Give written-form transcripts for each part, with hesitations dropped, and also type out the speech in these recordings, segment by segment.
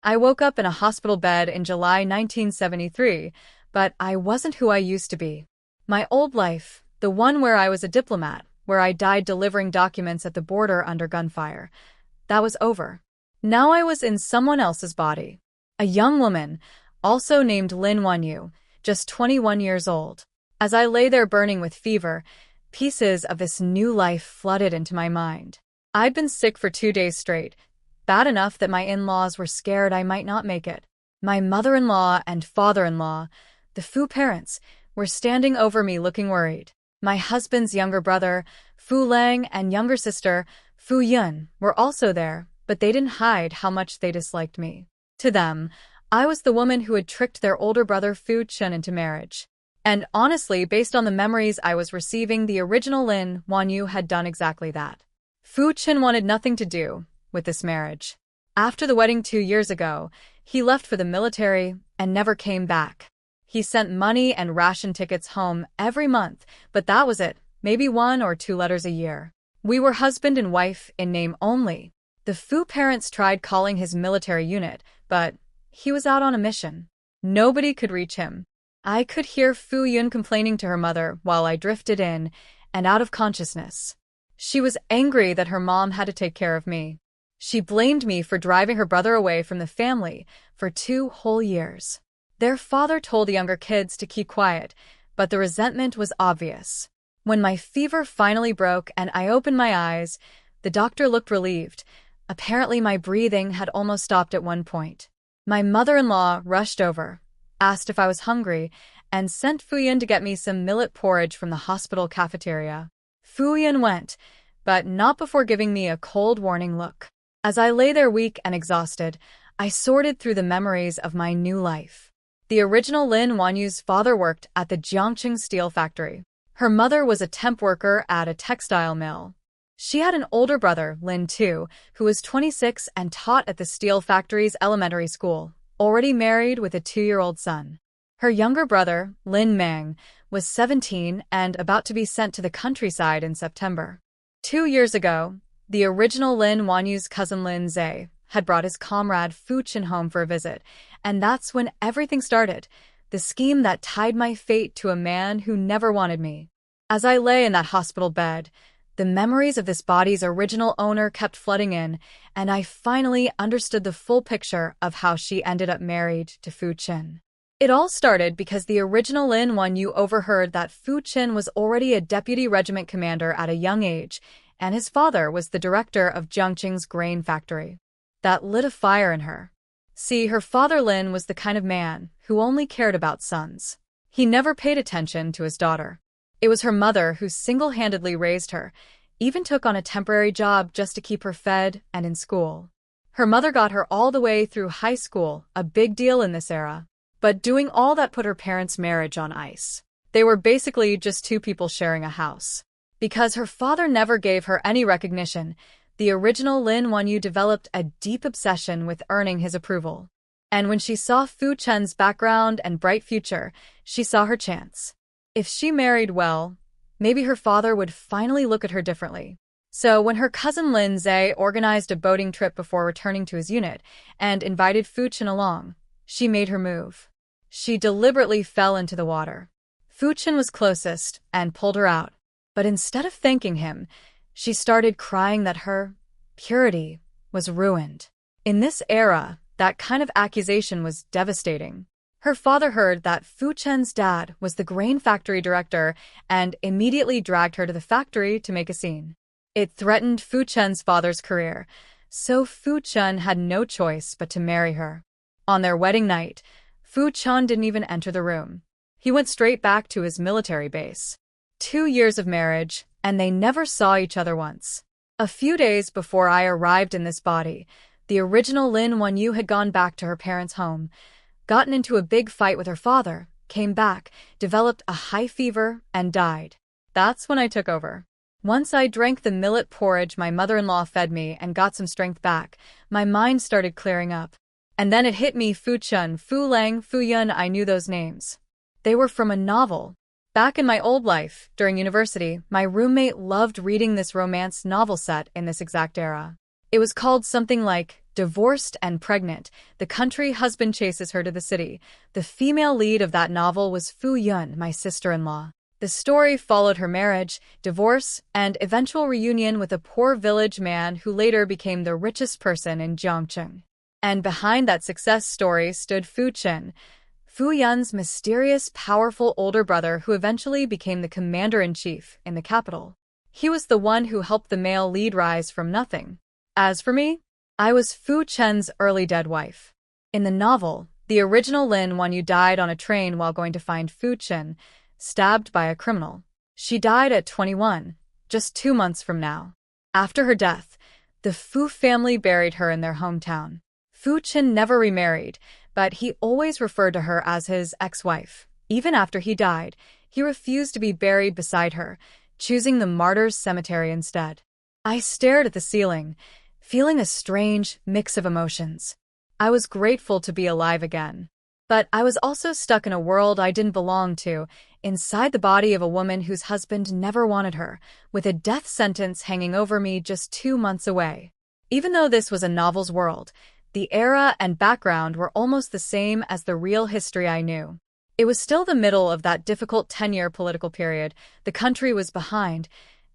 I woke up in a hospital bed in July 1973, but I wasn't who I used to be. My old life, the one where I was a diplomat, where I died delivering documents at the border under gunfire, that was over. Now I was in someone else's body. A young woman, also named Lin Wanyu, just 21 years old. As I lay there burning with fever, pieces of this new life flooded into my mind. I'd been sick for 2 days straight, bad enough that my in-laws were scared I might not make it. My mother-in-law and father-in-law, the Fu parents, were standing over me looking worried. My husband's younger brother, Fu Lang, and younger sister, Fu Yun, were also there, but they didn't hide how much they disliked me. To them, I was the woman who had tricked their older brother Fu Chen into marriage. And honestly, based on the memories I was receiving, the original Lin Wanyu had done exactly that. Fu Chen wanted nothing to do with this marriage. After the wedding 2 years ago, he left for the military and never came back. He sent money and ration tickets home every month, but that was it, maybe 1 or 2 letters a year. We were husband and wife in name only. The Fu parents tried calling his military unit, but he was out on a mission. Nobody could reach him. I could hear Fu Yun complaining to her mother while I drifted in and out of consciousness. She was angry that her mom had to take care of me. She blamed me for driving her brother away from the family for 2 whole years. Their father told the younger kids to keep quiet, but the resentment was obvious. When my fever finally broke and I opened my eyes, the doctor looked relieved. Apparently my breathing had almost stopped at one point. My mother-in-law rushed over, asked if I was hungry, and sent Fu Yun to get me some millet porridge from the hospital cafeteria. Fu Yun went, but not before giving me a cold warning look. As I lay there weak and exhausted, I sorted through the memories of my new life. The original Lin Wanyu's father worked at the Jiangqing steel factory. Her mother was a temp worker at a textile mill. She had an older brother, Lin Tu, who was 26 and taught at the steel factory's elementary school, already married with a 2-year-old son. Her younger brother, Lin Mang, was 17 and about to be sent to the countryside in September. 2 years ago, the original Lin Wanyu's cousin Lin Zhe had brought his comrade Fu Chen home for a visit, and that's when everything started, the scheme that tied my fate to a man who never wanted me. As I lay in that hospital bed, the memories of this body's original owner kept flooding in, and I finally understood the full picture of how she ended up married to Fu Chen. It all started because the original Lin Wanyu overheard that Fu Chen was already a deputy regiment commander at a young age, and his father was the director of Jiangqing's grain factory. That lit a fire in her. See, her father Lin was the kind of man who only cared about sons. He never paid attention to his daughter. It was her mother who single-handedly raised her, even took on a temporary job just to keep her fed and in school. Her mother got her all the way through high school, a big deal in this era. But doing all that put her parents' marriage on ice. They were basically just 2 people sharing a house. Because her father never gave her any recognition, the original Lin Wanyu developed a deep obsession with earning his approval. And when she saw Fu Chen's background and bright future, she saw her chance. If she married well, maybe her father would finally look at her differently. So when her cousin Lin Zhe organized a boating trip before returning to his unit and invited Fu Chen along, she made her move. She deliberately fell into the water. Fu Chen was closest and pulled her out. But instead of thanking him, she started crying that her purity was ruined. In this era, that kind of accusation was devastating. Her father heard that Fu Chen's dad was the grain factory director and immediately dragged her to the factory to make a scene. It threatened Fu Chen's father's career, so Fu Chen had no choice but to marry her. On their wedding night, Fu Chen didn't even enter the room. He went straight back to his military base. 2 years of marriage, and they never saw each other once. A few days before I arrived in this body, the original Lin Wanyu had gone back to her parents' home, gotten into a big fight with her father, came back, developed a high fever, and died. That's when I took over. Once I drank the millet porridge my mother-in-law fed me and got some strength back, my mind started clearing up. And then it hit me, Fu Chen, Fu Lang, Fu Yun, I knew those names. They were from a novel. Back in my old life, during university, my roommate loved reading this romance novel set in this exact era. It was called something like Divorced and pregnant, the country husband chases her to the city. The female lead of that novel was Fu Yun, my sister-in-law. The story followed her marriage, divorce, and eventual reunion with a poor village man who later became the richest person in Jiangcheng. And behind that success story stood Fu Chen, Fu Yun's mysterious, powerful older brother who eventually became the commander-in-chief in the capital. He was the one who helped the male lead rise from nothing. As for me, I was Fu Chen's early dead wife. In the novel, the original Lin Wanyu died on a train while going to find Fu Chen, stabbed by a criminal. She died at 21, just 2 months from now. After her death, the Fu family buried her in their hometown. Fu Chen never remarried, but he always referred to her as his ex-wife. Even after he died, he refused to be buried beside her, choosing the martyrs' cemetery instead. I stared at the ceiling, feeling a strange mix of emotions. I was grateful to be alive again. But I was also stuck in a world I didn't belong to, inside the body of a woman whose husband never wanted her, with a death sentence hanging over me just 2 months away. Even though this was a novel's world, the era and background were almost the same as the real history I knew. It was still the middle of that difficult 10-year political period. The country was behind,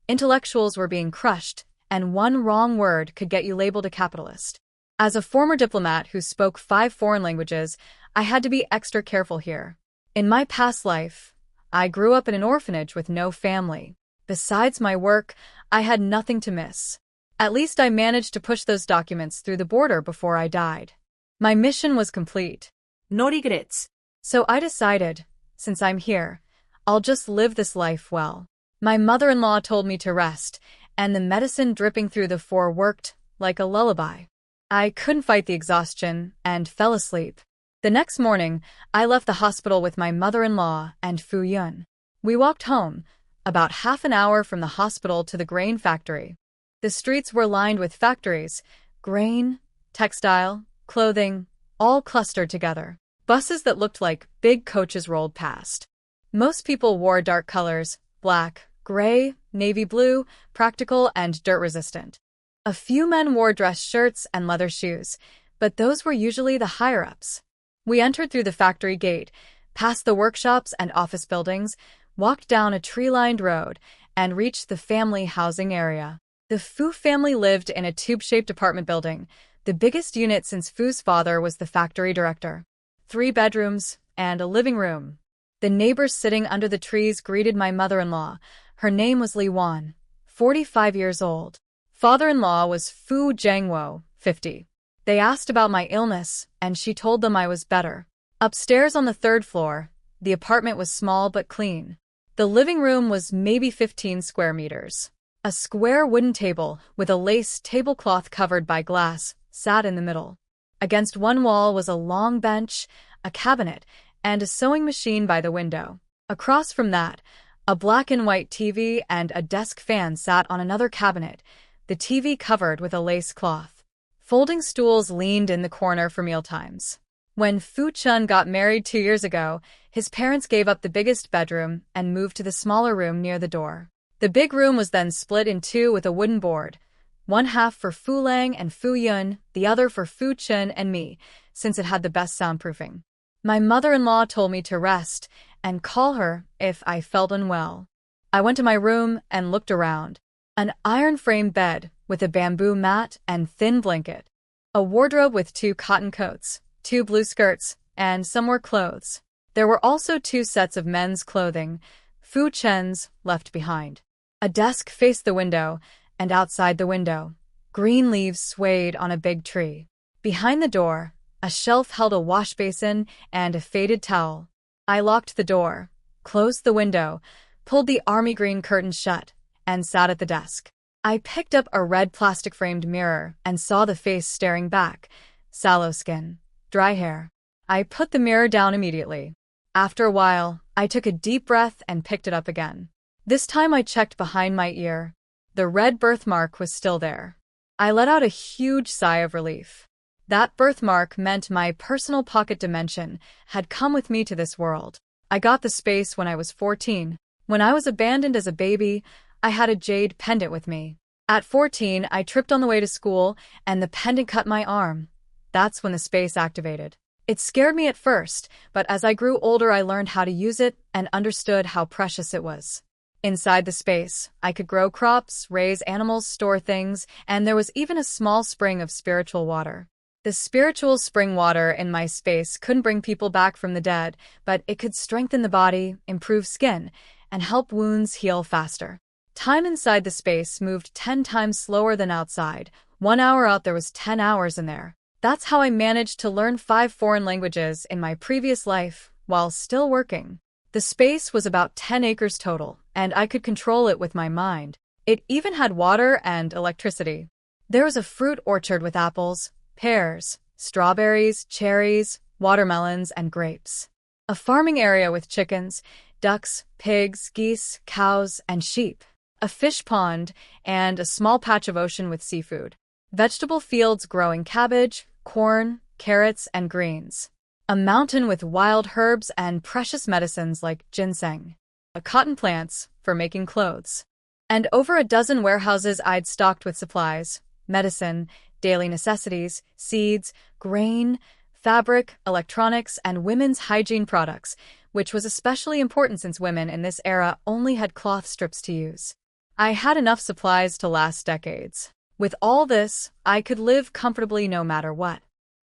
intellectuals were being crushed, and one wrong word could get you labeled a capitalist. As a former diplomat who spoke 5 foreign languages, I had to be extra careful here. In my past life, I grew up in an orphanage with no family. Besides my work, I had nothing to miss. At least I managed to push those documents through the border before I died. My mission was complete. No regrets. So I decided, since I'm here, I'll just live this life well. My mother-in-law told me to rest, and the medicine dripping through the 4 worked like a lullaby. I couldn't fight the exhaustion and fell asleep. The next morning, I left the hospital with my mother-in-law and Fu Yun. We walked home, about half an hour from the hospital to the grain factory. The streets were lined with factories, grain, textile, clothing, all clustered together. Buses that looked like big coaches rolled past. Most people wore dark colors, black, gray, navy blue, practical, and dirt-resistant. A few men wore dress shirts and leather shoes, but those were usually the higher-ups. We entered through the factory gate, past the workshops and office buildings, walked down a tree-lined road, and reached the family housing area. The Fu family lived in a tube-shaped apartment building, the biggest unit since Fu's father was the factory director. 3 bedrooms and a living room. The neighbors sitting under the trees greeted my mother-in-law. Her name was Lin Wanyu, 45 years old. Father-in-law was Fu Zhengwo, 50. They asked about my illness, and she told them I was better. Upstairs on the 3rd floor, the apartment was small but clean. The living room was maybe 15 square meters. A square wooden table with a lace tablecloth covered by glass sat in the middle. Against one wall was a long bench, a cabinet, and a sewing machine by the window. Across from that, a black and white TV and a desk fan sat on another cabinet, the TV covered with a lace cloth. Folding stools leaned in the corner for mealtimes. When Fu Chen got married 2 years ago, his parents gave up the biggest bedroom and moved to the smaller room near the door. The big room was then split in 2 with a wooden board, one half for Fu Lang and Fu Yun, the other for Fu Chen and me, since it had the best soundproofing. My mother-in-law told me to rest and call her if I felt unwell. I went to my room and looked around. An iron-frame bed with a bamboo mat and thin blanket. A wardrobe with 2 cotton coats, 2 blue skirts, and some more clothes. There were also 2 sets of men's clothing, Fu Chen's, left behind. A desk faced the window, and outside the window, green leaves swayed on a big tree. Behind the door, a shelf held a wash basin and a faded towel. I locked the door, closed the window, pulled the army green curtains shut, and sat at the desk. I picked up a red plastic-framed mirror and saw the face staring back, sallow skin, dry hair. I put the mirror down immediately. After a while, I took a deep breath and picked it up again. This time I checked behind my ear. The red birthmark was still there. I let out a huge sigh of relief. That birthmark meant my personal pocket dimension had come with me to this world. I got the space when I was 14. When I was abandoned as a baby, I had a jade pendant with me. At 14, I tripped on the way to school, and the pendant cut my arm. That's when the space activated. It scared me at first, but as I grew older I learned how to use it and understood how precious it was. Inside the space, I could grow crops, raise animals, store things, and there was even a small spring of spiritual water. The spiritual spring water in my space couldn't bring people back from the dead, but it could strengthen the body, improve skin, and help wounds heal faster. Time inside the space moved 10 times slower than outside. 1 hour out, there was 10 hours in there. That's how I managed to learn 5 foreign languages in my previous life while still working. The space was about 10 acres total, and I could control it with my mind. It even had water and electricity. There was a fruit orchard with apples, pears, strawberries, cherries, watermelons, and grapes. A farming area with chickens, ducks, pigs, geese, cows, and sheep. A fish pond, and a small patch of ocean with seafood. Vegetable fields growing cabbage, corn, carrots, and greens. A mountain with wild herbs and precious medicines like ginseng. Cotton plants for making clothes. And over a dozen warehouses I'd stocked with supplies, medicine, daily necessities, seeds, grain, fabric, electronics, and women's hygiene products, which was especially important since women in this era only had cloth strips to use. I had enough supplies to last decades. With all this, I could live comfortably no matter what.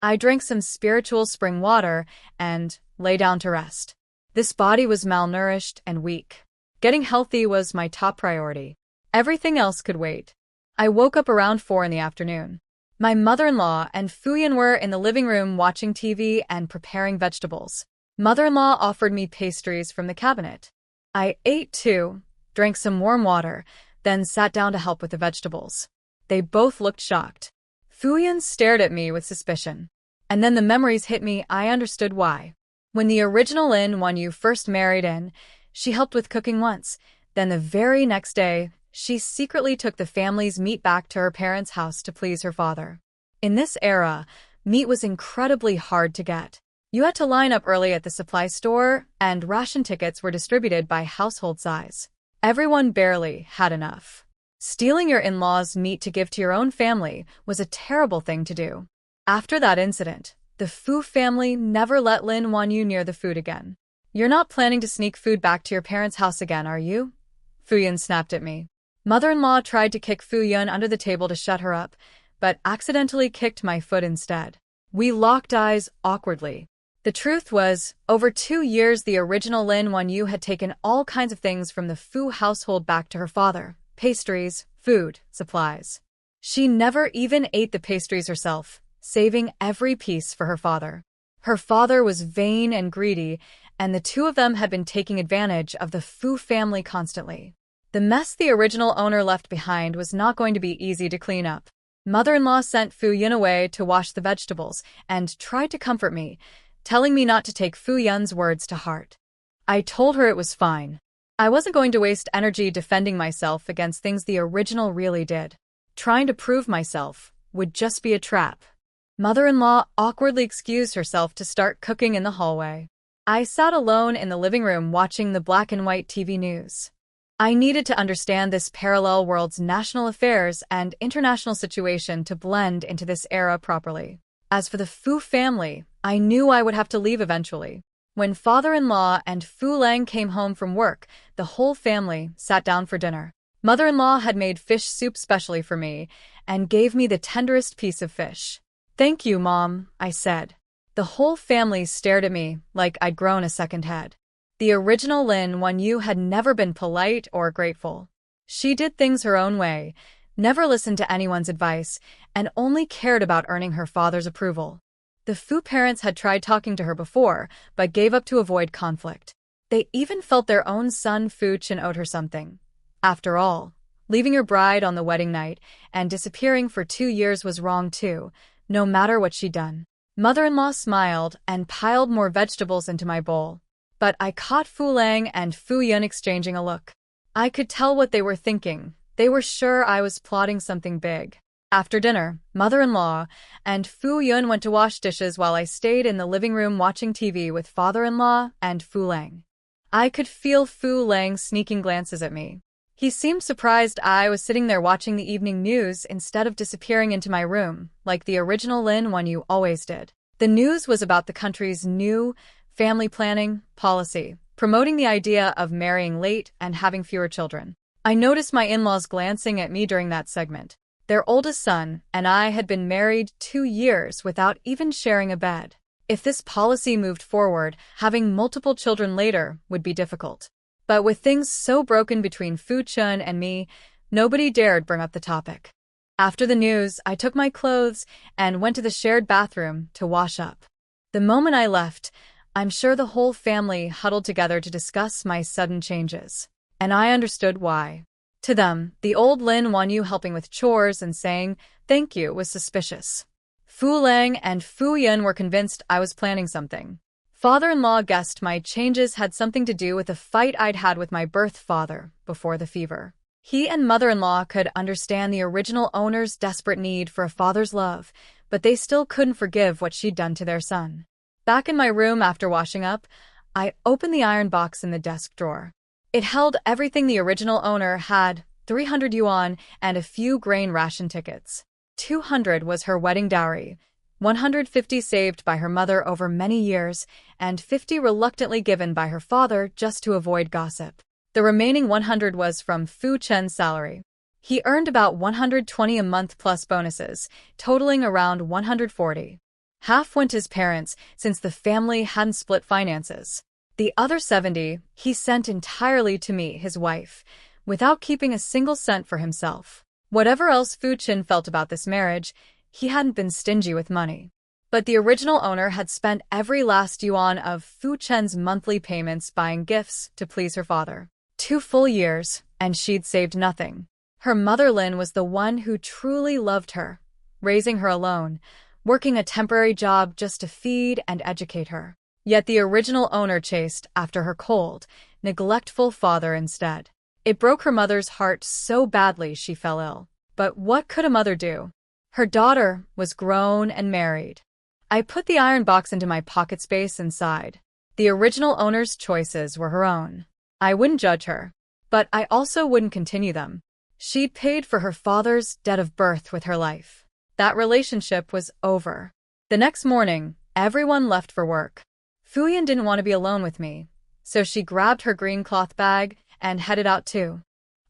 I drank some spiritual spring water and lay down to rest. This body was malnourished and weak. Getting healthy was my top priority. Everything else could wait. I woke up around 4 in the afternoon. My mother-in-law and Fu Chen were in the living room watching TV and preparing vegetables. Mother-in-law offered me pastries from the cabinet. I ate 2, drank some warm water, then sat down to help with the vegetables. They both looked shocked. Fu Chen stared at me with suspicion. And then the memories hit me. I understood why. When the original Lin Wanyu first married in, she helped with cooking once. Then the very next day, she secretly took the family's meat back to her parents' house to please her father. In this era, meat was incredibly hard to get. You had to line up early at the supply store, and ration tickets were distributed by household size. Everyone barely had enough. Stealing your in-laws' meat to give to your own family was a terrible thing to do. After that incident, the Fu family never let Lin Wanyu near the food again. "You're not planning to sneak food back to your parents' house again, are you?" Fu Chen snapped at me. Mother-in-law tried to kick Fu Chen under the table to shut her up, but accidentally kicked my foot instead. We locked eyes awkwardly. The truth was, over 2 years the original Lin Wanyu had taken all kinds of things from the Fu household back to her father. Pastries, food, supplies. She never even ate the pastries herself, saving every piece for her father. Her father was vain and greedy, and the two of them had been taking advantage of the Fu family constantly. The mess the original owner left behind was not going to be easy to clean up. Mother-in-law sent Fu Chen away to wash the vegetables and tried to comfort me, telling me not to take Fu Chen's words to heart. I told her it was fine. I wasn't going to waste energy defending myself against things the original really did. Trying to prove myself would just be a trap. Mother-in-law awkwardly excused herself to start cooking in the hallway. I sat alone in the living room watching the black and white TV news. I needed to understand this parallel world's national affairs and international situation to blend into this era properly. As for the Fu family, I knew I would have to leave eventually. When father-in-law and Fu Lang came home from work, the whole family sat down for dinner. Mother-in-law had made fish soup specially for me and gave me the tenderest piece of fish. "Thank you, Mom," I said. The whole family stared at me like I'd grown a second head. The original Lin Wanyu had never been polite or grateful. She did things her own way, never listened to anyone's advice, and only cared about earning her father's approval. The Fu parents had tried talking to her before, but gave up to avoid conflict. They even felt their own son Fu Chen owed her something. After all, leaving her bride on the wedding night and disappearing for 2 years was wrong too, no matter what she'd done. Mother-in-law smiled and piled more vegetables into my bowl. But I caught Fu Lang and Fu Chen exchanging a look. I could tell what they were thinking. They were sure I was plotting something big. After dinner, mother-in-law and Fu Chen went to wash dishes while I stayed in the living room watching TV with father-in-law and Fu Lang. I could feel Fu Lang sneaking glances at me. He seemed surprised I was sitting there watching the evening news instead of disappearing into my room, like the original Lin Wanyu always did. The news was about the country's new family planning policy, promoting the idea of marrying late and having fewer children. I noticed my in-laws glancing at me during that segment. Their oldest son and I had been married 2 years without even sharing a bed. If this policy moved forward, having multiple children later would be difficult. But with things so broken between Fu Chen and me, nobody dared bring up the topic. After the news, I took my clothes and went to the shared bathroom to wash up. The moment I left, I'm sure the whole family huddled together to discuss my sudden changes. And I understood why. To them, the old Lin Wanyu helping with chores and saying thank you was suspicious. Fu Lang and Fu Yan were convinced I was planning something. Father-in-law guessed my changes had something to do with a fight I'd had with my birth father before the fever. He and mother-in-law could understand the original owner's desperate need for a father's love, but they still couldn't forgive what she'd done to their son. Back in my room after washing up, I opened the iron box in the desk drawer. It held everything the original owner had, 300 yuan and a few grain ration tickets. 200 was her wedding dowry, 150 saved by her mother over many years, and 50 reluctantly given by her father just to avoid gossip. The remaining 100 was from Fu Chen's salary. He earned about 120 a month plus bonuses, totaling around 140. Half went to his parents, since the family hadn't split finances. The other 70 he sent entirely to me, his wife, without keeping a single cent for himself. Whatever else Fu Chen felt about this marriage, he hadn't been stingy with money. But the original owner had spent every last yuan of Fu Chen's monthly payments buying gifts to please her father. 2 full years, and she'd saved nothing. Her mother Lin was the one who truly loved her, raising her alone, working a temporary job just to feed and educate her. Yet the original owner chased after her cold, neglectful father instead. It broke her mother's heart so badly she fell ill. But what could a mother do? Her daughter was grown and married. I put the iron box into my pocket space inside. The original owner's choices were her own. I wouldn't judge her, but I also wouldn't continue them. She'd paid for her father's debt of birth with her life. That relationship was over. The next morning, everyone left for work. Fu Yan didn't want to be alone with me, so she grabbed her green cloth bag and headed out too.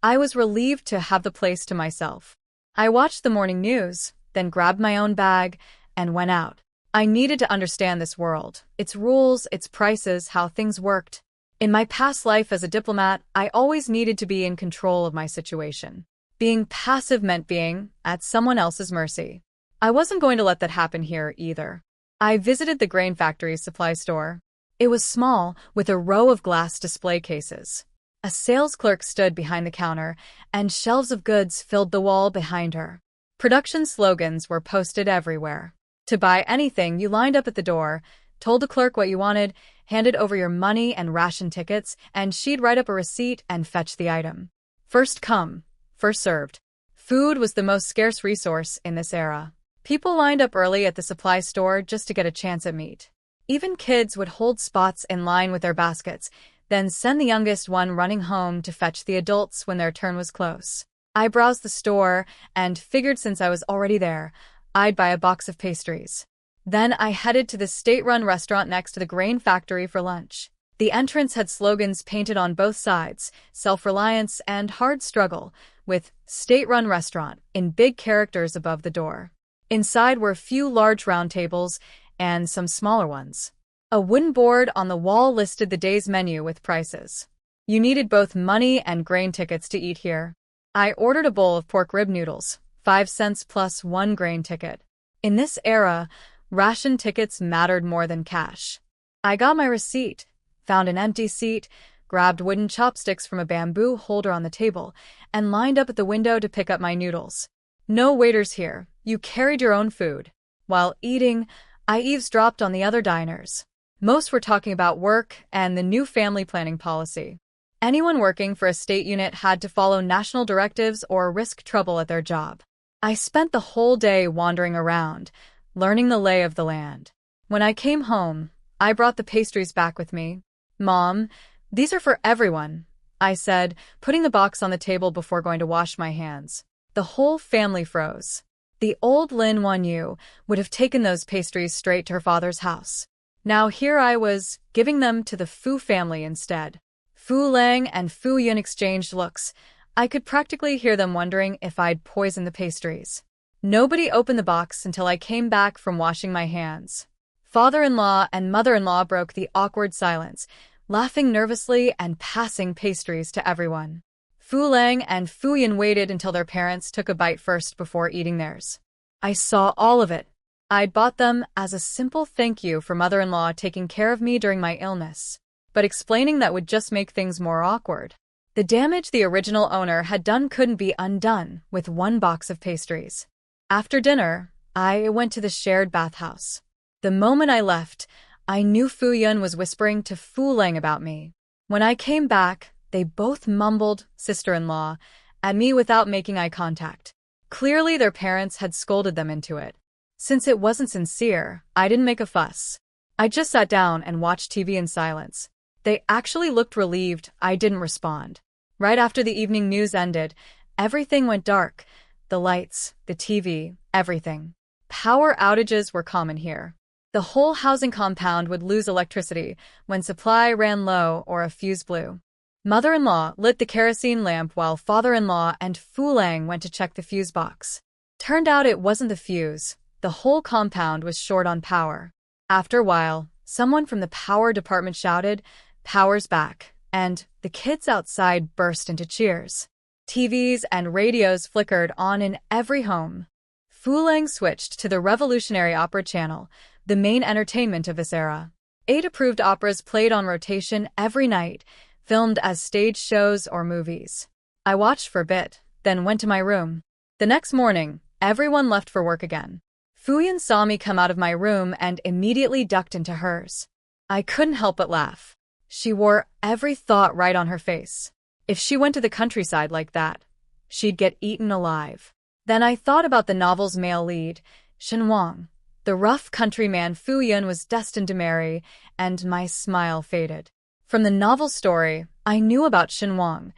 I was relieved to have the place to myself. I watched the morning news, then grabbed my own bag and went out. I needed to understand this world, its rules, its prices, how things worked. In my past life as a diplomat, I always needed to be in control of my situation. Being passive meant being at someone else's mercy. I wasn't going to let that happen here either. I visited the grain factory's supply store. It was small, with a row of glass display cases. A sales clerk stood behind the counter, and shelves of goods filled the wall behind her. Production slogans were posted everywhere. To buy anything, you lined up at the door, told the clerk what you wanted, handed over your money and ration tickets, and she'd write up a receipt and fetch the item. First come, first served. Food was the most scarce resource in this era. People lined up early at the supply store just to get a chance at meat. Even kids would hold spots in line with their baskets, then send the youngest one running home to fetch the adults when their turn was close. I browsed the store and figured since I was already there, I'd buy a box of pastries. Then I headed to the state-run restaurant next to the grain factory for lunch. The entrance had slogans painted on both sides, self-reliance and hard struggle, with state-run restaurant in big characters above the door. Inside were a few large round tables and some smaller ones. A wooden board on the wall listed the day's menu with prices. You needed both money and grain tickets to eat here. I ordered a bowl of pork rib noodles, 5 cents plus 1 grain ticket. In this era, ration tickets mattered more than cash. I got my receipt, found an empty seat, grabbed wooden chopsticks from a bamboo holder on the table, and lined up at the window to pick up my noodles. No waiters here, you carried your own food. While eating, I eavesdropped on the other diners. Most were talking about work and the new family planning policy. Anyone working for a state unit had to follow national directives or risk trouble at their job. I spent the whole day wandering around, learning the lay of the land. When I came home, I brought the pastries back with me. Mom, these are for everyone. I said, putting the box on the table before going to wash my hands. The whole family froze. The old Lin Wanyu would have taken those pastries straight to her father's house. Now here I was, giving them to the Fu family instead. Fu Lang and Fu Yun exchanged looks. I could practically hear them wondering if I'd poisoned the pastries. Nobody opened the box until I came back from washing my hands. Father-in-law and mother-in-law broke the awkward silence, laughing nervously and passing pastries to everyone. Fu Lang and Fu Yun waited until their parents took a bite first before eating theirs. I saw all of it. I'd bought them as a simple thank you for mother-in-law taking care of me during my illness. But explaining that would just make things more awkward. The damage the original owner had done couldn't be undone with one box of pastries. After dinner, I went to the shared bathhouse. The moment I left, I knew Fu Yun was whispering to Fu Lang about me. When I came back, they both mumbled, sister-in-law, at me without making eye contact. Clearly their parents had scolded them into it. Since it wasn't sincere, I didn't make a fuss. I just sat down and watched TV in silence. They actually looked relieved I didn't respond. Right after the evening news ended, everything went dark. The lights, the TV, everything. Power outages were common here. The whole housing compound would lose electricity when supply ran low or a fuse blew. Mother-in-law lit the kerosene lamp while father-in-law and Fu Lang went to check the fuse box. Turned out it wasn't the fuse. The whole compound was short on power. After a while, someone from the power department shouted, "Power's back," and the kids outside burst into cheers. TVs and radios flickered on in every home. Fu Lang switched to the Revolutionary Opera channel, the main entertainment of this era. 8 approved operas played on rotation every night, filmed as stage shows or movies. I watched for a bit, then went to my room. The next morning, everyone left for work again. Fu Yun saw me come out of my room and immediately ducked into hers. I couldn't help but laugh. She wore every thought right on her face. If she went to the countryside like that, she'd get eaten alive. Then I thought about the novel's male lead, Shen Wang. The rough countryman Fu Yun was destined to marry, and my smile faded. From the novel story, I knew about Shen Wang,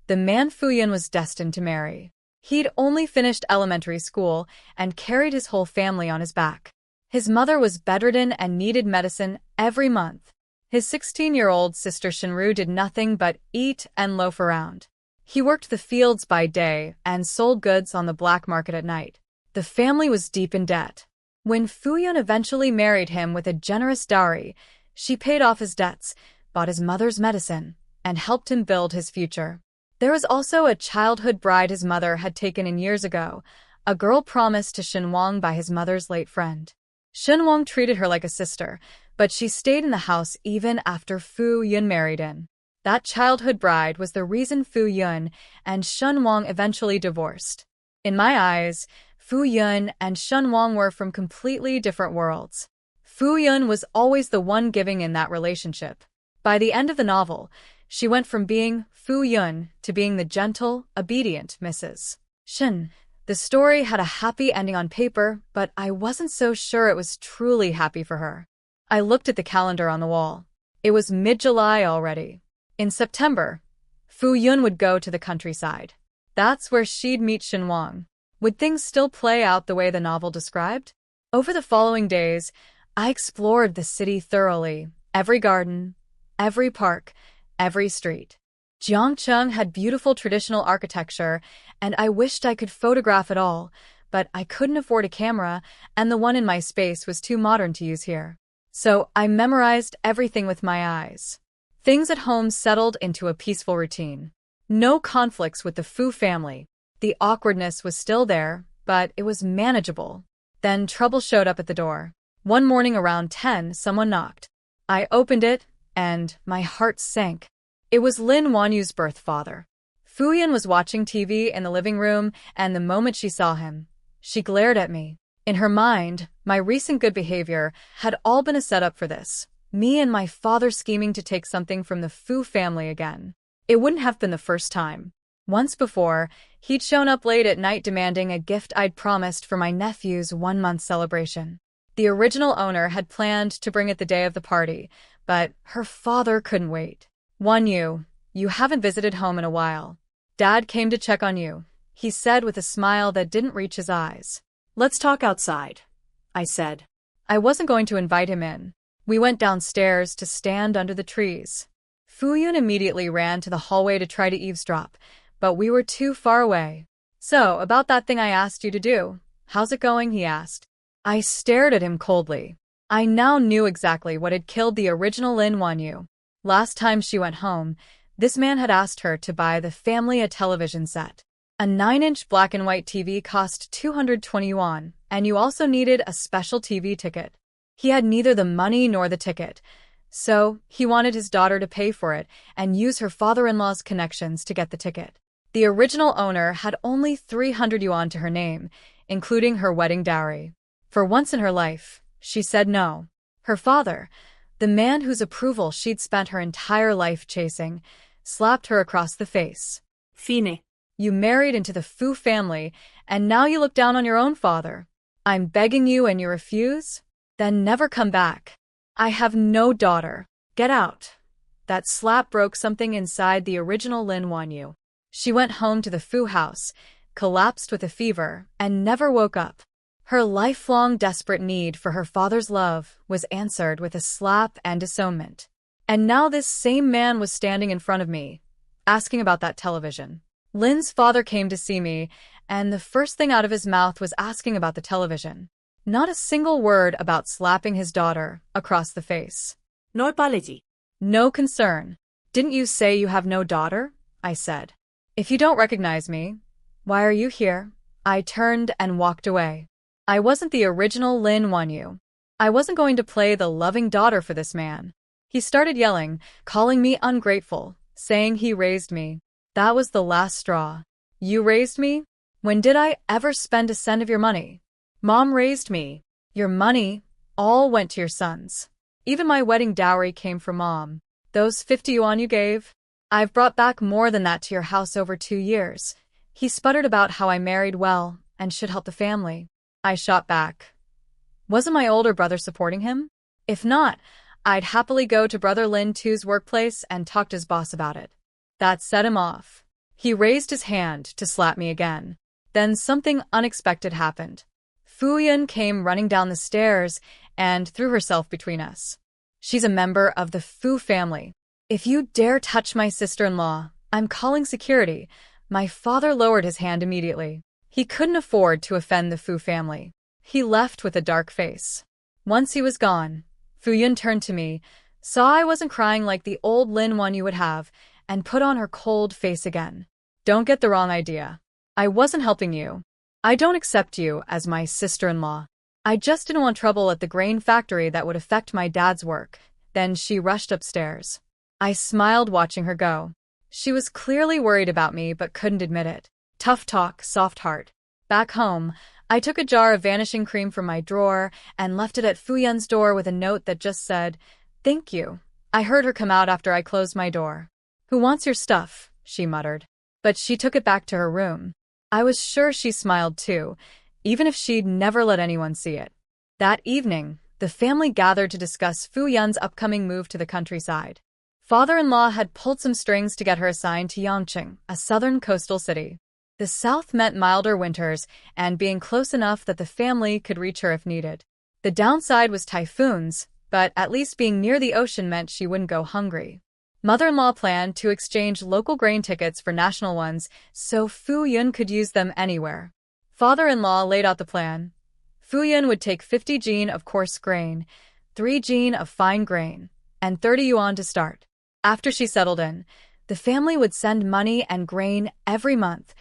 the man Fu Yun was destined to marry. He'd only finished elementary school and carried his whole family on his back. His mother was bedridden and needed medicine every month. His 16-year-old sister Shinru did nothing but eat and loaf around. He worked the fields by day and sold goods on the black market at night. The family was deep in debt. When Fu Yun eventually married him with a generous dowry, she paid off his debts, bought his mother's medicine, and helped him build his future. There was also a childhood bride his mother had taken in years ago, a girl promised to Shen Wang by his mother's late friend. Shen Wang treated her like a sister, but she stayed in the house even after Fu Yun married in. That childhood bride was the reason Fu Yun and Shen Wang eventually divorced. In my eyes, Fu Yun and Shen Wang were from completely different worlds. Fu Yun was always the one giving in that relationship. By the end of the novel, she went from being Fu Yun to being the gentle, obedient Mrs. Shen. The story had a happy ending on paper, but I wasn't so sure it was truly happy for her. I looked at the calendar on the wall. It was mid-July already. In September, Fu Yun would go to the countryside. That's where she'd meet Shen Wang. Would things still play out the way the novel described? Over the following days, I explored the city thoroughly. Every garden, every park, every street. Jiangcheng had beautiful traditional architecture, and I wished I could photograph it all, but I couldn't afford a camera, and the one in my space was too modern to use here. So I memorized everything with my eyes. Things at home settled into a peaceful routine. No conflicts with the Fu family. The awkwardness was still there, but it was manageable. Then trouble showed up at the door. One morning around 10, someone knocked. I opened it, and my heart sank. It was Lin Wanyu's birth father. Fu Yun was watching TV in the living room, and the moment she saw him, she glared at me. In her mind, my recent good behavior had all been a setup for this. Me and my father scheming to take something from the Fu family again. It wouldn't have been the first time. Once before, he'd shown up late at night demanding a gift I'd promised for my nephew's 1-month celebration. The original owner had planned to bring it the day of the party, but her father couldn't wait. Wanyu, You haven't visited home in a while. Dad came to check on you, he said with a smile that didn't reach his eyes. Let's talk outside, I said. I wasn't going to invite him in. We went downstairs to stand under the trees. Fu Yun immediately ran to the hallway to try to eavesdrop, but we were too far away. So, about that thing I asked you to do, how's it going? He asked. I stared at him coldly. I now knew exactly what had killed the original Lin Wanyu. Last time she went home, this man had asked her to buy the family a television set. A 9-inch black and white TV cost 220 yuan, and you also needed a special TV ticket. He had neither the money nor the ticket, so he wanted his daughter to pay for it and use her father-in-law's connections to get the ticket. The original owner had only 300 yuan to her name, including her wedding dowry. For once in her life, she said no. Her father, the man whose approval she'd spent her entire life chasing, slapped her across the face. Fine. You married into the Fu family, and now you look down on your own father. I'm begging you and you refuse? Then never come back. I have no daughter. Get out. That slap broke something inside the original Lin Wanyu. She went home to the Fu house, collapsed with a fever, and never woke up. Her lifelong desperate need for her father's love was answered with a slap and disownment. And now this same man was standing in front of me, asking about that television. Lin's father came to see me, and the first thing out of his mouth was asking about the television. Not a single word about slapping his daughter across the face. No apology. No concern. Didn't you say you have no daughter? I said. If you don't recognize me, why are you here? I turned and walked away. I wasn't the original Lin Wanyu. I wasn't going to play the loving daughter for this man. He started yelling, calling me ungrateful, saying he raised me. That was the last straw. You raised me? When did I ever spend a cent of your money? Mom raised me. Your money all went to your sons. Even my wedding dowry came from Mom. Those 50 yuan you gave? I've brought back more than that to your house over 2 years. He sputtered about how I married well and should help the family. I shot back. Wasn't my older brother supporting him? If not, I'd happily go to Brother Lin Tu's workplace and talk to his boss about it. That set him off. He raised his hand to slap me again. Then something unexpected happened. Fu Yun came running down the stairs and threw herself between us. She's a member of the Fu family. If you dare touch my sister-in-law, I'm calling security. My father lowered his hand immediately. He couldn't afford to offend the Fu family. He left with a dark face. Once he was gone, Fu Yun turned to me, saw I wasn't crying like the old Lin Wanyu would have, and put on her cold face again. Don't get the wrong idea. I wasn't helping you. I don't accept you as my sister-in-law. I just didn't want trouble at the grain factory that would affect my dad's work. Then she rushed upstairs. I smiled watching her go. She was clearly worried about me but couldn't admit it. Tough talk, soft heart. Back home, I took a jar of vanishing cream from my drawer and left it at Fu Yun's door with a note that just said, "Thank you." I heard her come out after I closed my door. "Who wants your stuff?" she muttered. But she took it back to her room. I was sure she smiled too, even if she'd never let anyone see it. That evening, the family gathered to discuss Fu Yun's upcoming move to the countryside. Father-in-law had pulled some strings to get her assigned to Yangqing, a southern coastal city. The south meant milder winters and being close enough that the family could reach her if needed. The downside was typhoons, but at least being near the ocean meant she wouldn't go hungry. Mother-in-law planned to exchange local grain tickets for national ones so Fu Yun could use them anywhere. Father-in-law laid out the plan. Fu Yun would take 50 jin of coarse grain, 3 jin of fine grain, and 30 yuan to start. After she settled in, the family would send money and grain every month,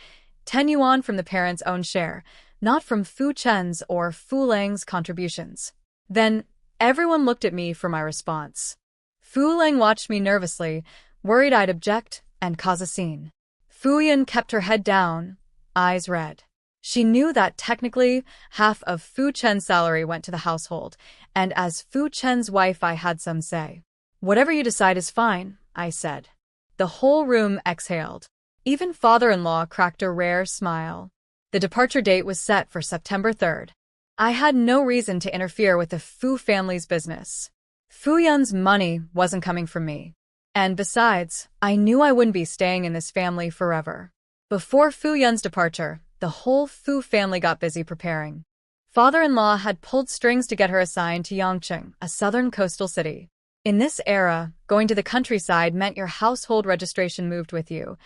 10 yuan from the parents' own share, not from Fu Chen's or Fu Lang's contributions. Then, everyone looked at me for my response. Fu Lang watched me nervously, worried I'd object and cause a scene. Fu Yun kept her head down, eyes red. She knew that technically, half of Fu Chen's salary went to the household, and as Fu Chen's wife I had some say. "Whatever you decide is fine," I said. The whole room exhaled. Even father-in-law cracked a rare smile. The departure date was set for September 3rd. I had no reason to interfere with the Fu family's business. Fu Yun's money wasn't coming from me. And besides, I knew I wouldn't be staying in this family forever. Before Fu Yun's departure, the whole Fu family got busy preparing. Father-in-law had pulled strings to get her assigned to Yangcheng, a southern coastal city. In this era, going to the countryside meant your household registration moved with you.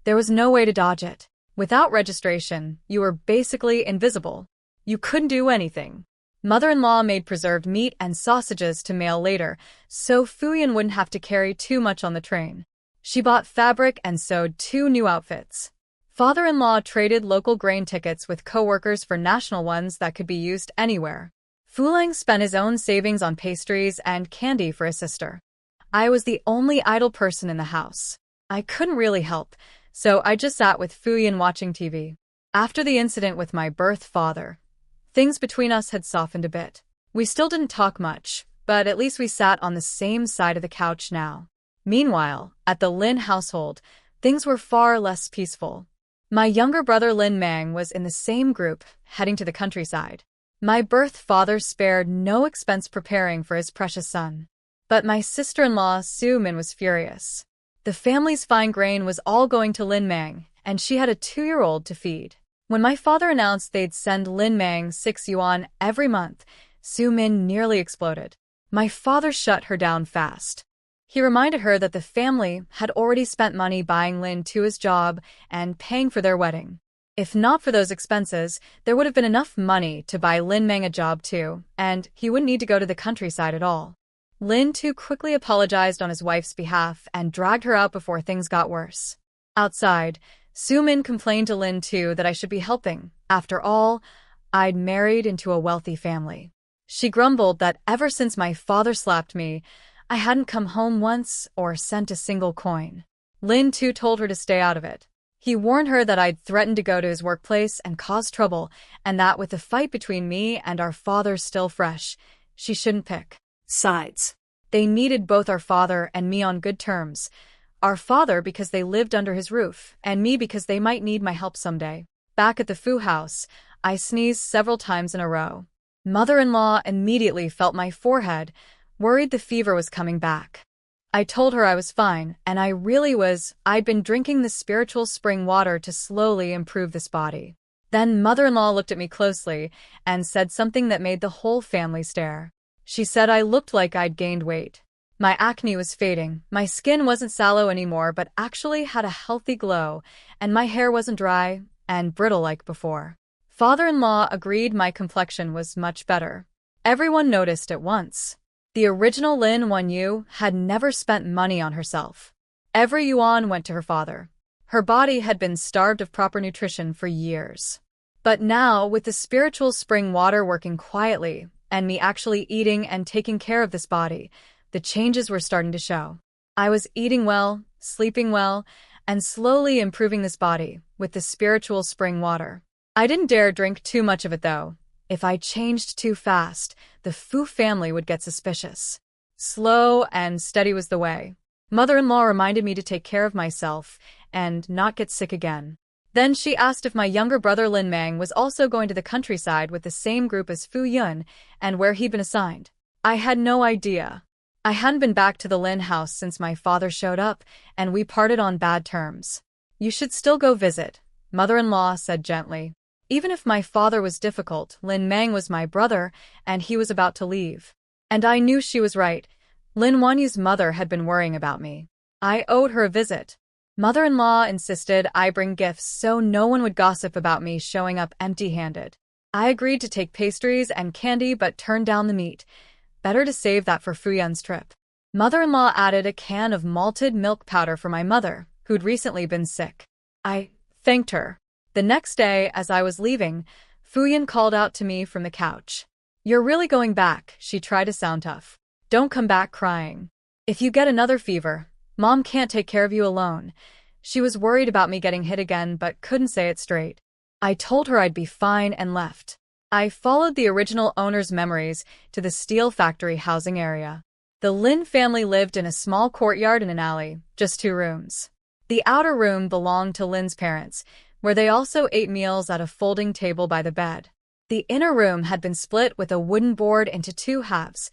There was no way to dodge it. Without registration, you were basically invisible. You couldn't do anything. Mother-in-law made preserved meat and sausages to mail later, so Fu Yun wouldn't have to carry too much on the train. She bought fabric and sewed 2 new outfits. Father-in-law traded local grain tickets with co-workers for national ones that could be used anywhere. Fu Lang spent his own savings on pastries and candy for his sister. I was the only idle person in the house. I couldn't really help, so I just sat with Fu Yun watching TV. After the incident with my birth father, things between us had softened a bit. We still didn't talk much, but at least we sat on the same side of the couch now. Meanwhile, at the Lin household, things were far less peaceful. My younger brother Lin Mang was in the same group, heading to the countryside. My birth father spared no expense preparing for his precious son. But my sister-in-law Su Min was furious. The family's fine grain was all going to Lin Mang, and she had a 2-year-old to feed. When my father announced they'd send Lin Mang 6 yuan every month, Su Min nearly exploded. My father shut her down fast. He reminded her that the family had already spent money buying Lin to his job and paying for their wedding. If not for those expenses, there would have been enough money to buy Lin Mang a job too, and he wouldn't need to go to the countryside at all. Lin too quickly apologized on his wife's behalf and dragged her out before things got worse. Outside, Su Min complained to Lin too that I should be helping. After all, I'd married into a wealthy family. She grumbled that ever since my father slapped me, I hadn't come home once or sent a single coin. Lin too told her to stay out of it. He warned her that I'd threatened to go to his workplace and cause trouble, and that with the fight between me and our father still fresh, she shouldn't pick sides. They needed both our father and me on good terms. Our father because they lived under his roof, and me because they might need my help someday. Back at the Fu house, I sneezed several times in a row. Mother-in-law immediately felt my forehead, worried the fever was coming back. I told her I was fine, and I really was. I'd been drinking the spiritual spring water to slowly improve this body. Then mother-in-law looked at me closely and said something that made the whole family stare. She said I looked like I'd gained weight. My acne was fading, my skin wasn't sallow anymore but actually had a healthy glow, and my hair wasn't dry and brittle like before. Father-in-law agreed my complexion was much better. Everyone noticed at once. The original Lin Wanyu had never spent money on herself. Every yuan went to her father. Her body had been starved of proper nutrition for years. But now, with the spiritual spring water working quietly, and me actually eating and taking care of this body, the changes were starting to show. I was eating well, sleeping well, and slowly improving this body with the spiritual spring water. I didn't dare drink too much of it though. If I changed too fast, the Fu family would get suspicious. Slow and steady was the way. Mother-in-law reminded me to take care of myself and not get sick again. Then she asked if my younger brother Lin Mang was also going to the countryside with the same group as Fu Yun and where he'd been assigned. I had no idea. I hadn't been back to the Lin house since my father showed up, and we parted on bad terms. You should still go visit, mother-in-law said gently. Even if my father was difficult, Lin Mang was my brother, and he was about to leave. And I knew she was right. Lin Wanyu's mother had been worrying about me. I owed her a visit. Mother-in-law insisted I bring gifts so no one would gossip about me showing up empty-handed. I agreed to take pastries and candy but turned down the meat. Better to save that for Fu Yun's trip. Mother-in-law added a can of malted milk powder for my mother, who'd recently been sick. I thanked her. The next day, as I was leaving, Fu Yun called out to me from the couch. You're really going back, she tried to sound tough. Don't come back crying. If you get another fever, Mom can't take care of you alone. She was worried about me getting hit again but couldn't say it straight. I told her I'd be fine and left. I followed the original owner's memories to the steel factory housing area. The Lin family lived in a small courtyard in an alley, just 2 rooms. The outer room belonged to Lin's parents, where they also ate meals at a folding table by the bed. The inner room had been split with a wooden board into 2 halves,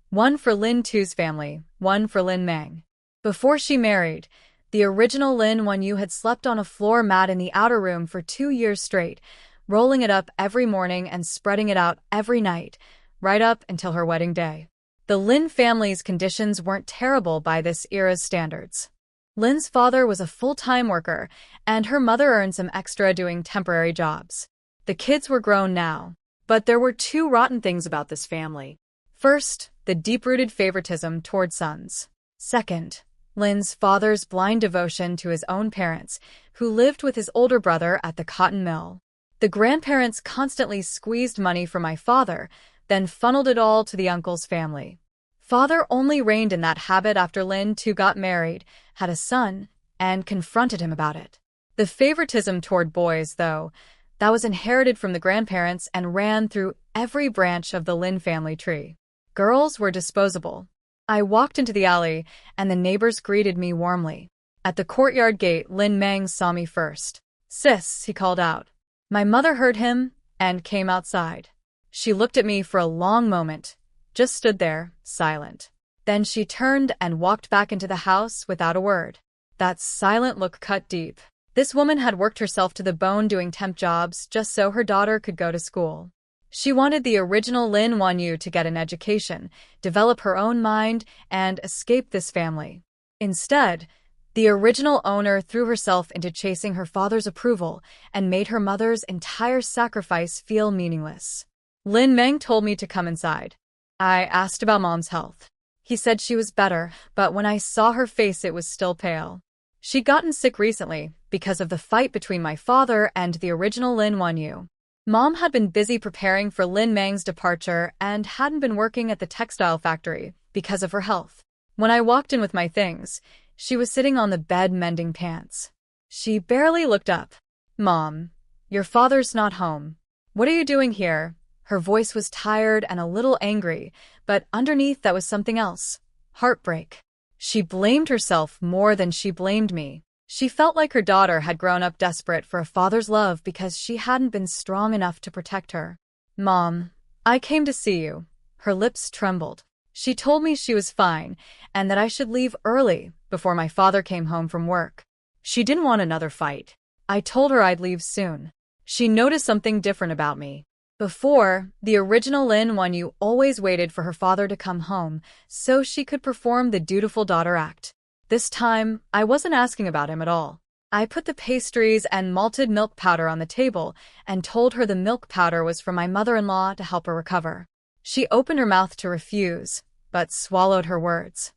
one for Lin Tu's family, one for Lin Mang. Before she married, the original Lin Wanyu had slept on a floor mat in the outer room for 2 years straight, rolling it up every morning and spreading it out every night, right up until her wedding day. The Lin family's conditions weren't terrible by this era's standards. Lin's father was a full-time worker, and her mother earned some extra doing temporary jobs. The kids were grown now, but there were 2 rotten things about this family. First, the deep-rooted favoritism toward sons. Second, Lin's father's blind devotion to his own parents, who lived with his older brother at the cotton mill. The grandparents constantly squeezed money from my father, then funneled it all to the uncle's family. Father only reined in that habit after Lin too got married, had a son, and confronted him about it. The favoritism toward boys, though, that was inherited from the grandparents and ran through every branch of the Lin family tree. Girls were disposable. I walked into the alley, and the neighbors greeted me warmly. At the courtyard gate, Lin Mang saw me first. "Sis," he called out. My mother heard him and came outside. She looked at me for a long moment, just stood there, silent. Then she turned and walked back into the house without a word. That silent look cut deep. This woman had worked herself to the bone doing temp jobs just so her daughter could go to school. She wanted the original Lin Wanyu to get an education, develop her own mind, and escape this family. Instead, the original owner threw herself into chasing her father's approval and made her mother's entire sacrifice feel meaningless. Lin Meng told me to come inside. I asked about Mom's health. He said she was better, but when I saw her face it was still pale. She'd gotten sick recently because of the fight between my father and the original Lin Wanyu. Mom had been busy preparing for Lin Meng's departure and hadn't been working at the textile factory because of her health. When I walked in with my things, she was sitting on the bed mending pants. She barely looked up. "Mom, your father's not home. What are you doing here?" Her voice was tired and a little angry, but underneath that was something else. Heartbreak. She blamed herself more than she blamed me. She felt like her daughter had grown up desperate for a father's love because she hadn't been strong enough to protect her. "Mom, I came to see you." Her lips trembled. She told me she was fine and that I should leave early before my father came home from work. She didn't want another fight. I told her I'd leave soon. She noticed something different about me. Before, the original Lin Wanyu always waited for her father to come home so she could perform the dutiful daughter act. This time, I wasn't asking about him at all. I put the pastries and malted milk powder on the table and told her the milk powder was from my mother-in-law to help her recover. She opened her mouth to refuse, but swallowed her words.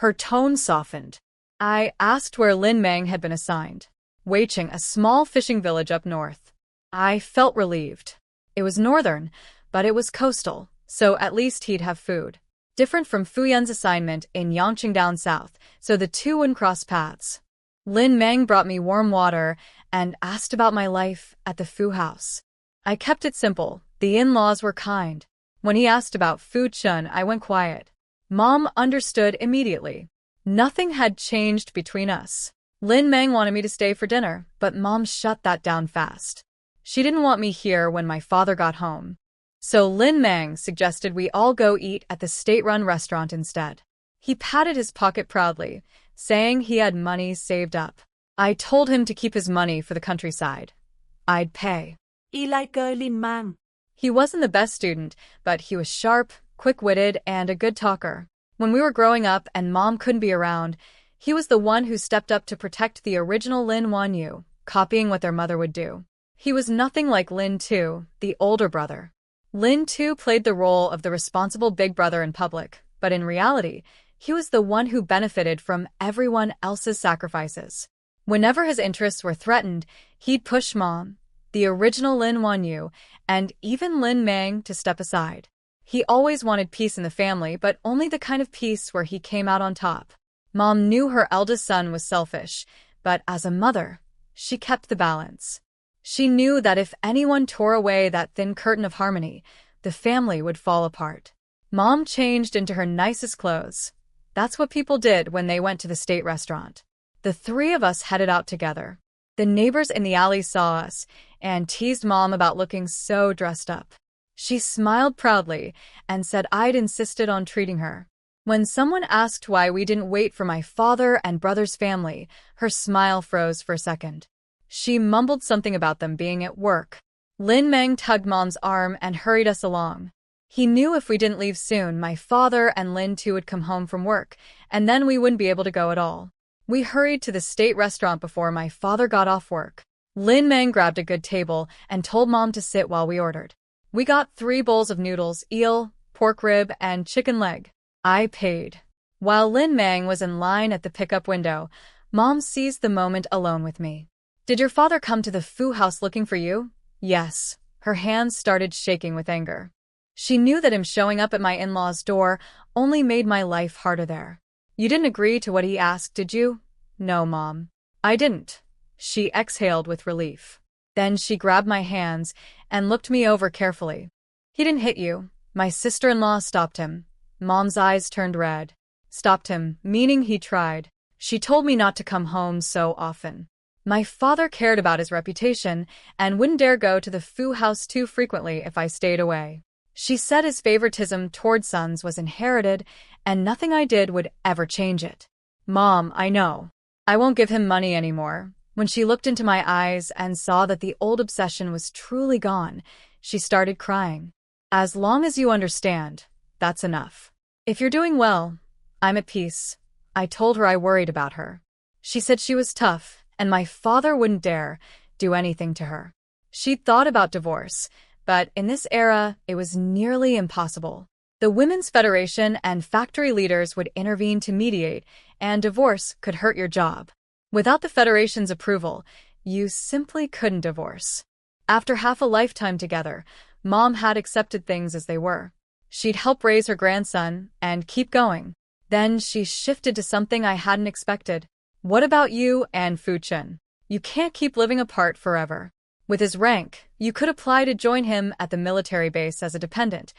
Her tone softened. I asked where Lin Meng had been assigned. Weicheng, a small fishing village up north. I felt relieved. It was northern, but it was coastal, so at least he'd have food. Different from Fu Chen's assignment in Yangqing down south, so the two wouldn't cross paths. Lin Meng brought me warm water and asked about my life at the Fu house. I kept it simple. The in-laws were kind. When he asked about Fu Chen, I went quiet. Mom understood immediately. Nothing had changed between us. Lin Meng wanted me to stay for dinner, but Mom shut that down fast. She didn't want me here when my father got home. So Lin Meng suggested we all go eat at the state-run restaurant instead. He patted his pocket proudly, saying he had money saved up. I told him to keep his money for the countryside. I'd pay. I like Lin Mang. He wasn't the best student, but he was sharp, quick-witted, and a good talker. When we were growing up and Mom couldn't be around, he was the one who stepped up to protect the original Lin Wanyu, copying what their mother would do. He was nothing like Lin Tu, the older brother. Lin Tu played the role of the responsible big brother in public, but in reality, he was the one who benefited from everyone else's sacrifices. Whenever his interests were threatened, he'd push Mom, the original Lin Wanyu, and even Lin Meng to step aside. He always wanted peace in the family, but only the kind of peace where he came out on top. Mom knew her eldest son was selfish, but as a mother, she kept the balance. She knew that if anyone tore away that thin curtain of harmony, the family would fall apart. Mom changed into her nicest clothes. That's what people did when they went to the state restaurant. The three of us headed out together. The neighbors in the alley saw us and teased Mom about looking so dressed up. She smiled proudly and said I'd insisted on treating her. When someone asked why we didn't wait for my father and brother's family, her smile froze for a second. She mumbled something about them being at work. Lin Meng tugged Mom's arm and hurried us along. He knew if we didn't leave soon, my father and Lin too would come home from work, and then we wouldn't be able to go at all. We hurried to the state restaurant before my father got off work. Lin Meng grabbed a good table and told Mom to sit while we ordered. We got 3 bowls of noodles, eel, pork rib, and chicken leg. I paid. While Lin Meng was in line at the pickup window, Mom seized the moment alone with me. Did your father come to the Fu house looking for you? Yes. Her hands started shaking with anger. She knew that him showing up at my in-laws' door only made my life harder there. You didn't agree to what he asked, did you? No, Mom. I didn't. She exhaled with relief. Then she grabbed my hands and looked me over carefully. He didn't hit you. My sister-in-law stopped him. Mom's eyes turned red. Stopped him, meaning he tried. She told me not to come home so often. My father cared about his reputation and wouldn't dare go to the Fu house too frequently if I stayed away. She said his favoritism toward sons was inherited and nothing I did would ever change it. Mom, I know. I won't give him money anymore. When she looked into my eyes and saw that the old obsession was truly gone, she started crying. As long as you understand, that's enough. If you're doing well, I'm at peace. I told her I worried about her. She said she was tough, and my father wouldn't dare do anything to her. She'd thought about divorce, but in this era, it was nearly impossible. The Women's Federation and factory leaders would intervene to mediate, and divorce could hurt your job. Without the Federation's approval, you simply couldn't divorce. After half a lifetime together, Mom had accepted things as they were. She'd help raise her grandson and keep going. Then she shifted to something I hadn't expected. What about you and Fu Chen? You can't keep living apart forever. With his rank, you could apply to join him at the military base as a dependent.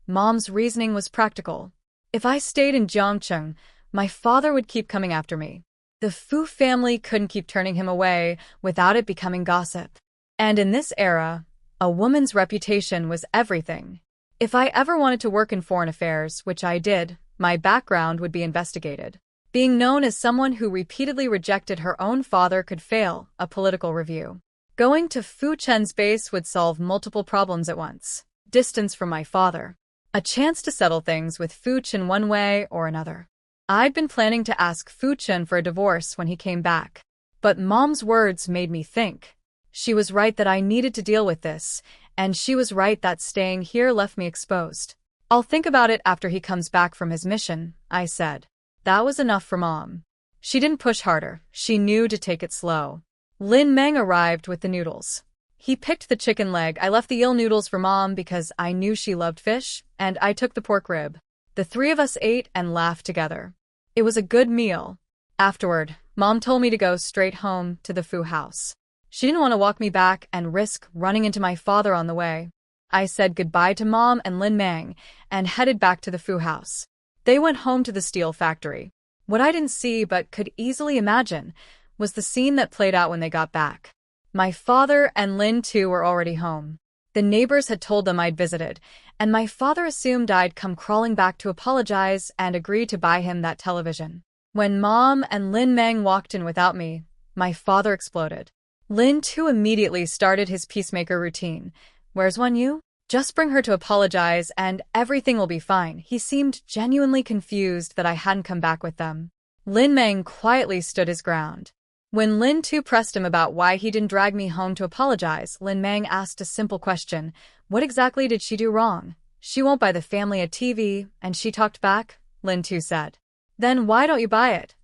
Mom's reasoning was practical. If I stayed in Jiangcheng, my father would keep coming after me. The Fu family couldn't keep turning him away without it becoming gossip. And in this era, a woman's reputation was everything. If I ever wanted to work in foreign affairs, which I did, my background would be investigated. Being known as someone who repeatedly rejected her own father could fail a political review. Going to Fu Chen's base would solve multiple problems at once. Distance from my father. A chance to settle things with Fu Chen one way or another. I'd been planning to ask Fu Chen for a divorce when he came back. But Mom's words made me think. She was right that I needed to deal with this, and she was right that staying here left me exposed. I'll think about it after he comes back from his mission, I said. That was enough for Mom. She didn't push harder. She knew to take it slow. Lin Meng arrived with the noodles. He picked the chicken leg. I left the eel noodles for Mom because I knew she loved fish, and I took the pork rib. The 3 of us ate and laughed together. It was a good meal. Afterward, Mom told me to go straight home to the Fu house. She didn't want to walk me back and risk running into my father on the way. I said goodbye to Mom and Lin Meng and headed back to the Fu house. They went home to the steel factory. What I didn't see but could easily imagine was the scene that played out when they got back. My father and Lin too were already home. The neighbors had told them I'd visited, and my father assumed I'd come crawling back to apologize and agreed to buy him that television. When Mom and Lin Meng walked in without me, my father exploded. Lin too immediately started his peacemaker routine. Where's Wanyu? Just bring her to apologize and everything will be fine. He seemed genuinely confused that I hadn't come back with them. Lin Meng quietly stood his ground. When Lin too pressed him about why he didn't drag me home to apologize, Lin Meng asked a simple question. What exactly did she do wrong? She won't buy the family a TV, and she talked back, Lin too said. Then why don't you buy it?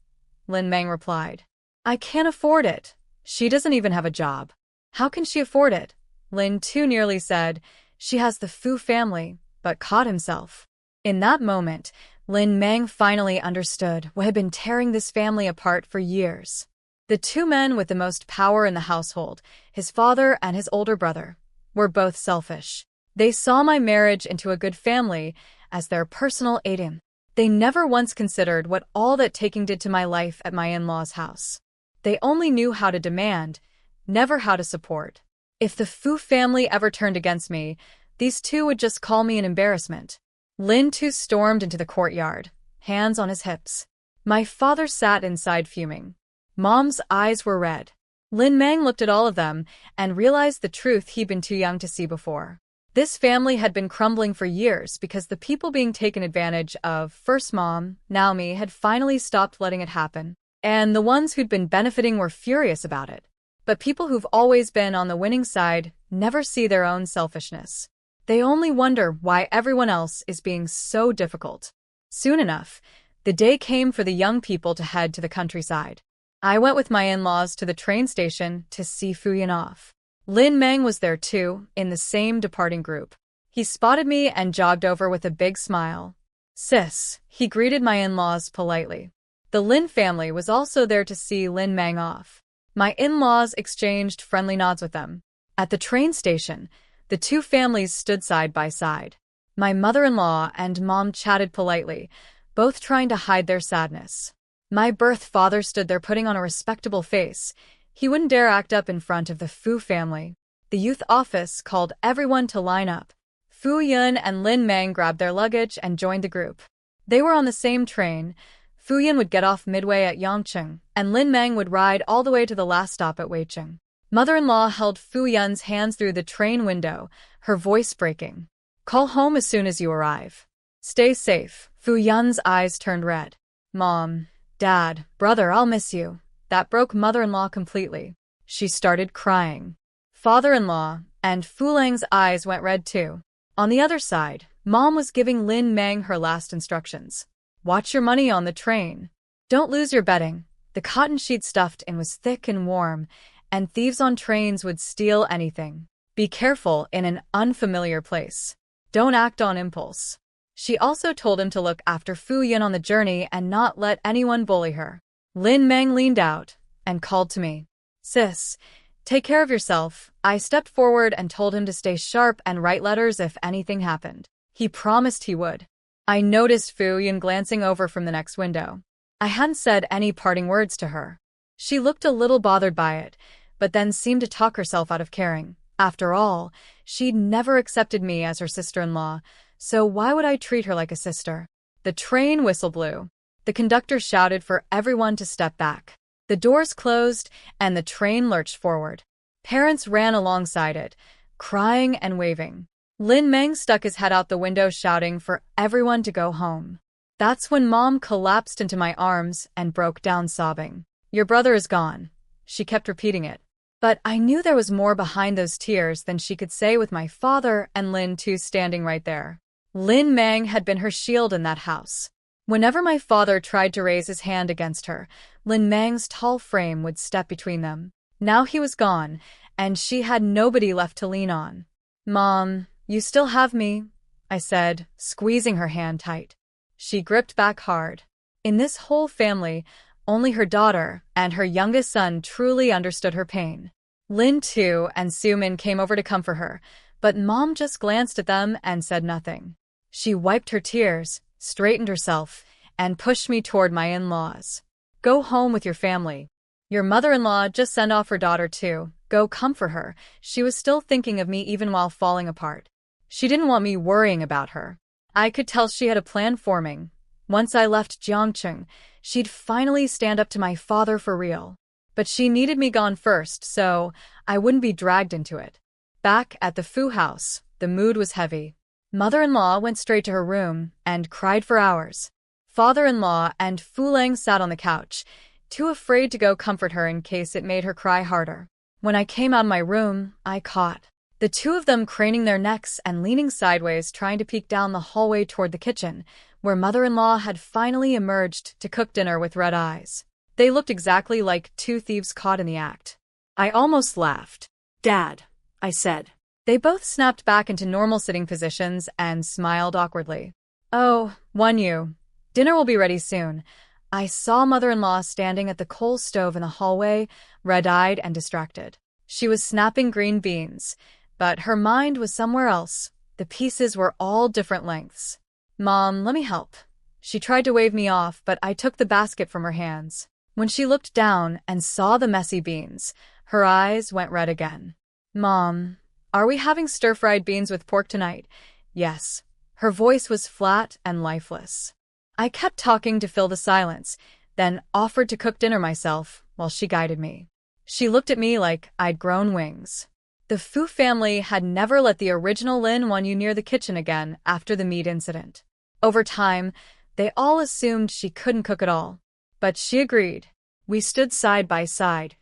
Lin Meng replied. I can't afford it. She doesn't even have a job. How can she afford it? Lin too nearly said. She has the Fu family, but caught himself. In that moment, Lin Meng finally understood what had been tearing this family apart for years. The 2 men with the most power in the household, his father and his older brother, were both selfish. They saw my marriage into a good family as their personal aid-in. They never once considered what all that taking did to my life at my in-laws' house. They only knew how to demand, never how to support. If the Fu family ever turned against me, these 2 would just call me an embarrassment. Lin too stormed into the courtyard. hands on his hips. My father sat inside fuming. Mom's eyes were red. Lin Mang looked at all of them and realized the truth he'd been too young to see before. This family had been crumbling for years because the people being taken advantage of, first Mom, now me, had finally stopped letting it happen. And the ones who'd been benefiting were furious about it. But people who've always been on the winning side never see their own selfishness. They only wonder why everyone else is being so difficult. Soon enough, the day came for the young people to head to the countryside. I went with my in-laws to the train station to see Fu Chen off. Lin Mang was there too, in the same departing group. He spotted me and jogged over with a big smile. "Sis," he greeted my in-laws politely. The Lin family was also there to see Lin Mang off. My in-laws exchanged friendly nods with them. At the train station, the two families stood side by side. My mother-in-law and mom chatted politely, both trying to hide their sadness. My birth father stood there putting on a respectable face. He wouldn't dare act up in front of the Fu family. The youth office called everyone to line up. Fu Chen and Lin Mang grabbed their luggage and joined the group. They were on the same train. Fu Chen would get off midway at Yangcheng, and Lin Mang would ride all the way to the last stop at Weicheng. Mother-in-law held Fu Yun's hands through the train window, her voice breaking. "Call home as soon as you arrive. Stay safe." Fu Yun's eyes turned red. "Mom, Dad, brother, I'll miss you." That broke mother-in-law completely. She started crying. Father-in-law and Fu Lang's eyes went red too. On the other side, Mom was giving Lin Mang her last instructions. "Watch your money on the train. Don't lose your bedding." The cotton sheet stuffed in was thick and warm, and thieves on trains would steal anything. "Be careful in an unfamiliar place. Don't act on impulse." She also told him to look after Fu Chen on the journey and not let anyone bully her. Lin Mang leaned out and called to me. "Sis, take care of yourself." I stepped forward and told him to stay sharp and write letters if anything happened. He promised he would. I noticed Fu Chen glancing over from the next window. I hadn't said any parting words to her. She looked a little bothered by it, but then seemed to talk herself out of caring. After all, she'd never accepted me as her sister-in-law, so why would I treat her like a sister? The train whistle blew. The conductor shouted for everyone to step back. The doors closed, and the train lurched forward. Parents ran alongside it, crying and waving. Lin Mang stuck his head out the window shouting for everyone to go home. That's when Mom collapsed into my arms and broke down sobbing. "Your brother is gone." She kept repeating it. But I knew there was more behind those tears than she could say with my father and Lin too standing right there. Lin Mang had been her shield in that house. Whenever my father tried to raise his hand against her, Lin Mang's tall frame would step between them. Now he was gone, and she had nobody left to lean on. "Mom, you still have me," I said, squeezing her hand tight. She gripped back hard. In this whole family, only her daughter and her youngest son truly understood her pain. Lin Tu and Su Min came over to comfort her, but Mom just glanced at them and said nothing. She wiped her tears, straightened herself, and pushed me toward my in-laws. "Go home with your family. Your mother-in-law just sent off her daughter too. Go comfort her." She was still thinking of me even while falling apart. She didn't want me worrying about her. I could tell she had a plan forming. Once I left Jiangcheng, she'd finally stand up to my father for real. But she needed me gone first, so I wouldn't be dragged into it. Back at the Fu house, the mood was heavy. Mother-in-law went straight to her room and cried for hours. Father-in-law and Fu Lang sat on the couch, too afraid to go comfort her in case it made her cry harder. When I came out of my room, I caught the two of them craning their necks and leaning sideways trying to peek down the hallway toward the kitchen, where mother-in-law had finally emerged to cook dinner with red eyes. They looked exactly like two thieves caught in the act. I almost laughed. "Dad," I said. They both snapped back into normal sitting positions and smiled awkwardly. "Oh, Wanyu, dinner will be ready soon." I saw mother-in-law standing at the coal stove in the hallway, red-eyed and distracted. She was snapping green beans, but her mind was somewhere else. The pieces were all different lengths. "Mom, let me help." She tried to wave me off, but I took the basket from her hands. When she looked down and saw the messy beans, her eyes went red again. "Mom, are we having stir-fried beans with pork tonight?" "Yes." Her voice was flat and lifeless. I kept talking to fill the silence, then offered to cook dinner myself while she guided me. She looked at me like I'd grown wings. The Fu family had never let the original Lin Wanyu near the kitchen again after the meat incident. Over time, they all assumed she couldn't cook at all. But she agreed. We stood side by side,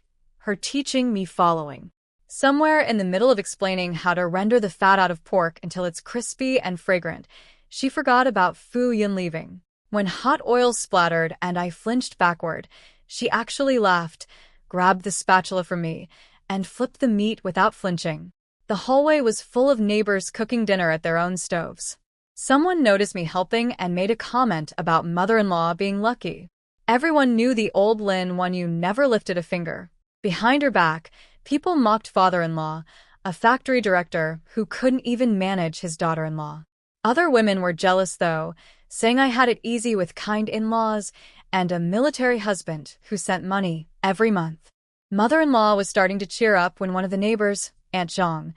her teaching, me following. Somewhere in the middle of explaining how to render the fat out of pork until it's crispy and fragrant, she forgot about Fu Chen leaving. When hot oil splattered and I flinched backward, she actually laughed, grabbed the spatula from me, and flipped the meat without flinching. The hallway was full of neighbors cooking dinner at their own stoves. Someone noticed me helping and made a comment about mother-in-law being lucky. Everyone knew the old Lin Wanyu never lifted a finger. Behind her back, people mocked father-in-law, a factory director who couldn't even manage his daughter-in-law. Other women were jealous, though, saying I had it easy with kind in-laws and a military husband who sent money every month. Mother-in-law was starting to cheer up when one of the neighbors, Aunt Zhang,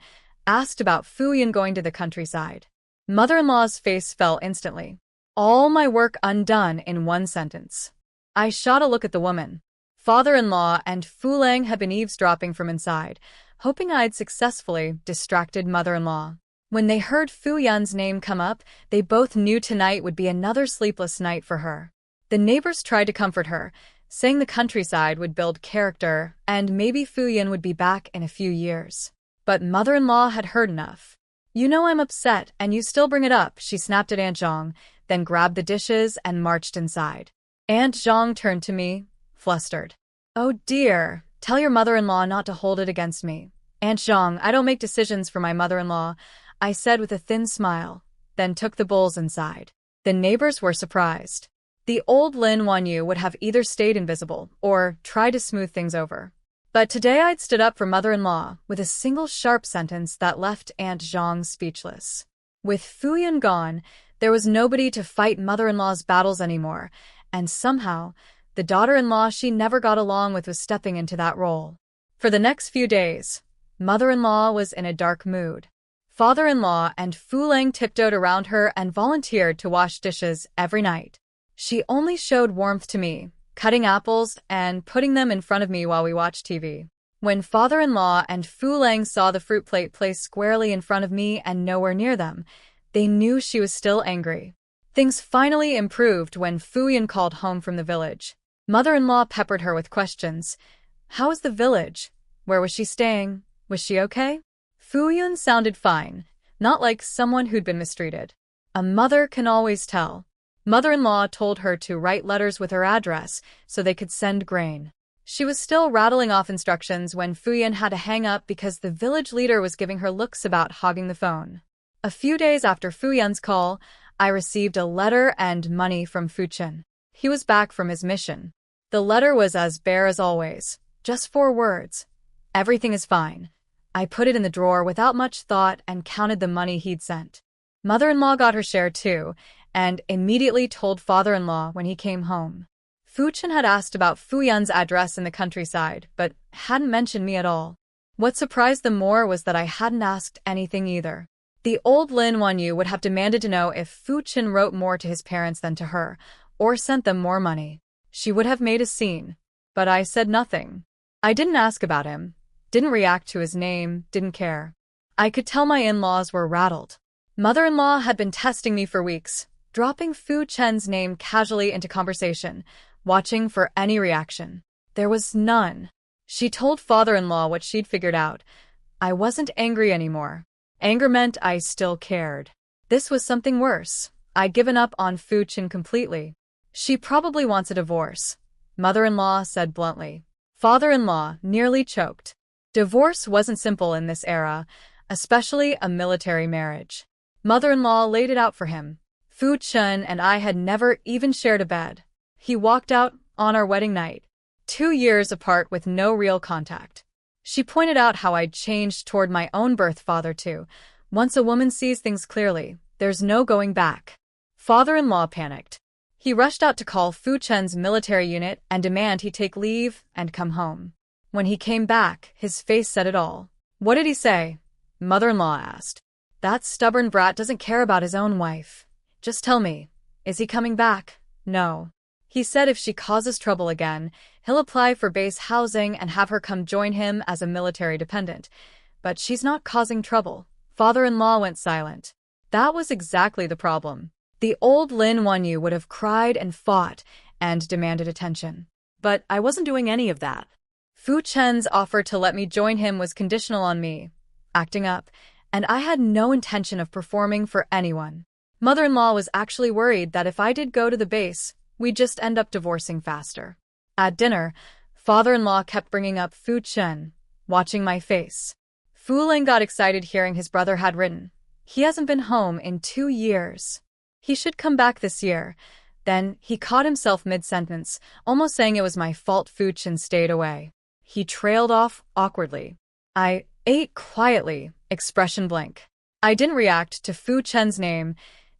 asked about Fu Chen going to the countryside. Mother-in-law's face fell instantly. All my work undone in one sentence. I shot a look at the woman. Father-in-law and Fu Lang had been eavesdropping from inside, hoping I'd successfully distracted mother-in-law. When they heard Fu Yan's name come up, they both knew tonight would be another sleepless night for her. The neighbors tried to comfort her, saying the countryside would build character and maybe Fu Yan would be back in a few years. But mother-in-law had heard enough. You know I'm upset and you still bring it up, she snapped at Aunt Zhang, then grabbed the dishes and marched inside. Aunt Zhang turned to me, flustered. Oh dear, tell your mother-in-law not to hold it against me. Aunt Zhang, I don't make decisions for my mother-in-law, I said with a thin smile, then took the bowls inside. The neighbors were surprised. The old Lin Wanyu would have either stayed invisible or tried to smooth things over. But today I'd stood up for mother-in-law with a single sharp sentence that left Aunt Zhang speechless. With Fu Chen gone, there was nobody to fight mother-in-law's battles anymore, and somehow, the daughter-in-law she never got along with was stepping into that role. For the next few days, mother-in-law was in a dark mood. Father-in-law and Fu Lang tiptoed around her and volunteered to wash dishes every night. She only showed warmth to me, cutting apples and putting them in front of me while we watched TV. When father-in-law and Fu Lang saw the fruit plate placed squarely in front of me and nowhere near them, they knew she was still angry. Things finally improved when Fu Chen called home from the village. Mother-in-law peppered her with questions. How was the village? Where was she staying? Was she okay? Fu Chen sounded fine, not like someone who'd been mistreated. A mother can always tell. Mother-in-law told her to write letters with her address so they could send grain. She was still rattling off instructions when Fu Chen had to hang up because the village leader was giving her looks about hogging the phone. A few days after Fu Yan's call, I received a letter and money from Fu Chen. He was back from his mission. The letter was as bare as always, just 4 words. Everything is fine. I put it in the drawer without much thought and counted the money he'd sent. Mother-in-law got her share too, and immediately told father-in-law when he came home. Fu Chen had asked about Fu Yan's address in the countryside, but hadn't mentioned me at all. What surprised them more was that I hadn't asked anything either. The old Lin Wanyu would have demanded to know if Fu Chen wrote more to his parents than to her, or sent them more money. She would have made a scene. But I said nothing. I didn't ask about him, didn't react to his name, didn't care. I could tell my in-laws were rattled. Mother-in-law had been testing me for weeks, dropping Fu Chen's name casually into conversation, watching for any reaction. There was none. She told father-in-law what she'd figured out. I wasn't angry anymore. Anger meant I still cared. This was something worse. I'd given up on Fu Chen completely. She probably wants a divorce, mother-in-law said bluntly. Father-in-law nearly choked. Divorce wasn't simple in this era, especially a military marriage. Mother-in-law laid it out for him. Fu Chen and I had never even shared a bed. He walked out on our wedding night, 2 years apart with no real contact. She pointed out how I'd changed toward my own birth father too. Once a woman sees things clearly, there's no going back. Father-in-law panicked. He rushed out to call Fu Chen's military unit and demand he take leave and come home. When he came back, his face said it all. What did he say? Mother-in-law asked. That stubborn brat doesn't care about his own wife. Just tell me, is he coming back? No. He said if she causes trouble again, he'll apply for base housing and have her come join him as a military dependent. But she's not causing trouble. Father-in-law went silent. That was exactly the problem. The old Lin Wanyu would have cried and fought and demanded attention. But I wasn't doing any of that. Fu Chen's offer to let me join him was conditional on me acting up, and I had no intention of performing for anyone. Mother-in-law was actually worried that if I did go to the base, we'd just end up divorcing faster. At dinner, father-in-law kept bringing up Fu Chen, watching my face. Fu Ling got excited hearing his brother had written. He hasn't been home in 2 years. He should come back this year. Then he caught himself mid-sentence, almost saying it was my fault Fu Chen stayed away. He trailed off awkwardly. I ate quietly, expression blank. I didn't react to Fu Chen's name,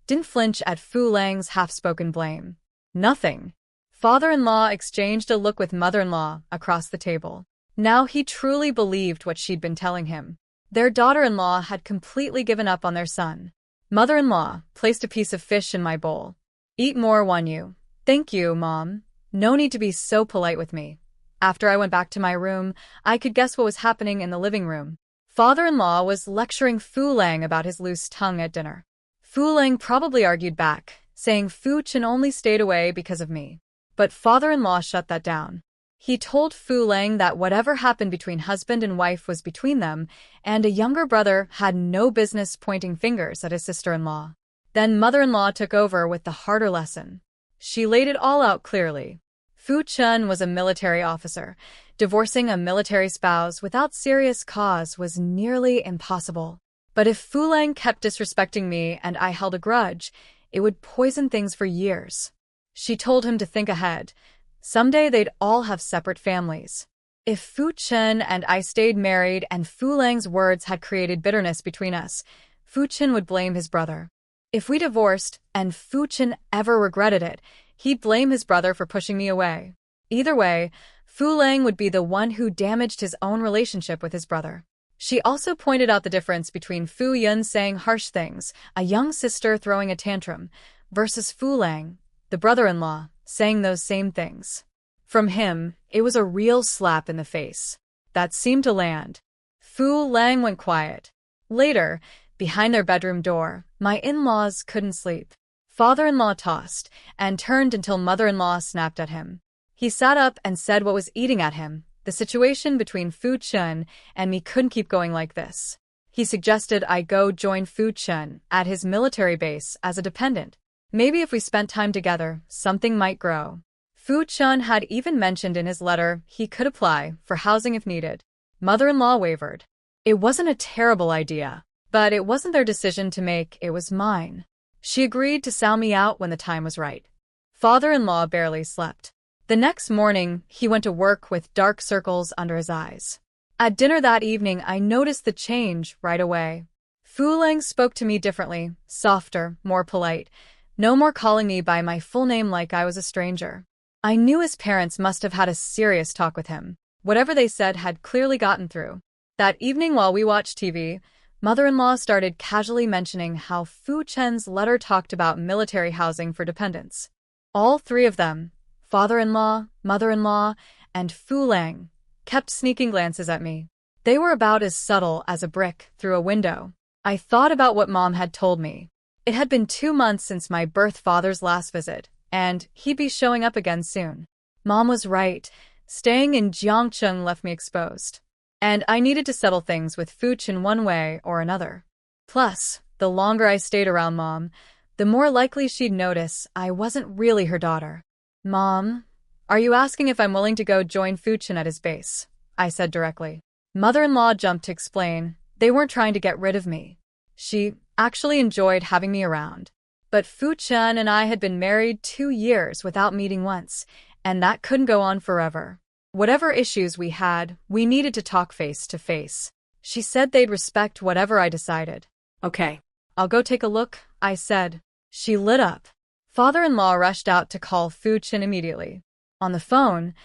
didn't flinch at Fu Lang's half-spoken blame. Nothing. Father-in-law exchanged a look with mother-in-law across the table. Now he truly believed what she'd been telling him. Their daughter-in-law had completely given up on their son. Mother-in-law placed a piece of fish in my bowl. Eat more, Wanyu. Thank you, Mom. No need to be so polite with me. After I went back to my room, I could guess what was happening in the living room. Father-in-law was lecturing Fu Lang about his loose tongue at dinner. Fu Lang probably argued back, saying Fu Chen only stayed away because of me. But father-in-law shut that down. He told Fu Lang that whatever happened between husband and wife was between them, and a younger brother had no business pointing fingers at his sister-in-law. Then mother-in-law took over with the harder lesson. She laid it all out clearly. Fu Chen was a military officer. Divorcing a military spouse without serious cause was nearly impossible. But if Fu Lang kept disrespecting me and I held a grudge, it would poison things for years. She told him to think ahead. Someday they'd all have separate families. If Fu Chen and I stayed married and Fu Lang's words had created bitterness between us, Fu Chen would blame his brother. If we divorced and Fu Chen ever regretted it, he'd blame his brother for pushing me away. Either way, Fu Lang would be the one who damaged his own relationship with his brother. She also pointed out the difference between Fu Yun saying harsh things, a young sister throwing a tantrum, versus Fu Lang, the brother-in-law, saying those same things. From him, it was a real slap in the face. That seemed to land. Fu Lang went quiet. Later, behind their bedroom door, my in-laws couldn't sleep. Father-in-law tossed and turned until mother-in-law snapped at him. He sat up and said what was eating at him. The situation between Fu Chen and me couldn't keep going like this. He suggested I go join Fu Chen at his military base as a dependent. Maybe if we spent time together, something might grow. Fu Chen had even mentioned in his letter he could apply for housing if needed. Mother-in-law wavered. It wasn't a terrible idea, but it wasn't their decision to make, it was mine. She agreed to sound me out when the time was right. Father-in-law barely slept. The next morning, he went to work with dark circles under his eyes. At dinner that evening, I noticed the change right away. Fu Lang spoke to me differently, softer, more polite. No more calling me by my full name like I was a stranger. I knew his parents must have had a serious talk with him. Whatever they said had clearly gotten through. That evening while we watched TV, mother-in-law started casually mentioning how Fu Chen's letter talked about military housing for dependents. All three of them, father-in-law, mother-in-law, and Fu Lang, kept sneaking glances at me. They were about as subtle as a brick through a window. I thought about what Mom had told me. It had been 2 months since my birth father's last visit, and he'd be showing up again soon. Mom was right. Staying in Jiangcheng left me exposed. And I needed to settle things with Fu Chen one way or another. Plus, the longer I stayed around Mom, the more likely she'd notice I wasn't really her daughter. Mom, are you asking if I'm willing to go join Fu Chen at his base? I said directly. Mother-in-law jumped to explain. They weren't trying to get rid of me. She actually enjoyed having me around. But Fu Chen and I had been married 2 years without meeting once, and that couldn't go on forever. Whatever issues we had, we needed to talk face to face. She said they'd respect whatever I decided. Okay. I'll go take a look, I said. She lit up. Father-in-law rushed out to call Fu Chen immediately. On the phone,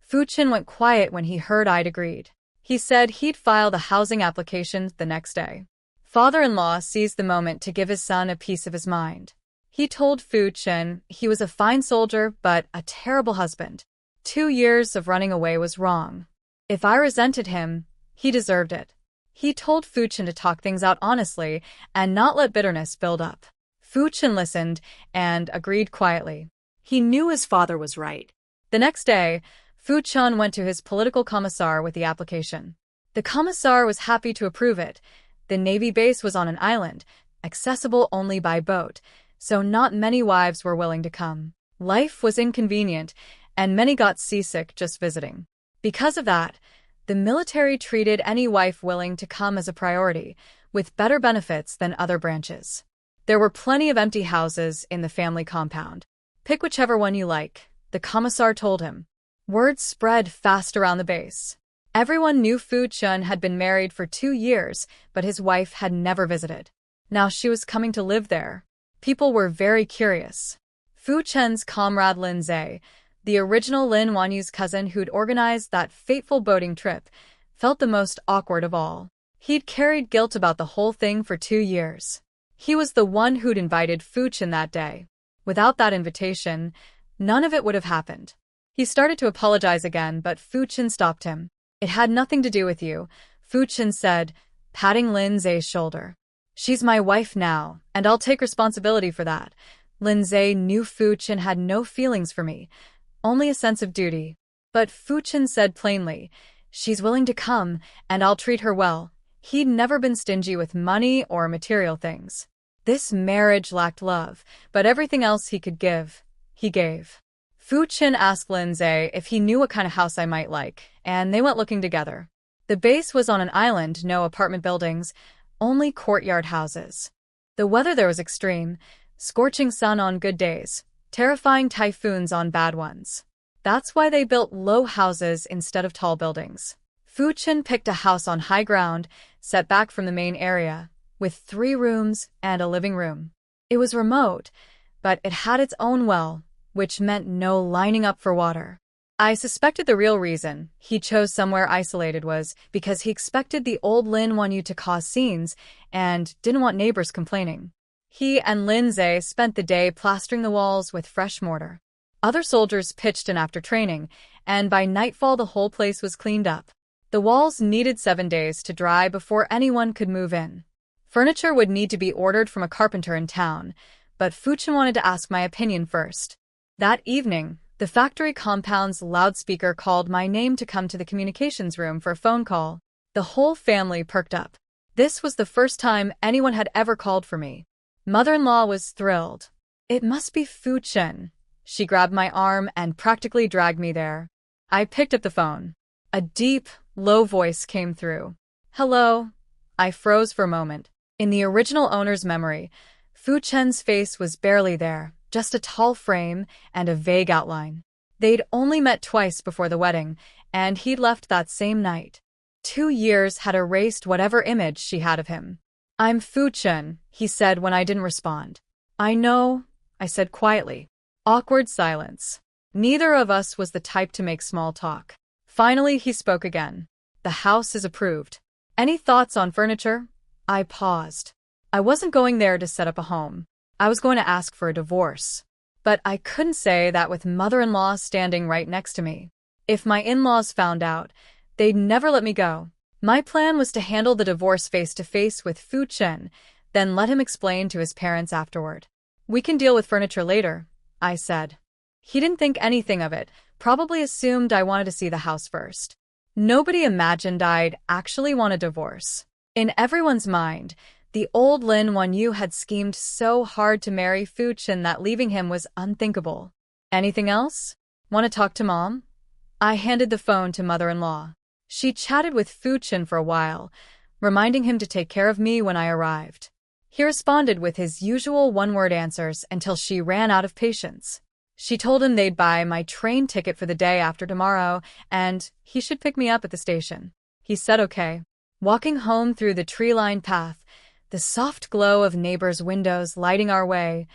Fu Chen went quiet when he heard I'd agreed. He said he'd file the housing application the next day. Father-in-law seized the moment to give his son a piece of his mind. He told Fu Chen he was a fine soldier but a terrible husband. 2 years of running away was wrong. If I resented him, he deserved it. He told Fu Chen to talk things out honestly and not let bitterness build up. Fu Chen listened and agreed quietly. He knew his father was right. The next day, Fu Chen went to his political commissar with the application. The commissar was happy to approve it. The Navy base was on an island, accessible only by boat, so not many wives were willing to come. Life was inconvenient, and many got seasick just visiting. Because of that, the military treated any wife willing to come as a priority, with better benefits than other branches. There were plenty of empty houses in the family compound. Pick whichever one you like, the commissar told him. Word spread fast around the base. Everyone knew Fu Chen had been married for 2 years, but his wife had never visited. Now she was coming to live there. People were very curious. Fu Chen's comrade Lin Zhe, the original Lin Wanyu's cousin who'd organized that fateful boating trip, felt the most awkward of all. He'd carried guilt about the whole thing for 2 years. He was the one who'd invited Fu Chen that day. Without that invitation, none of it would have happened. He started to apologize again, but Fu Chen stopped him. It had nothing to do with you, Fu Chen said, patting Lin Zhe's shoulder. She's my wife now, and I'll take responsibility for that. Lin Zhe knew Fu Chen had no feelings for me, only a sense of duty. But Fu Chen said plainly, she's willing to come, and I'll treat her well. He'd never been stingy with money or material things. This marriage lacked love, but everything else he could give, he gave. Fu Chen asked Lin Zhe if he knew what kind of house I might like, and they went looking together. The base was on an island, no apartment buildings, only courtyard houses. The weather there was extreme, scorching sun on good days, terrifying typhoons on bad ones. That's why they built low houses instead of tall buildings. Fu Chen picked a house on high ground, set back from the main area, with 3 rooms and a living room. It was remote, but it had its own well, which meant no lining up for water. I suspected the real reason he chose somewhere isolated was because he expected the old Lin Wanyu to cause scenes and didn't want neighbors complaining. He and Lin Zhe spent the day plastering the walls with fresh mortar. Other soldiers pitched in after training, and by nightfall the whole place was cleaned up. The walls needed 7 days to dry before anyone could move in. Furniture would need to be ordered from a carpenter in town, but Fu Chen wanted to ask my opinion first. That evening, the factory compound's loudspeaker called my name to come to the communications room for a phone call. The whole family perked up. This was the first time anyone had ever called for me. Mother-in-law was thrilled. It must be Fu Chen. She grabbed my arm and practically dragged me there. I picked up the phone. A deep, low voice came through. Hello. I froze for a moment. In the original owner's memory, Fu Chen's face was barely there, just a tall frame and a vague outline. They'd only met twice before the wedding, and he'd left that same night. 2 years had erased whatever image she had of him. I'm Fu Chen, he said when I didn't respond. I know, I said quietly. Awkward silence. Neither of us was the type to make small talk. Finally, he spoke again. The house is approved. Any thoughts on furniture? I paused. I wasn't going there to set up a home. I was going to ask for a divorce. But I couldn't say that with mother-in-law standing right next to me. If my in-laws found out, they'd never let me go. My plan was to handle the divorce face-to-face with Fu Chen, then let him explain to his parents afterward. We can deal with furniture later, I said. He didn't think anything of it, probably assumed I wanted to see the house first. Nobody imagined I'd actually want a divorce. In everyone's mind, the old Lin Wanyu had schemed so hard to marry Fu Chen that leaving him was unthinkable. Anything else? Want to talk to Mom? I handed the phone to mother-in-law. She chatted with Fu Chen for a while, reminding him to take care of me when I arrived. He responded with his usual one-word answers until she ran out of patience. She told him they'd buy my train ticket for the day after tomorrow, and he should pick me up at the station. He said okay. Walking home through the tree-lined path, the soft glow of neighbors' windows lighting our way,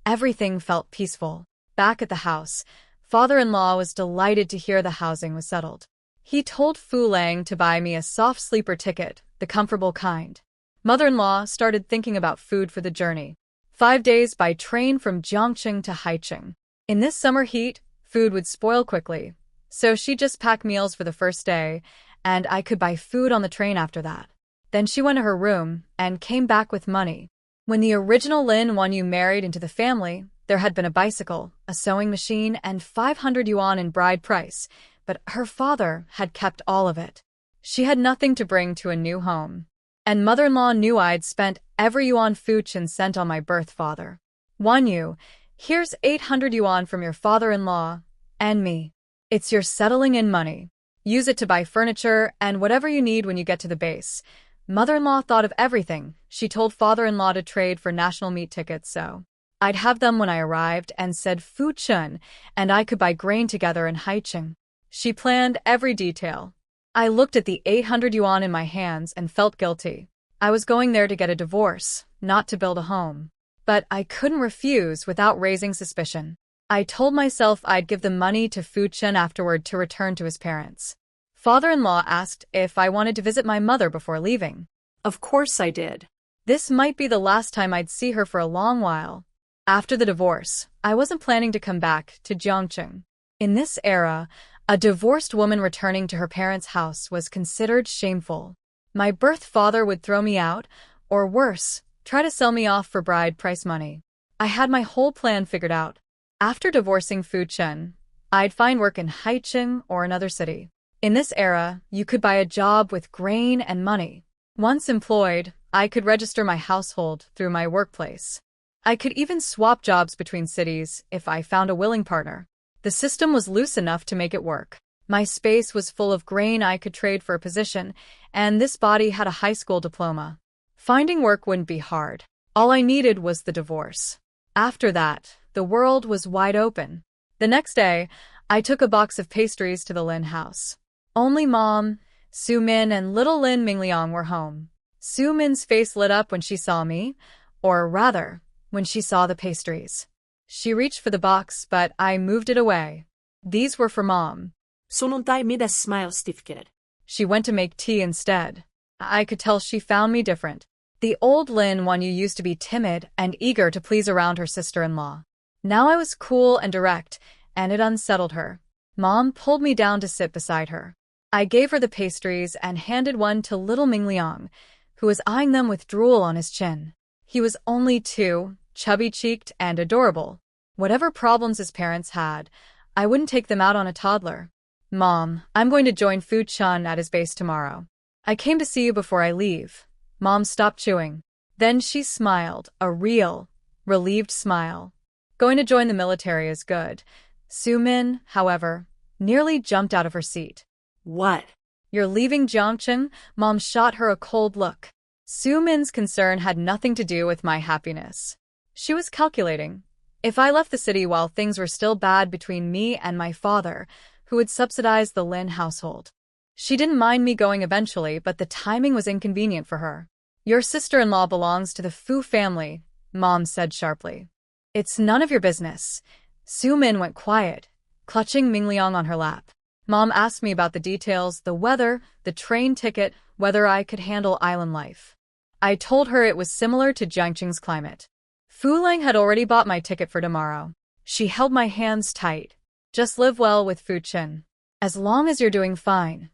everything felt peaceful. Back at the house, father-in-law was delighted to hear the housing was settled. He told Fu Lang to buy me a soft sleeper ticket, the comfortable kind. Mother-in-law started thinking about food for the journey. 5 days by train from Jiangcheng to Haicheng. In this summer heat, food would spoil quickly, so she'd just pack meals for the first day, and I could buy food on the train after that. Then she went to her room and came back with money. When the original Lin Wanyu married into the family, there had been a bicycle, a sewing machine, and 500 yuan in bride price, but her father had kept all of it. She had nothing to bring to a new home. And mother-in-law knew I'd spent every yuan Fu Chen sent on my birth father. Wanyu, here's 800 yuan from your father-in-law and me. It's your settling-in money. Use it to buy furniture and whatever you need when you get to the base. Mother-in-law thought of everything. She told father-in-law to trade for national meet tickets, so I'd have them when I arrived, and said Fu Chen, and I could buy grain together in Haicheng. She planned every detail. I looked at the 800 yuan in my hands and felt guilty. I was going there to get a divorce, not to build a home. But I couldn't refuse without raising suspicion. I told myself I'd give the money to Fu Chen afterward to return to his parents. Father-in-law asked if I wanted to visit my mother before leaving. Of course I did. This might be the last time I'd see her for a long while. After the divorce, I wasn't planning to come back to Jiangcheng. In this era, a divorced woman returning to her parents' house was considered shameful. My birth father would throw me out, or worse, try to sell me off for bride price money. I had my whole plan figured out. After divorcing Fu Chen, I'd find work in Haicheng or another city. In this era, you could buy a job with grain and money. Once employed, I could register my household through my workplace. I could even swap jobs between cities if I found a willing partner. The system was loose enough to make it work. My space was full of grain I could trade for a position, and this body had a high school diploma. Finding work wouldn't be hard. All I needed was the divorce. After that, the world was wide open. The next day, I took a box of pastries to the Lin house. Only Mom, Su Min, and little Lin Mingliang were home. Su Min's face lit up when she saw me, or rather, when she saw the pastries. She reached for the box, but I moved it away. These were for Mom. So non dai me that smile, stiff-kid. She went to make tea instead. I could tell she found me different. The old Lin Wanyu used to be timid and eager to please around her sister-in-law. Now I was cool and direct, and it unsettled her. Mom pulled me down to sit beside her. I gave her the pastries and handed one to little Mingliang, who was eyeing them with drool on his chin. He was only 2, chubby-cheeked and adorable. Whatever problems his parents had, I wouldn't take them out on a toddler. Mom, I'm going to join Fu Chen at his base tomorrow. I came to see you before I leave. Mom stopped chewing. Then she smiled, a real, relieved smile. Going to join the military is good. Su Min, however, nearly jumped out of her seat. What? You're leaving Jiangcheng? Mom shot her a cold look. Su Min's concern had nothing to do with my happiness. She was calculating. If I left the city while things were still bad between me and my father, who would subsidize the Lin household. She didn't mind me going eventually, but the timing was inconvenient for her. Your sister-in-law belongs to the Fu family, Mom said sharply. It's none of your business. Su Min went quiet, clutching Mingliang on her lap. Mom asked me about the details, the weather, the train ticket, whether I could handle island life. I told her it was similar to Jiangcheng's climate. Fu Lang had already bought my ticket for tomorrow. She held my hands tight. Just live well with Fu Chen. As long as you're doing fine,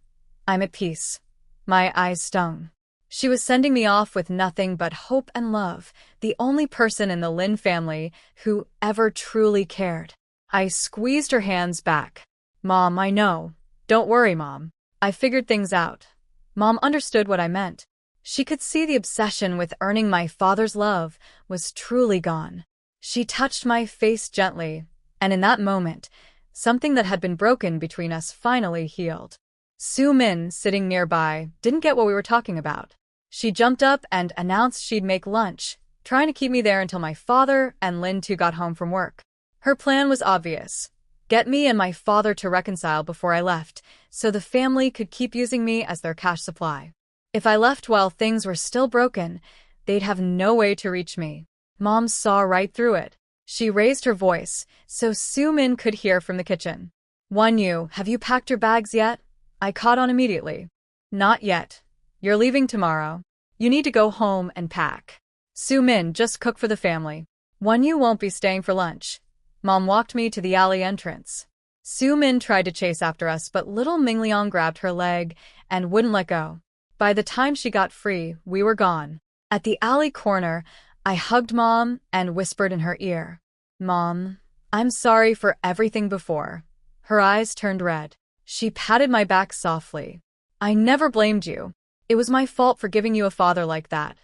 I'm at peace. My eyes stung. She was sending me off with nothing but hope and love, the only person in the Lin family who ever truly cared. I squeezed her hands back. Mom, I know. Don't worry, Mom. I figured things out. Mom understood what I meant. She could see the obsession with earning my father's love was truly gone. She touched my face gently, and in that moment, something that had been broken between us finally healed. Su Min, sitting nearby, didn't get what we were talking about. She jumped up and announced she'd make lunch, trying to keep me there until my father and Lin too got home from work. Her plan was obvious. Get me and my father to reconcile before I left, so the family could keep using me as their cash supply. If I left while things were still broken, they'd have no way to reach me. Mom saw right through it. She raised her voice, so Su Min could hear from the kitchen. Wanyu, have you packed your bags yet? I caught on immediately. Not yet. You're leaving tomorrow. You need to go home and pack. Su Min, just cook for the family. Wanyu won't be staying for lunch. Mom walked me to the alley entrance. Su Min tried to chase after us, but little Mingliang grabbed her leg and wouldn't let go. By the time she got free, we were gone. At the alley corner, I hugged Mom and whispered in her ear, "Mom, I'm sorry for everything before." Her eyes turned red. She patted my back softly. "I never blamed you. It was my fault for giving you a father like that."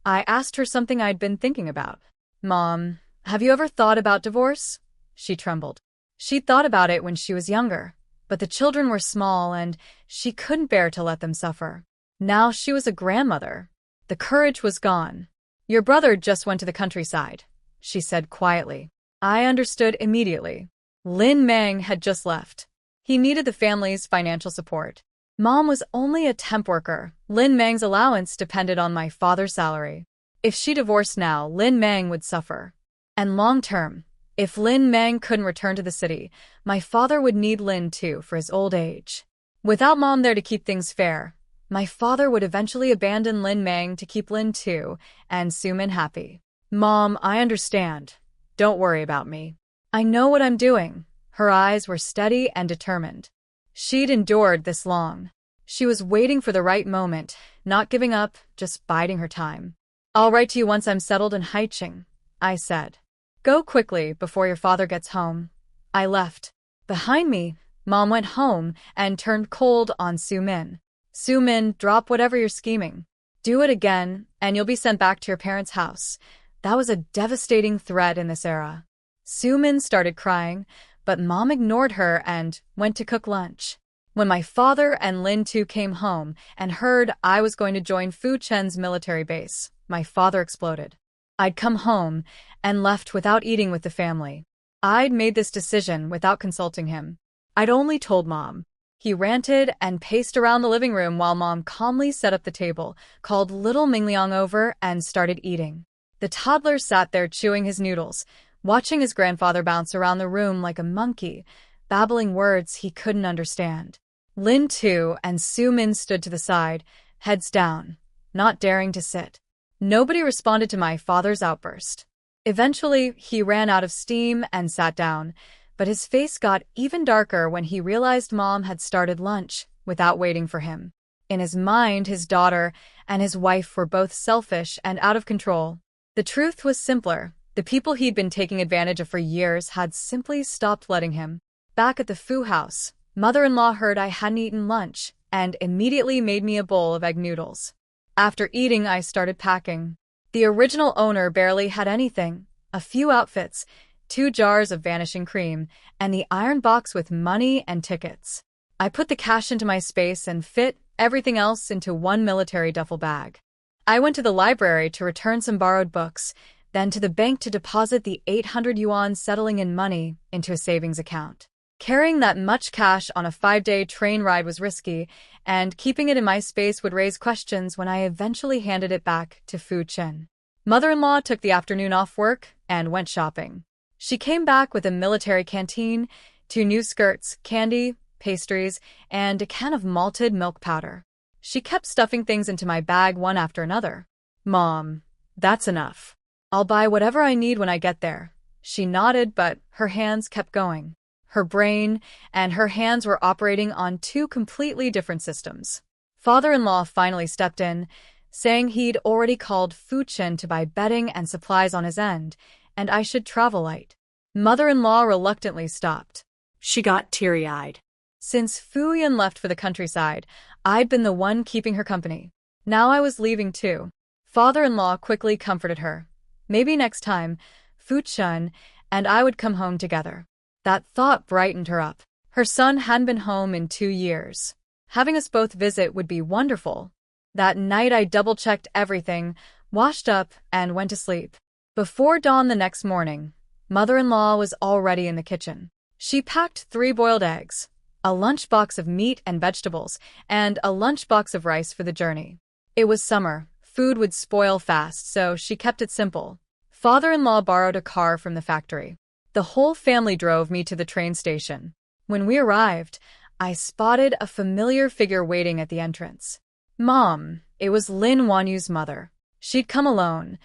I asked her something I'd been thinking about. "Mom, have you ever thought about divorce?" She trembled. She'd thought about it when she was younger, but the children were small and she couldn't bear to let them suffer. Now she was a grandmother. The courage was gone. "Your brother just went to the countryside," she said quietly. I understood immediately. Lin Mang had just left. He needed the family's financial support. Mom was only a temp worker. Lin Mang's allowance depended on my father's salary. If she divorced now, Lin Mang would suffer. And long term, if Lin Mang couldn't return to the city, my father would need Lin too for his old age. Without Mom there to keep things fair, my father would eventually abandon Lin Mang to keep Lin too and Su Min happy. "Mom, I understand. Don't worry about me. I know what I'm doing." Her eyes were steady and determined. She'd endured this long. She was waiting for the right moment, not giving up, just biding her time. "I'll write to you once I'm settled in Haicheng," I said. "Go quickly before your father gets home." I left. Behind me, Mom went home and turned cold on Su Min. "Su Min, drop whatever you're scheming. Do it again, and you'll be sent back to your parents' house." That was a devastating threat in this era. Su Min started crying, but Mom ignored her and went to cook lunch. When my father and Lin Tu came home and heard I was going to join Fu Chen's military base, my father exploded. I'd come home and left without eating with the family. I'd made this decision without consulting him. I'd only told Mom. He ranted and paced around the living room while Mom calmly set up the table, called little Mingliang over, and started eating. The toddler sat there chewing his noodles, watching his grandfather bounce around the room like a monkey, babbling words he couldn't understand. Lin Tu and Su Min stood to the side, heads down, not daring to sit. Nobody responded to my father's outburst. Eventually, he ran out of steam and sat down, but his face got even darker when he realized Mom had started lunch without waiting for him. In his mind, his daughter and his wife were both selfish and out of control. The truth was simpler. The people he'd been taking advantage of for years had simply stopped letting him. Back at the Fu house, Mother-in-law heard I hadn't eaten lunch and immediately made me a bowl of egg noodles. After eating, I started packing. The original owner barely had anything: a few outfits, 2 jars of vanishing cream, and the iron box with money and tickets. I put the cash into my space and fit everything else into one military duffel bag. I went to the library to return some borrowed books, then to the bank to deposit the 800 yuan settling in money into a savings account. Carrying that much cash on a 5-day train ride was risky, and keeping it in my space would raise questions when I eventually handed it back to Fu Chen. Mother-in-law took the afternoon off work and went shopping. She came back with a military canteen, 2 new skirts, candy, pastries, and a can of malted milk powder. She kept stuffing things into my bag one after another. "Mom, that's enough. I'll buy whatever I need when I get there." She nodded, but her hands kept going. Her brain and her hands were operating on 2 completely different systems. Father-in-law finally stepped in, saying he'd already called Fu Chen to buy bedding and supplies on his end, and I should travel light. Mother-in-law reluctantly stopped. She got teary-eyed. Since Fu Yan left for the countryside, I'd been the one keeping her company. Now I was leaving too. Father-in-law quickly comforted her. Maybe next time, Fu Chen and I would come home together. That thought brightened her up. Her son hadn't been home in 2 years. Having us both visit would be wonderful. That night I double-checked everything, washed up, and went to sleep. Before dawn the next morning, Mother-in-law was already in the kitchen. She packed 3 boiled eggs, a lunchbox of meat and vegetables, and a lunchbox of rice for the journey. It was summer. Food would spoil fast, so she kept it simple. Father-in-law borrowed a car from the factory. The whole family drove me to the train station. When we arrived, I spotted a familiar figure waiting at the entrance. Mom, it was Lin Wanyu's mother. She'd come alone,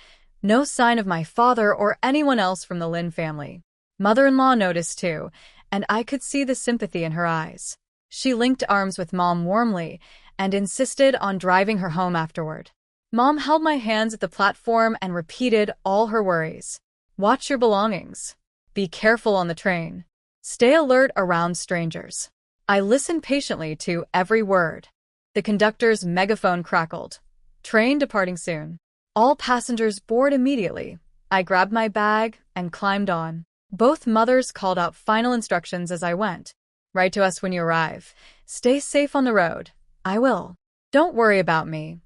No sign of my father or anyone else from the Lin family. Mother-in-law noticed too, and I could see the sympathy in her eyes. She linked arms with Mom warmly and insisted on driving her home afterward. Mom held my hands at the platform and repeated all her worries. Watch your belongings. Be careful on the train. Stay alert around strangers. I listened patiently to every word. The conductor's megaphone crackled. Train departing soon. All passengers board immediately. I grabbed my bag and climbed on. Both mothers called out final instructions as I went. Write to us when you arrive. Stay safe on the road. I will. Don't worry about me.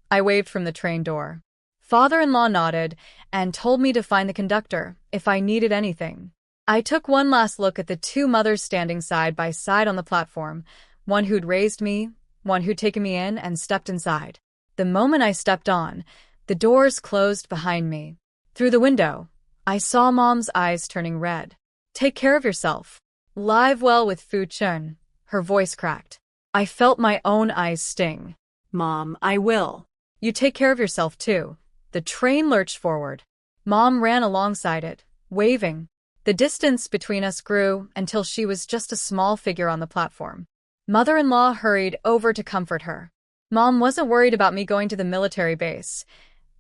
I waved from the train door. Father-in-law nodded and told me to find the conductor if I needed anything. I took one last look at the two mothers standing side by side on the platform, one who'd raised me, one who'd taken me in, and stepped inside. The moment I stepped on, the doors closed behind me. Through the window, I saw Mom's eyes turning red. Take care of yourself. Live well with Fu Chen. Her voice cracked. I felt my own eyes sting. Mom, I will. You take care of yourself too. The train lurched forward. Mom ran alongside it, waving. The distance between us grew until she was just a small figure on the platform. Mother-in-law hurried over to comfort her. Mom wasn't worried about me going to the military base.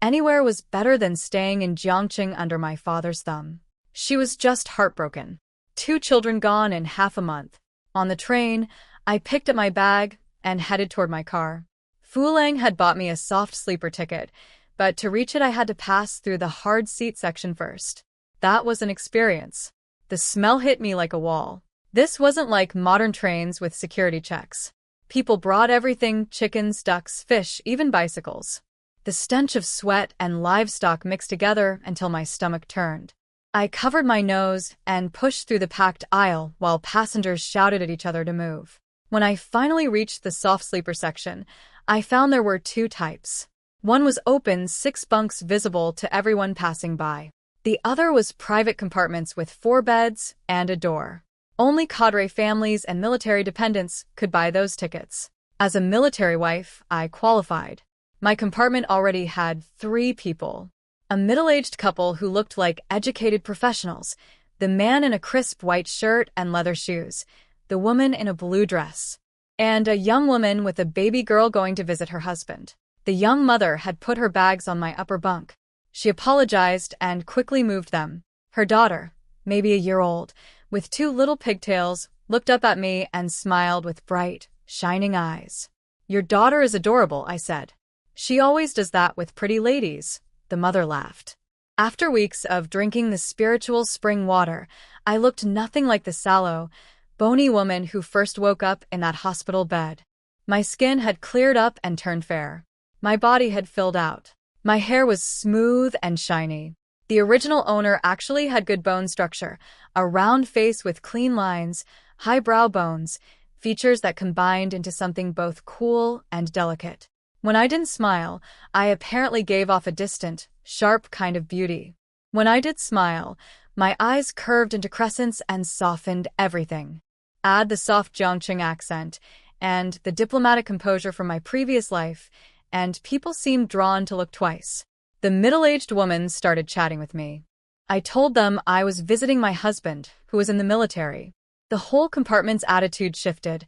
Anywhere was better than staying in Jiangqing under my father's thumb. She was just heartbroken. 2 children gone in half a month. On the train, I picked up my bag and headed toward my car. Fu Lang had bought me a soft sleeper ticket, but to reach it I had to pass through the hard seat section first. That was an experience. The smell hit me like a wall. This wasn't like modern trains with security checks. People brought everything: chickens, ducks, fish, even bicycles. The stench of sweat and livestock mixed together until my stomach turned. I covered my nose and pushed through the packed aisle while passengers shouted at each other to move. When I finally reached the soft sleeper section, I found there were 2 types. One was open, 6 bunks visible to everyone passing by. The other was private compartments with 4 beds and a door. Only cadre families and military dependents could buy those tickets. As a military wife, I qualified. My compartment already had 3 people. A middle-aged couple who looked like educated professionals, the man in a crisp white shirt and leather shoes, the woman in a blue dress, and a young woman with a baby girl going to visit her husband. The young mother had put her bags on my upper bunk. She apologized and quickly moved them. Her daughter, maybe a year old, with 2 little pigtails, looked up at me and smiled with bright, shining eyes. Your daughter is adorable, I said. She always does that with pretty ladies, the mother laughed. After weeks of drinking the spiritual spring water, I looked nothing like the sallow, bony woman who first woke up in that hospital bed. My skin had cleared up and turned fair. My body had filled out. My hair was smooth and shiny. The original owner actually had good bone structure, a round face with clean lines, high brow bones, features that combined into something both cool and delicate. When I didn't smile, I apparently gave off a distant, sharp kind of beauty. When I did smile, my eyes curved into crescents and softened everything. Add the soft Jiangqing accent and the diplomatic composure from my previous life, and people seemed drawn to look twice. The middle-aged woman started chatting with me. I told them I was visiting my husband, who was in the military. The whole compartment's attitude shifted.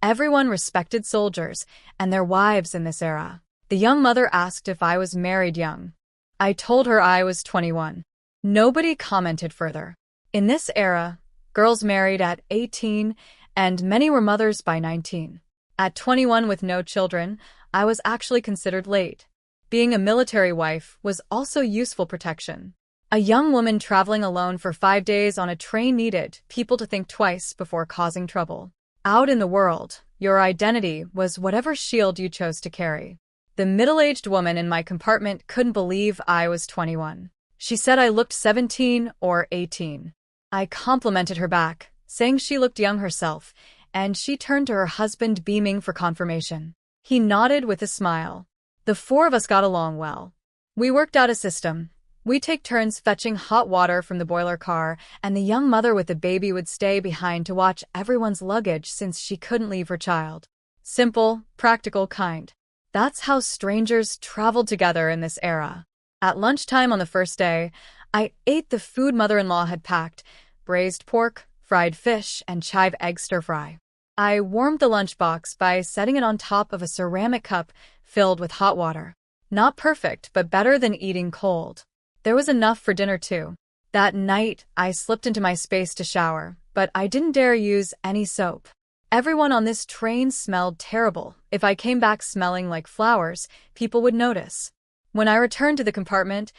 Everyone respected soldiers and their wives in this era. The young mother asked if I was married young. I told her I was 21. Nobody commented further. In this era, girls married at 18, and many were mothers by 19. At 21 with no children, I was actually considered late. Being a military wife was also useful protection. A young woman traveling alone for 5 days on a train needed people to think twice before causing trouble. Out in the world, your identity was whatever shield you chose to carry. The middle-aged woman in my compartment couldn't believe I was 21. She said I looked 17 or 18. I complimented her back, saying she looked young herself, and she turned to her husband beaming for confirmation. He nodded with a smile. The 4 of us got along well. We worked out a system. We'd take turns fetching hot water from the boiler car, and the young mother with the baby would stay behind to watch everyone's luggage since she couldn't leave her child. Simple, practical kind. That's how strangers traveled together in this era. At lunchtime on the first day, I ate the food mother-in-law had packed: braised pork, fried fish, and chive egg stir-fry. I warmed the lunchbox by setting it on top of a ceramic cup filled with hot water. Not perfect, but better than eating cold. There was enough for dinner too. That night, I slipped into my space to shower, but I didn't dare use any soap. Everyone on this train smelled terrible. If I came back smelling like flowers, people would notice. When I returned to the compartment,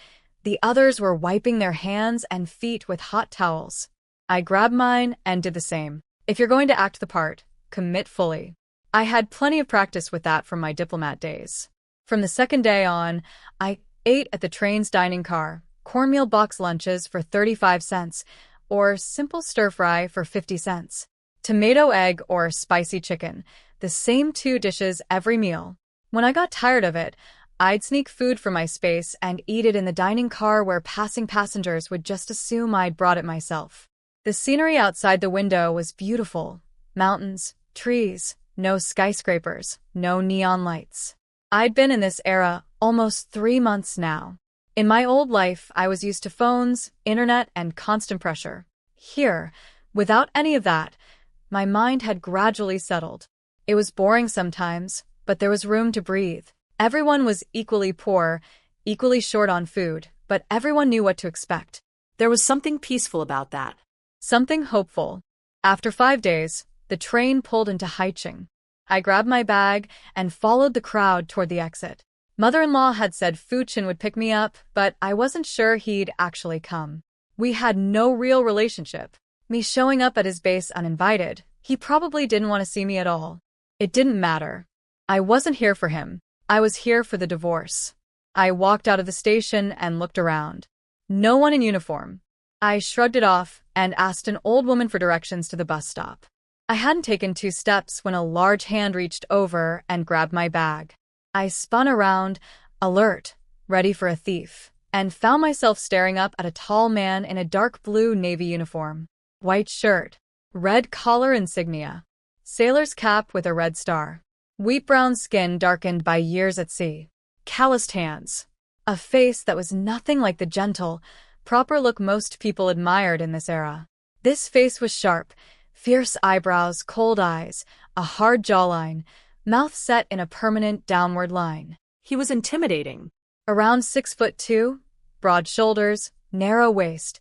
the others were wiping their hands and feet with hot towels. I grabbed mine and did the same. If you're going to act the part, commit fully. I had plenty of practice with that from my diplomat days. From the second day on, I ate at the train's dining car: cornmeal box lunches for 35 cents, or simple stir-fry for 50 cents. Tomato egg or spicy chicken, the same 2 dishes every meal. When I got tired of it, I'd sneak food from my space and eat it in the dining car where passing passengers would just assume I'd brought it myself. The scenery outside the window was beautiful. Mountains, trees, no skyscrapers, no neon lights. I'd been in this era almost 3 months now. In my old life, I was used to phones, internet, and constant pressure. Here, without any of that, my mind had gradually settled. It was boring sometimes, but there was room to breathe. Everyone was equally poor, equally short on food, but everyone knew what to expect. There was something peaceful about that. Something hopeful. After 5 days, the train pulled into Haicheng. I grabbed my bag and followed the crowd toward the exit. Mother-in-law had said Fu Chen would pick me up, but I wasn't sure he'd actually come. We had no real relationship. Me showing up at his base uninvited, he probably didn't want to see me at all. It didn't matter. I wasn't here for him. I was here for the divorce. I walked out of the station and looked around. No one in uniform. I shrugged it off and asked an old woman for directions to the bus stop. I hadn't taken 2 steps when a large hand reached over and grabbed my bag. I spun around, alert, ready for a thief, and found myself staring up at a tall man in a dark blue navy uniform. White shirt, red collar insignia, sailor's cap with a red star, wheat brown skin darkened by years at sea, calloused hands, a face that was nothing like the gentle, proper look most people admired in this era. This face was sharp, fierce eyebrows, cold eyes, a hard jawline, mouth set in a permanent downward line. He was intimidating. Around 6'2", broad shoulders, narrow waist,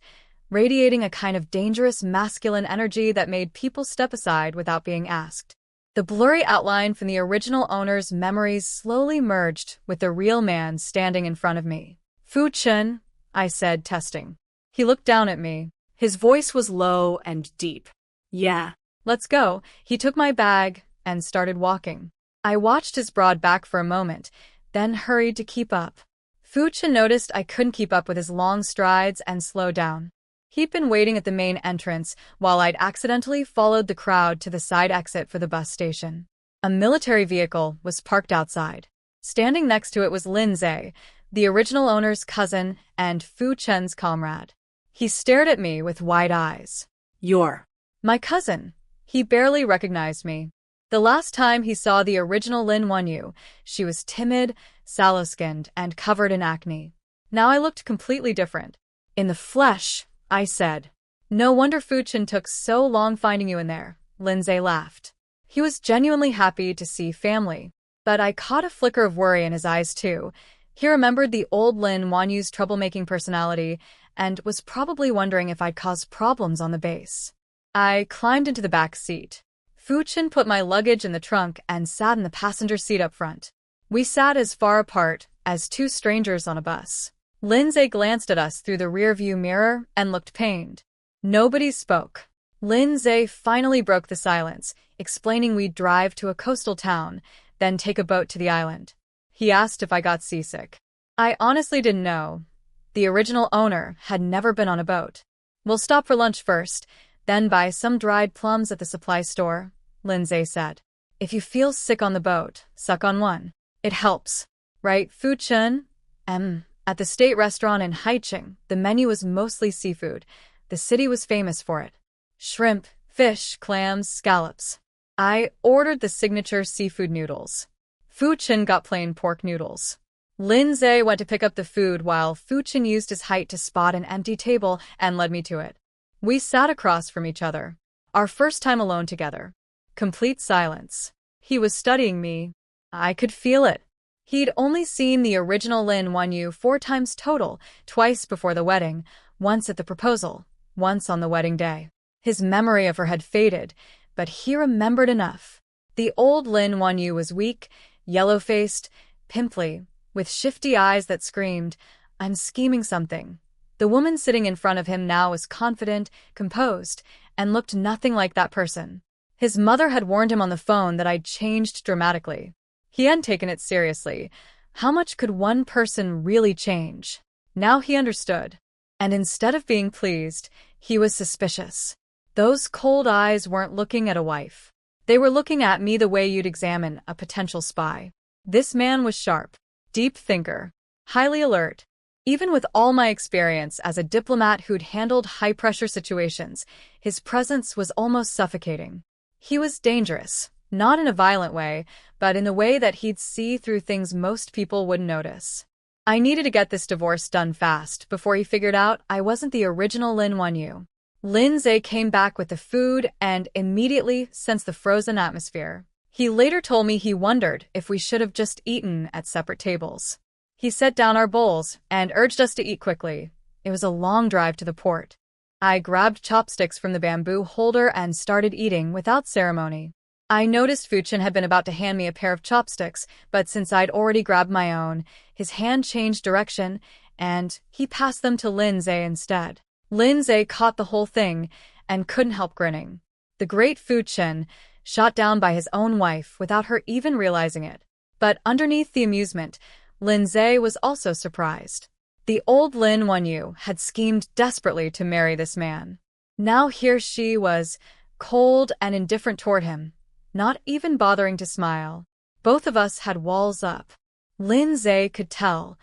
radiating a kind of dangerous masculine energy that made people step aside without being asked. The blurry outline from the original owner's memories slowly merged with the real man standing in front of me. "Fu Chen," I said, testing. He looked down at me. His voice was low and deep. "Yeah." "Let's go." He took my bag and started walking. I watched his broad back for a moment, then hurried to keep up. Fu Chen noticed I couldn't keep up with his long strides and slowed down. He'd been waiting at the main entrance while I'd accidentally followed the crowd to the side exit for the bus station. A military vehicle was parked outside. Standing next to it was Lin Wanyu, the original owner's cousin and Fu Chen's comrade. He stared at me with wide eyes. "You're..." "My cousin." He barely recognized me. The last time he saw the original Lin Wanyu, she was timid, sallow-skinned, and covered in acne. Now I looked completely different. "In the flesh," I said. "No wonder Fu Chen took so long finding you in there," Lin Wanyu laughed. He was genuinely happy to see family, but I caught a flicker of worry in his eyes too. He remembered the old Lin Wanyu's troublemaking personality and was probably wondering if I'd caused problems on the base. I climbed into the back seat. Fu Chen put my luggage in the trunk and sat in the passenger seat up front. We sat as far apart as 2 strangers on a bus. Lin Wanyu glanced at us through the rearview mirror and looked pained. Nobody spoke. Lin Wanyu finally broke the silence, explaining we'd drive to a coastal town, then take a boat to the island. He asked if I got seasick. I honestly didn't know. The original owner had never been on a boat. "We'll stop for lunch first, then buy some dried plums at the supply store," Lin Wanyu said. "If you feel sick on the boat, suck on one. It helps. Right, Fu Chen?" At the state restaurant in Haicheng, the menu was mostly seafood. The city was famous for it. Shrimp, fish, clams, scallops. I ordered the signature seafood noodles. Fu Chen got plain pork noodles. Lin went to pick up the food while Fu Chen used his height to spot an empty table and led me to it. We sat across from each other. Our first time alone together. Complete silence. He was studying me. I could feel it. He'd only seen the original Lin Wanyu 4 times total, twice before the wedding, once at the proposal, once on the wedding day. His memory of her had faded, but he remembered enough. The old Lin Wanyu was weak, yellow-faced, pimply, with shifty eyes that screamed, "I'm scheming something." The woman sitting in front of him now was confident, composed, and looked nothing like that person. His mother had warned him on the phone that I'd changed dramatically. He hadn't taken it seriously. How much could one person really change? Now he understood. And instead of being pleased, he was suspicious. Those cold eyes weren't looking at a wife. They were looking at me the way you'd examine a potential spy. This man was sharp, deep thinker, highly alert. Even with all my experience as a diplomat who'd handled high-pressure situations, his presence was almost suffocating. He was dangerous, not in a violent way, but in the way that he'd see through things most people wouldn't notice. I needed to get this divorce done fast before he figured out I wasn't the original Lin Wanyu. Lin came back with the food and immediately sensed the frozen atmosphere. He later told me he wondered if we should have just eaten at separate tables. He set down our bowls and urged us to eat quickly. It was a long drive to the port. I grabbed chopsticks from the bamboo holder and started eating without ceremony. I noticed Fu Chen had been about to hand me a pair of chopsticks, but since I'd already grabbed my own, his hand changed direction, and he passed them to Lin instead. Lin caught the whole thing and couldn't help grinning. The great Fu Chen, shot down by his own wife without her even realizing it. But underneath the amusement, Lin was also surprised. The old Lin Wanyu had schemed desperately to marry this man. Now here she was, cold and indifferent toward him, not even bothering to smile. Both of us had walls up. Lin could tell.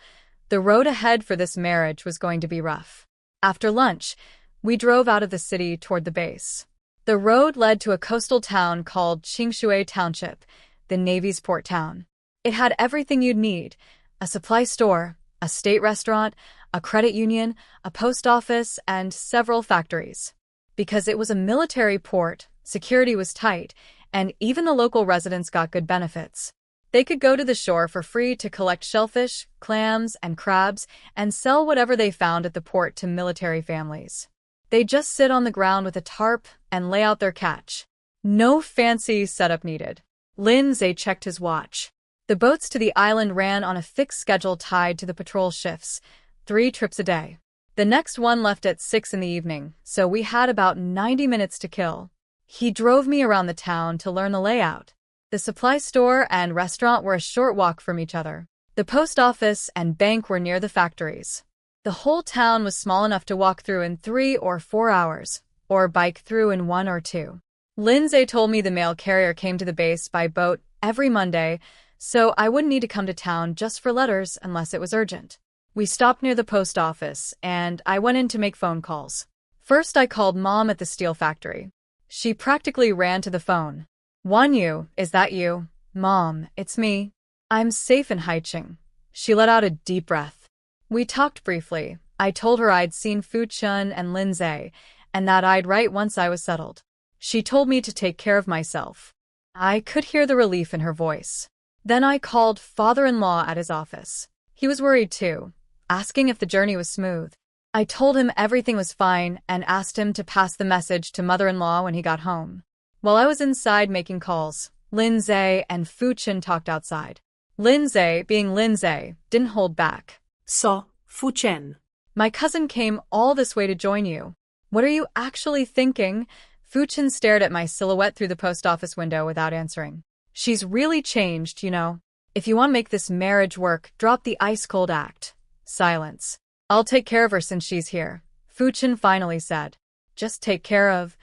The road ahead for this marriage was going to be rough. After lunch, we drove out of the city toward the base. The road led to a coastal town called Qingshui Township, the Navy's port town. It had everything you'd need: a supply store, a state restaurant, a credit union, a post office, and several factories. Because it was a military port, security was tight, and even the local residents got good benefits. They could go to the shore for free to collect shellfish, clams, and crabs, and sell whatever they found at the port to military families. They'd just sit on the ground with a tarp and lay out their catch. No fancy setup needed. Lin checked his watch. The boats to the island ran on a fixed schedule tied to the patrol shifts, 3 trips a day. The next one left at 6 in the evening, so we had about 90 minutes to kill. He drove me around the town to learn the layout. The supply store and restaurant were a short walk from each other. The post office and bank were near the factories. The whole town was small enough to walk through in 3 or 4 hours, or bike through in 1 or 2. Lin told me the mail carrier came to the base by boat every Monday, so I wouldn't need to come to town just for letters unless it was urgent. We stopped near the post office, and I went in to make phone calls. First, I called Mom at the steel factory. She practically ran to the phone. "Wanyu, is that you?" "Mom, it's me. I'm safe in Haicheng." She let out a deep breath. We talked briefly. I told her I'd seen Fu Chen and Lin and that I'd write once I was settled. She told me to take care of myself. I could hear the relief in her voice. Then I called father-in-law at his office. He was worried too, asking if the journey was smooth. I told him everything was fine and asked him to pass the message to mother-in-law when he got home. While I was inside making calls, Lin and Fu Chen talked outside. Lin being Lin didn't hold back. "So, Fu Chen, My cousin came all this way to join you. What are you actually thinking?" Fu Chen stared at my silhouette through the post office window without answering. "She's really changed, you know. If you want to make this marriage work, drop the ice-cold act." Silence. "I'll take care of her since she's here," Fu Chen finally said. "Just take care of..."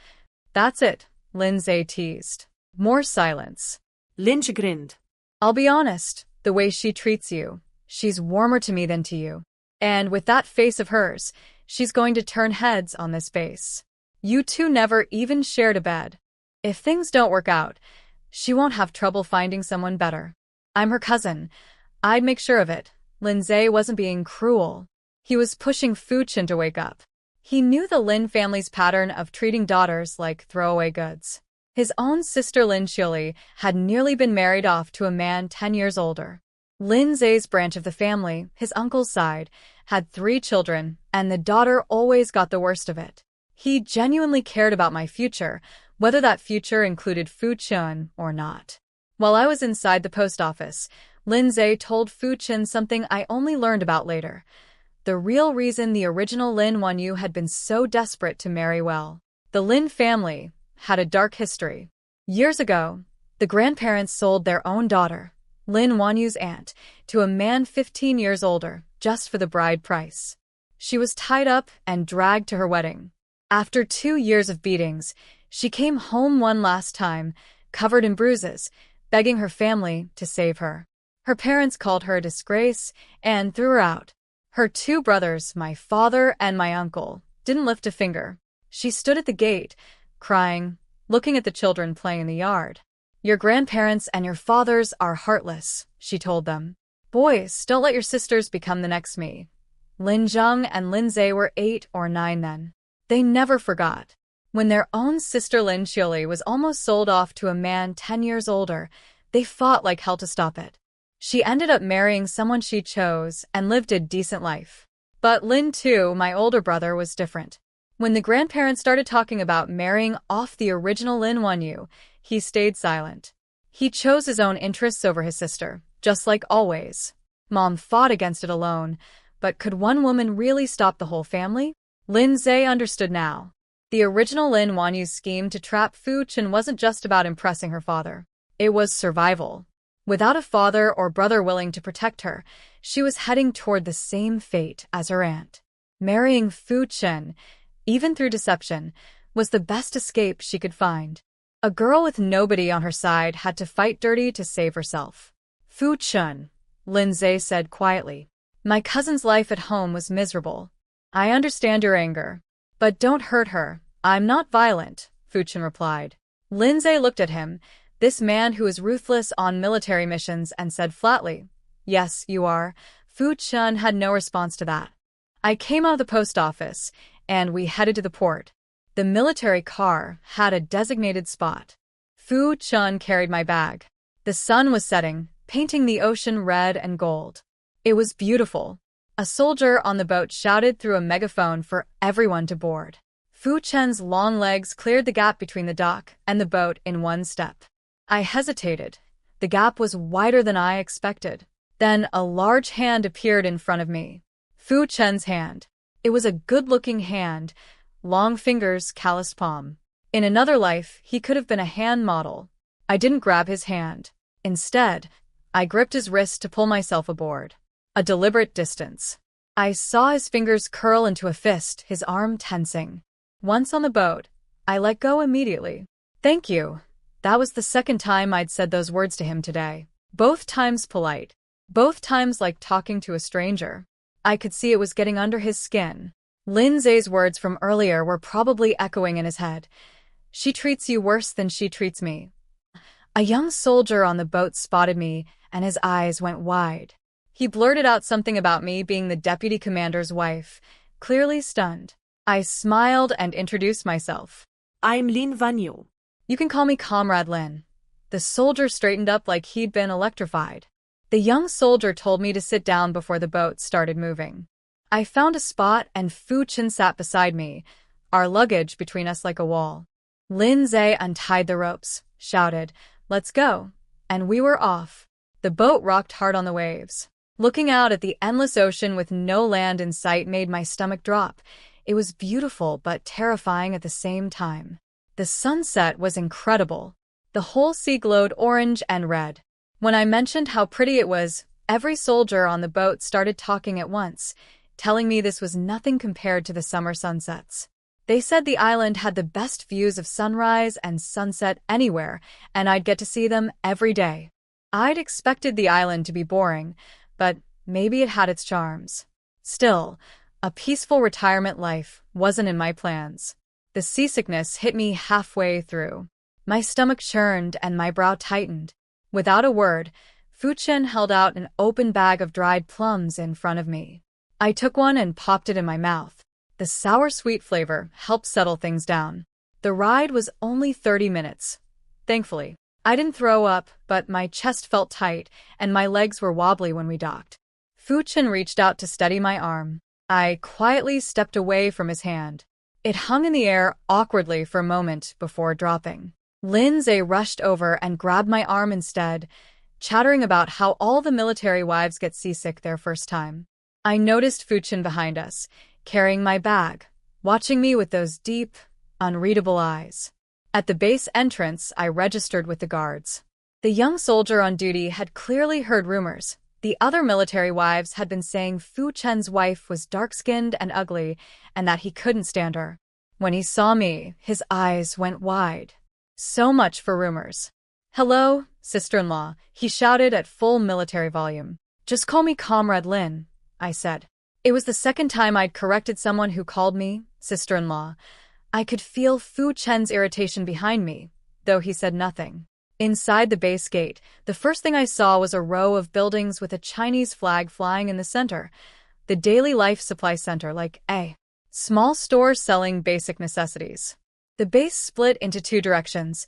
"That's it," Lin teased. More silence. Lin grinned. "I'll be honest, the way she treats you, she's warmer to me than to you. And with that face of hers, she's going to turn heads on this base. You two never even shared a bed. If things don't work out, she won't have trouble finding someone better. I'm her cousin. I'd make sure of it. Lindsay wasn't being cruel. He was pushing Fu Chen to wake up. He knew the Lin family's pattern of treating daughters like throwaway goods. His own sister Lin Qiuli had nearly been married off to a man 10 years older. Lin Zai's branch of the family, his uncle's side, had 3 children, and the daughter always got the worst of it. He genuinely cared about my future, whether that future included Fu Chen or not. While I was inside the post office, Lin Zai told Fu Chen something I only learned about later. The real reason the original Lin Wanyu had been so desperate to marry well. The Lin family had a dark history. Years ago, the grandparents sold their own daughter, Lin Wanyu's aunt, to a man 15 years older, just for the bride price. She was tied up and dragged to her wedding. After 2 years of beatings, she came home one last time, covered in bruises, begging her family to save her. Her parents called her a disgrace and threw her out. Her 2 brothers, my father and my uncle, didn't lift a finger. She stood at the gate, crying, looking at the children playing in the yard. "Your grandparents and your fathers are heartless," she told them. "Boys, don't let your sisters become the next me." Lin Zheng and Lin Zai were 8 or 9 then. They never forgot. When their own sister Lin Qiuli was almost sold off to a man 10 years older, they fought like hell to stop it. She ended up marrying someone she chose and lived a decent life. But Lin too, my older brother, was different. When the grandparents started talking about marrying off the original Lin Wanyu, he stayed silent. He chose his own interests over his sister, just like always. Mom fought against it alone, but could one woman really stop the whole family? Lin Zai understood now. The original Lin Wanyu's scheme to trap Fu Chen wasn't just about impressing her father. It was survival. Without a father or brother willing to protect her, she was heading toward the same fate as her aunt. Marrying Fu Chen, even through deception, was the best escape she could find. A girl with nobody on her side had to fight dirty to save herself. "Fu Chen," Lin Zai said quietly. "My cousin's life at home was miserable. I understand your anger. But don't hurt her. I'm not violent," Fu Chen replied. Lin Zai looked at him, this man who was ruthless on military missions, and said flatly, "Yes, you are." Fu Chen had no response to that. I came out of the post office, and we headed to the port. The military car had a designated spot. Fu Chen carried my bag. The sun was setting, painting the ocean red and gold. It was beautiful. A soldier on the boat shouted through a megaphone for everyone to board. Fu Chen's long legs cleared the gap between the dock and the boat in one step. I hesitated. The gap was wider than I expected. Then a large hand appeared in front of me. Fu Chen's hand. It was a good-looking hand, long fingers, calloused palm. In another life, he could have been a hand model. I didn't grab his hand. Instead, I gripped his wrist to pull myself aboard. A deliberate distance. I saw his fingers curl into a fist, his arm tensing. Once on the boat, I let go immediately. "Thank you." That was the second time I'd said those words to him today. Both times polite. Both times like talking to a stranger. I could see it was getting under his skin. Lin Zai's words from earlier were probably echoing in his head. "She treats you worse than she treats me." A young soldier on the boat spotted me, and his eyes went wide. He blurted out something about me being the deputy commander's wife, clearly stunned. I smiled and introduced myself. "I'm Lin Wanyu." "You can call me Comrade Lin." The soldier straightened up like he'd been electrified. The young soldier told me to sit down before the boat started moving. I found a spot and Fu Chen sat beside me, our luggage between us like a wall. Lin Zai untied the ropes, shouted, "Let's go," and we were off. The boat rocked hard on the waves. Looking out at the endless ocean with no land in sight made my stomach drop. It was beautiful but terrifying at the same time. The sunset was incredible. The whole sea glowed orange and red. When I mentioned how pretty it was, every soldier on the boat started talking at once, telling me this was nothing compared to the summer sunsets. They said the island had the best views of sunrise and sunset anywhere, and I'd get to see them every day. I'd expected the island to be boring, but maybe it had its charms. Still, a peaceful retirement life wasn't in my plans. The seasickness hit me halfway through. My stomach churned and my brow tightened. Without a word, Fu Chen held out an open bag of dried plums in front of me. I took one and popped it in my mouth. The sour-sweet flavor helped settle things down. The ride was only 30 minutes. Thankfully, I didn't throw up, but my chest felt tight and my legs were wobbly when we docked. Fu Chen reached out to steady my arm. I quietly stepped away from his hand. It hung in the air awkwardly for a moment before dropping. Lin rushed over and grabbed my arm instead, chattering about how all the military wives get seasick their first time. I noticed Fu Chen behind us, carrying my bag, watching me with those deep, unreadable eyes. At the base entrance, I registered with the guards. The young soldier on duty had clearly heard rumors. The other military wives had been saying Fu Chen's wife was dark-skinned and ugly, and that he couldn't stand her. When he saw me, his eyes went wide. So much for rumors. "Hello, sister-in-law," he shouted at full military volume. "Just call me Comrade Lin," I said. It was the second time I'd corrected someone who called me sister-in-law. I could feel Fu Chen's irritation behind me, though he said nothing. Inside the base gate, the first thing I saw was a row of buildings with a Chinese flag flying in the center. The Daily Life Supply Center, like a small store selling basic necessities. The base split into two directions,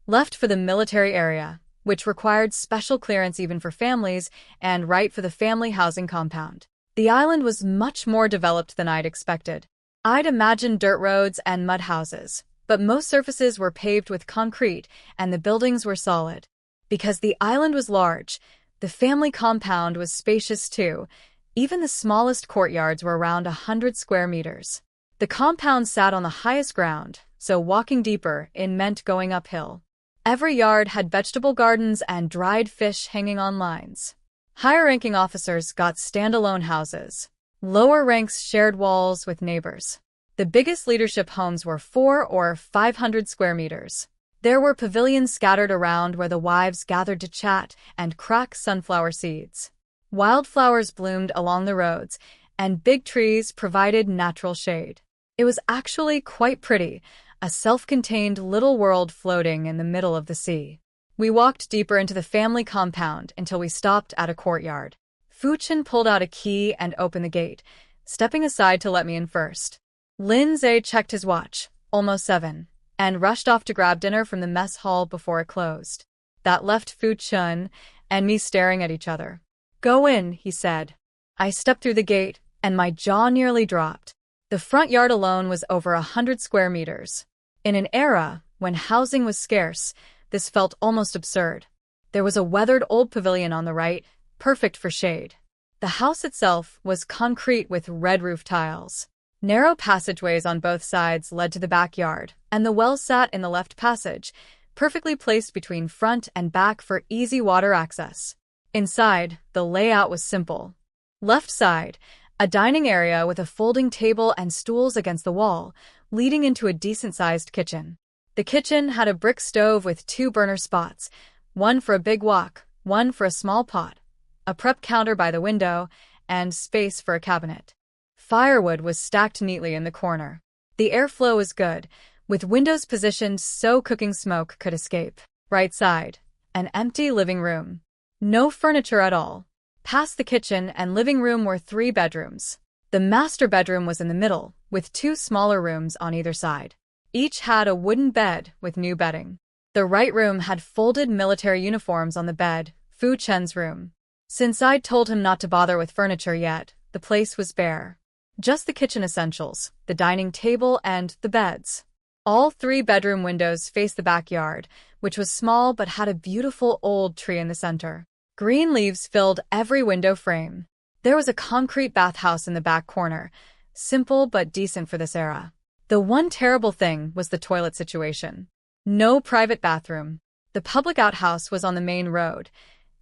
left for the military area, which required special clearance even for families, and right for the family housing compound. The island was much more developed than I'd expected. I'd imagined dirt roads and mud houses, but most surfaces were paved with concrete, and the buildings were solid. Because the island was large, the family compound was spacious too. Even the smallest courtyards were around 100 square meters. The compound sat on the highest ground, so walking deeper meant going uphill. Every yard had vegetable gardens and dried fish hanging on lines. Higher-ranking officers got standalone houses. Lower ranks shared walls with neighbors. The biggest leadership homes were 400 or 500 square meters. There were pavilions scattered around where the wives gathered to chat and crack sunflower seeds. Wildflowers bloomed along the roads, and big trees provided natural shade. It was actually quite pretty, a self-contained little world floating in the middle of the sea. We walked deeper into the family compound until we stopped at a courtyard. Fu Chen pulled out a key and opened the gate, stepping aside to let me in first. Lin checked his watch, almost 7, and rushed off to grab dinner from the mess hall before it closed. That left Fu Chen and me staring at each other. "Go in," he said. I stepped through the gate, and my jaw nearly dropped. The front yard alone was over 100 square meters. In an era when housing was scarce, this felt almost absurd. There was a weathered old pavilion on the right, perfect for shade. The house itself was concrete with red roof tiles. Narrow passageways on both sides led to the backyard, and the well sat in the left passage, perfectly placed between front and back for easy water access. Inside, the layout was simple. Left side, a dining area with a folding table and stools against the wall, leading into a decent-sized kitchen. The kitchen had a brick stove with 2 burner spots, one for a big wok, one for a small pot, a prep counter by the window, and space for a cabinet. Firewood was stacked neatly in the corner. The airflow was good, with windows positioned so cooking smoke could escape. Right side, an empty living room. No furniture at all. Past the kitchen and living room were 3 bedrooms. The master bedroom was in the middle, with 2 smaller rooms on either side. Each had a wooden bed with new bedding. The right room had folded military uniforms on the bed, Fu Chen's room. Since I'd told him not to bother with furniture yet, the place was bare. Just the kitchen essentials, the dining table, and the beds. All 3 bedroom windows faced the backyard, which was small but had a beautiful old tree in the center. Green leaves filled every window frame. There was a concrete bathhouse in the back corner, simple but decent for this era. The one terrible thing was the toilet situation. No private bathroom. The public outhouse was on the main road,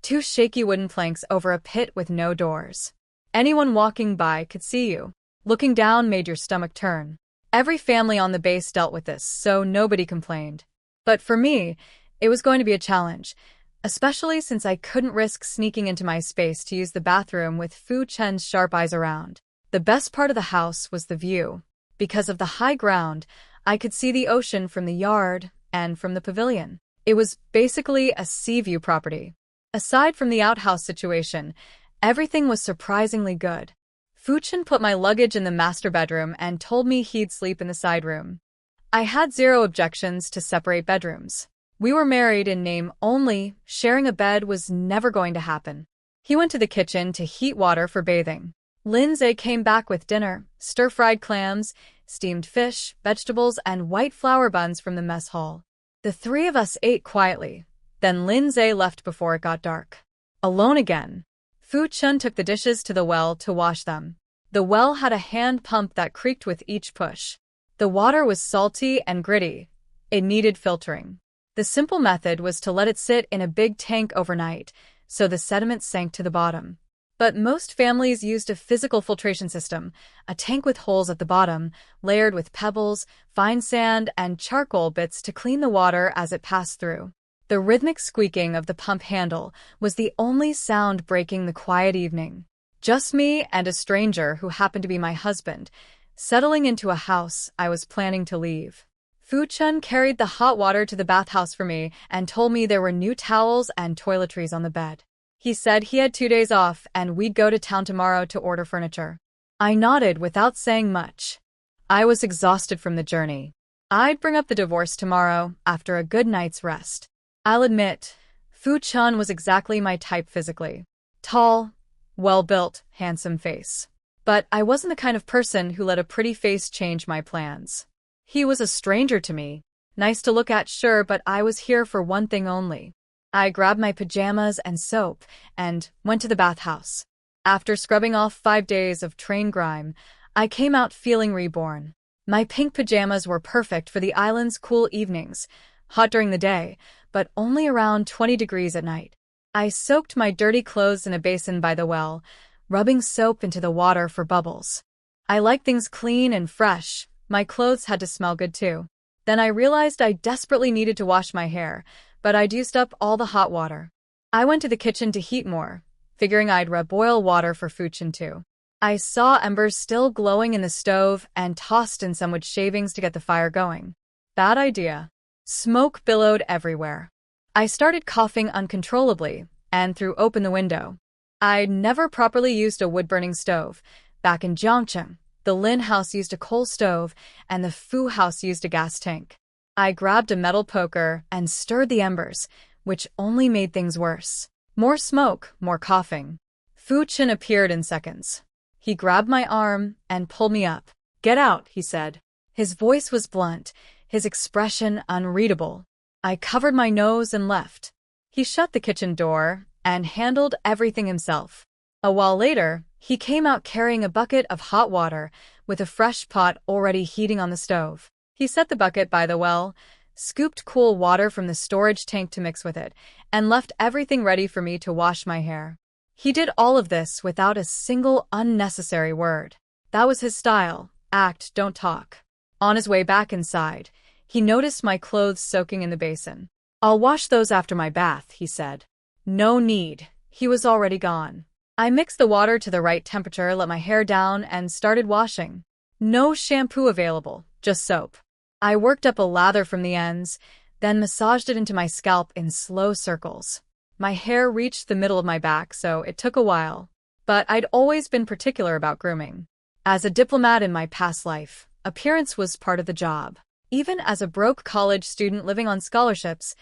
2 shaky wooden planks over a pit with no doors. Anyone walking by could see you. Looking down made your stomach turn. Every family on the base dealt with this, so nobody complained. But for me, it was going to be a challenge, especially since I couldn't risk sneaking into my space to use the bathroom with Fu Chen's sharp eyes around. The best part of the house was the view. Because of the high ground, I could see the ocean from the yard and from the pavilion. It was basically a sea view property. Aside from the outhouse situation, everything was surprisingly good. Fu Chen put my luggage in the master bedroom and told me he'd sleep in the side room. I had zero objections to separate bedrooms. We were married in name only, sharing a bed was never going to happen. He went to the kitchen to heat water for bathing. Lindsay came back with dinner, stir-fried clams, steamed fish, vegetables, and white flour buns from the mess hall. The three of us ate quietly. Then Lindsay left before it got dark. Alone again. Fu Chen took the dishes to the well to wash them. The well had a hand pump that creaked with each push. The water was salty and gritty. It needed filtering. The simple method was to let it sit in a big tank overnight, so the sediment sank to the bottom. But most families used a physical filtration system, a tank with holes at the bottom, layered with pebbles, fine sand, and charcoal bits to clean the water as it passed through. The rhythmic squeaking of the pump handle was the only sound breaking the quiet evening. Just me and a stranger who happened to be my husband, settling into a house I was planning to leave. Fu Chen carried the hot water to the bathhouse for me and told me there were new towels and toiletries on the bed. He said he had 2 days off and we'd go to town tomorrow to order furniture. I nodded without saying much. I was exhausted from the journey. I'd bring up the divorce tomorrow after a good night's rest. I'll admit, Fu Chen was exactly my type physically. Tall, well-built, handsome face. But I wasn't the kind of person who let a pretty face change my plans. He was a stranger to me. Nice to look at, sure, but I was here for one thing only. I grabbed my pajamas and soap and went to the bathhouse. After scrubbing off 5 days of train grime, I came out feeling reborn. My pink pajamas were perfect for the island's cool evenings, hot during the day, but only around 20 degrees at night. I soaked my dirty clothes in a basin by the well, rubbing soap into the water for bubbles. I like things clean and fresh. My clothes had to smell good too. Then I realized I desperately needed to wash my hair, but I'd used up all the hot water. I went to the kitchen to heat more, figuring I'd boil water for Fu Chen too. I saw embers still glowing in the stove and tossed in some wood shavings to get the fire going. Bad idea. Smoke billowed everywhere. I started coughing uncontrollably and threw open the window. I'd never properly used a wood-burning stove. Back in Jiangcheng, the Lin house used a coal stove and the Fu house used a gas tank. I grabbed a metal poker and stirred the embers, which only made things worse. More smoke, more coughing. Fu Chen appeared in seconds. He grabbed my arm and pulled me up. "Get out," he said. His voice was blunt, his expression unreadable. I covered my nose and left. He shut the kitchen door and handled everything himself. A while later, he came out carrying a bucket of hot water with a fresh pot already heating on the stove. He set the bucket by the well, scooped cool water from the storage tank to mix with it, and left everything ready for me to wash my hair. He did all of this without a single unnecessary word. That was his style. Act, don't talk. On his way back inside, he noticed my clothes soaking in the basin. "I'll wash those after my bath," he said. No need. He was already gone. I mixed the water to the right temperature, let my hair down, and started washing. No shampoo available, just soap. I worked up a lather from the ends, then massaged it into my scalp in slow circles. My hair reached the middle of my back, so it took a while. But I'd always been particular about grooming. As a diplomat in my past life, appearance was part of the job. Even as a broke college student living on scholarships,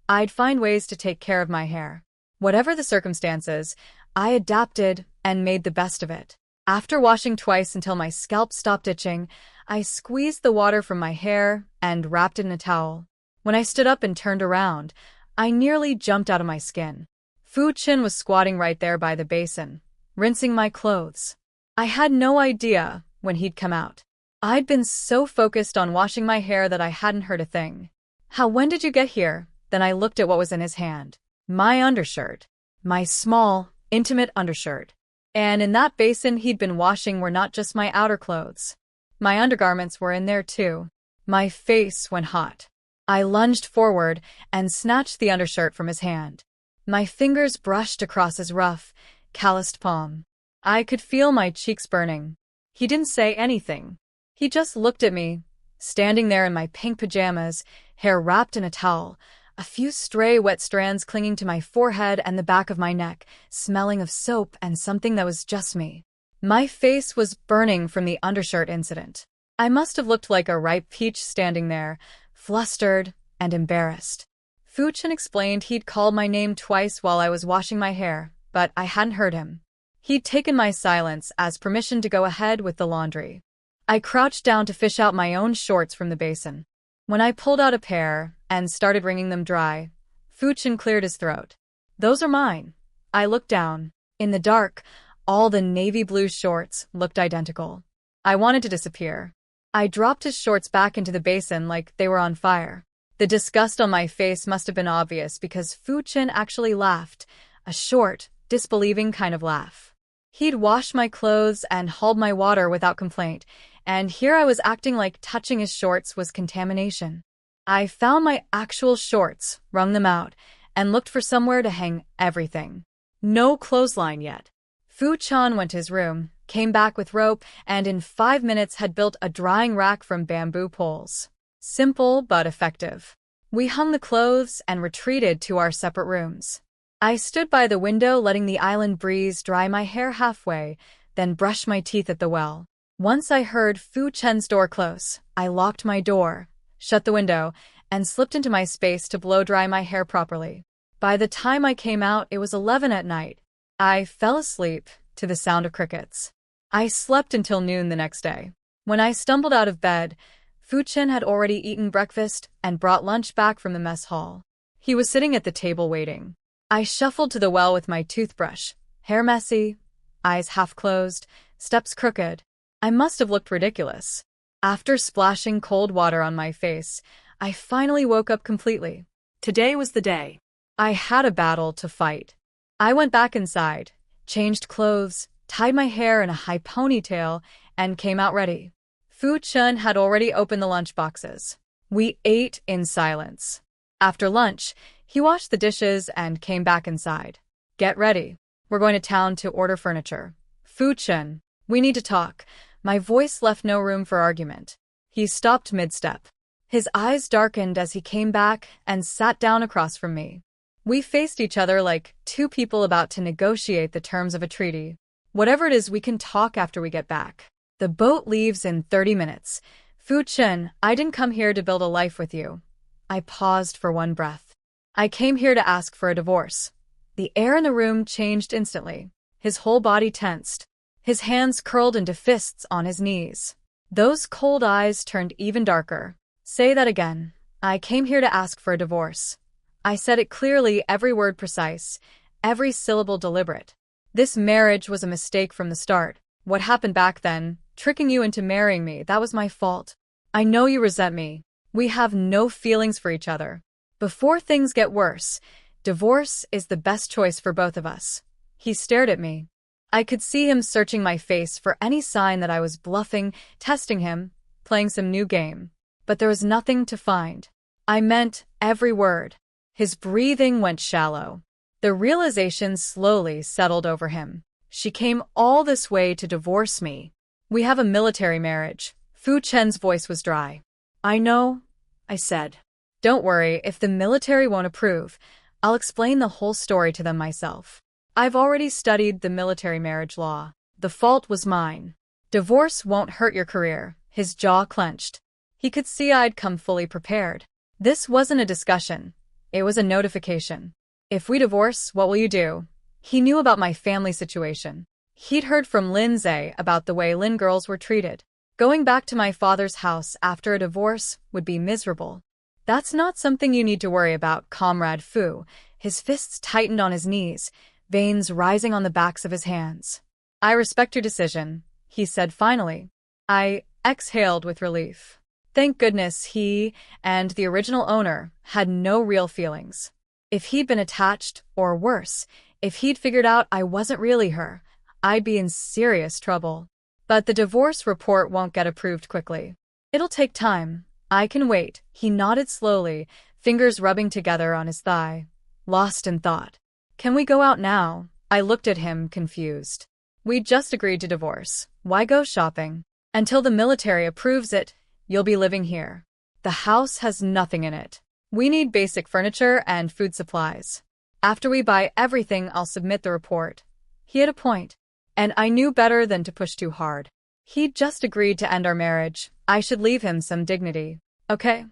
I'd find ways to take care of my hair. Whatever the circumstances, I adapted and made the best of it. After washing twice until my scalp stopped itching, I squeezed the water from my hair and wrapped it in a towel. When I stood up and turned around, I nearly jumped out of my skin. Fu Chen was squatting right there by the basin, rinsing my clothes. I had no idea when he'd come out. I'd been so focused on washing my hair that I hadn't heard a thing. When did you get here?" Then I looked at what was in his hand. My undershirt. My small, intimate undershirt. And in that basin he'd been washing were not just my outer clothes. My undergarments were in there too. My face went hot. I lunged forward and snatched the undershirt from his hand. My fingers brushed across his rough, calloused palm. I could feel my cheeks burning. He didn't say anything. He just looked at me, standing there in my pink pajamas, hair wrapped in a towel, A few stray wet strands clinging to my forehead and the back of my neck, smelling of soap and something that was just me. My face was burning from the undershirt incident. I must have looked like a ripe peach standing there, flustered and embarrassed. Fu Chen explained he'd called my name twice while I was washing my hair, but I hadn't heard him. He'd taken my silence as permission to go ahead with the laundry. I crouched down to fish out my own shorts from the basin. When I pulled out a pair and started wringing them dry, Fu Chen cleared his throat. "Those are mine." I looked down. In the dark, all the navy blue shorts looked identical. I wanted to disappear. I dropped his shorts back into the basin like they were on fire. The disgust on my face must have been obvious because Fu Chen actually laughed, a short, disbelieving kind of laugh. He'd washed my clothes and hauled my water without complaint, and here I was acting like touching his shorts was contamination. I found my actual shorts, wrung them out, and looked for somewhere to hang everything. No clothesline yet. Fu Chen went to his room, came back with rope, and in 5 minutes had built a drying rack from bamboo poles. Simple but effective. We hung the clothes and retreated to our separate rooms. I stood by the window letting the island breeze dry my hair halfway, then brushed my teeth at the well. Once I heard Fu Chen's door close, I locked my door, shut the window, and slipped into my space to blow dry my hair properly. By the time I came out, it was 11 at night. I fell asleep to the sound of crickets. I slept until noon the next day. When I stumbled out of bed, Fu Chen had already eaten breakfast and brought lunch back from the mess hall. He was sitting at the table waiting. I shuffled to the well with my toothbrush, hair messy, eyes half closed, steps crooked. I must have looked ridiculous. After splashing cold water on my face, I finally woke up completely. Today was the day. I had a battle to fight. I went back inside, changed clothes, tied my hair in a high ponytail, and came out ready. Fu Chen had already opened the lunch boxes. We ate in silence. After lunch, he washed the dishes and came back inside. "Get ready. We're going to town to order furniture. Fu Chen, we need to talk." My voice left no room for argument. He stopped mid-step. His eyes darkened as he came back and sat down across from me. We faced each other like two people about to negotiate the terms of a treaty. "Whatever it is, we can talk after we get back. The boat leaves in 30 minutes. Fu Chen, I didn't come here to build a life with you." I paused for one breath. "I came here to ask for a divorce." The air in the room changed instantly. His whole body tensed. His hands curled into fists on his knees. Those cold eyes turned even darker. "Say that again." "I came here to ask for a divorce." I said it clearly, every word precise, every syllable deliberate. This marriage was a mistake from the start. What happened back then, tricking you into marrying me, that was my fault. I know you resent me. We have no feelings for each other. Before things get worse, divorce is the best choice for both of us. He stared at me. I could see him searching my face for any sign that I was bluffing, testing him, playing some new game. But there was nothing to find. I meant every word. His breathing went shallow. The realization slowly settled over him. She came all this way to divorce me. "We have a military marriage." Fu Chen's voice was dry. "I know," I said. "Don't worry, if the military won't approve, I'll explain the whole story to them myself. I've already studied the military marriage law. The fault was mine. Divorce won't hurt your career." His jaw clenched. He could see I'd come fully prepared. This wasn't a discussion. It was a notification. "If we divorce, what will you do?" He knew about my family situation. He'd heard from Lindsay about the way Lin girls were treated. Going back to my father's house after a divorce would be miserable. "That's not something you need to worry about, Comrade Fu." His fists tightened on his knees, veins rising on the backs of his hands. "I respect your decision," he said finally. I exhaled with relief. Thank goodness he and the original owner had no real feelings. If he'd been attached, or worse, if he'd figured out I wasn't really her, I'd be in serious trouble. But the divorce report won't get approved quickly. It'll take time. I can wait. He nodded slowly, fingers rubbing together on his thigh, lost in thought. "Can we go out now?" I looked at him, confused. "We just agreed to divorce. Why go shopping? Until the military approves it, you'll be living here. The house has nothing in it." We need basic furniture and food supplies. After we buy everything, I'll submit the report. He had a point, and I knew better than to push too hard. He'd just agreed to end our marriage. I should leave him some dignity. Okay.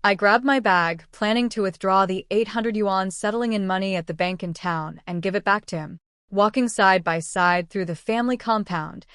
I grabbed my bag, planning to withdraw the 800 yuan settling in money at the bank in town and give it back to him. Walking side by side through the family compound,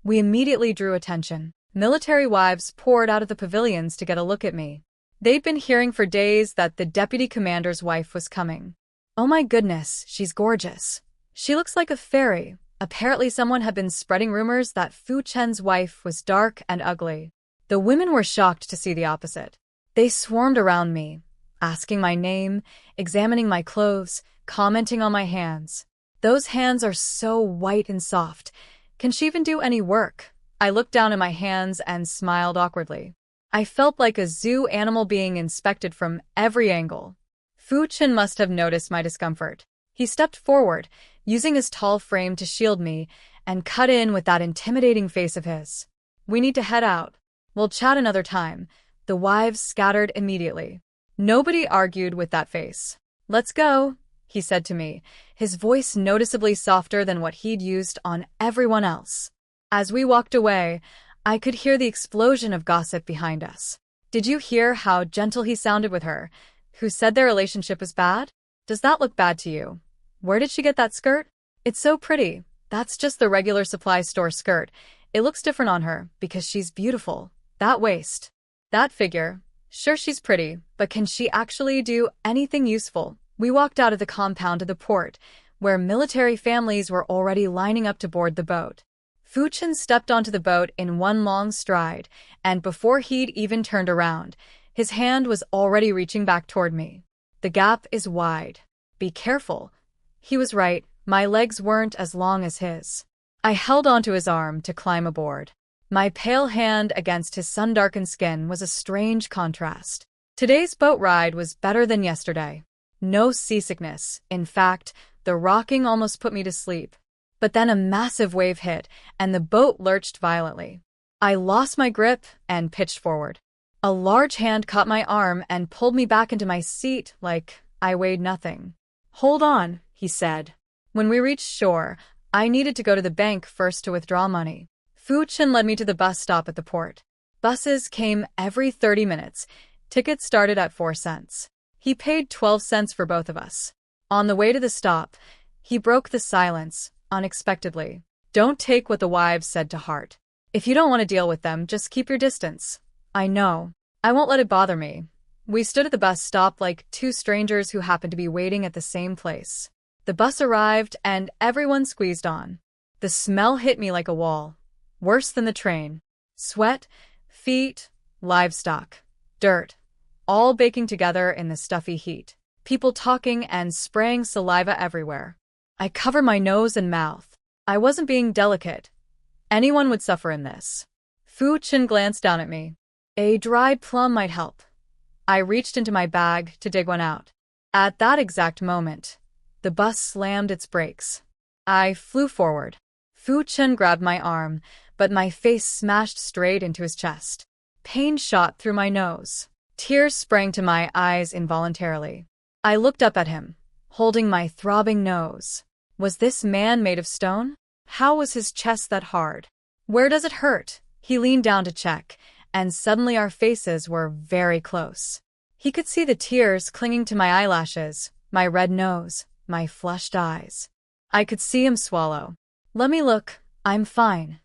we immediately drew attention. Military wives poured out of the pavilions to get a look at me. They'd been hearing for days that the deputy commander's wife was coming. Oh my goodness, she's gorgeous. She looks like a fairy. Apparently someone had been spreading rumors that Fu Chen's wife was dark and ugly. The women were shocked to see the opposite. They swarmed around me, asking my name, examining my clothes, commenting on my hands. Those hands are so white and soft. Can she even do any work? I looked down at my hands and smiled awkwardly. I felt like a zoo animal being inspected from every angle. Fu Chen must have noticed my discomfort. He stepped forward, using his tall frame to shield me, and cut in with that intimidating face of his. We need to head out. We'll chat another time. The wives scattered immediately. Nobody argued with that face. Let's go, he said to me, his voice noticeably softer than what he'd used on everyone else. As we walked away, I could hear the explosion of gossip behind us. Did you hear how gentle he sounded with her? Who said their relationship was bad? Does that look bad to you? Where did she get that skirt? It's so pretty. That's just the regular supply store skirt. It looks different on her because she's beautiful. That waist. That figure. Sure, she's pretty, but can she actually do anything useful? We walked out of the compound to the port, where military families were already lining up to board the boat. Fu Chen stepped onto the boat in one long stride, and before he'd even turned around, his hand was already reaching back toward me. The gap is wide. Be careful. He was right. My legs weren't as long as his. I held onto his arm to climb aboard. My pale hand against his sun-darkened skin was a strange contrast. Today's boat ride was better than yesterday. No seasickness. In fact, the rocking almost put me to sleep. But then a massive wave hit, and the boat lurched violently. I lost my grip and pitched forward. A large hand caught my arm and pulled me back into my seat like I weighed nothing. Hold on, he said. When we reached shore, I needed to go to the bank first to withdraw money. Fu Chen led me to the bus stop at the port. Buses came every 30 minutes. Tickets started at 4 cents. He paid 12 cents for both of us. On the way to the stop, he broke the silence, unexpectedly. Don't take what the wives said to heart. If you don't want to deal with them, just keep your distance. I know. I won't let it bother me. We stood at the bus stop like two strangers who happened to be waiting at the same place. The bus arrived and everyone squeezed on. The smell hit me like a wall. Worse than the train. Sweat, feet, livestock, dirt, all baking together in the stuffy heat. People talking and spraying saliva everywhere. I covered my nose and mouth. I wasn't being delicate. Anyone would suffer in this. Fu Chen glanced down at me. A dried plum might help. I reached into my bag to dig one out. At that exact moment, the bus slammed its brakes. I flew forward. Fu Chen grabbed my arm, but my face smashed straight into his chest. Pain shot through my nose. Tears sprang to my eyes involuntarily. I looked up at him, holding my throbbing nose. Was this man made of stone? How was his chest that hard? Where does it hurt? He leaned down to check, and suddenly our faces were very close. He could see the tears clinging to my eyelashes, my red nose, my flushed eyes. I could see him swallow. Let me look. I'm fine.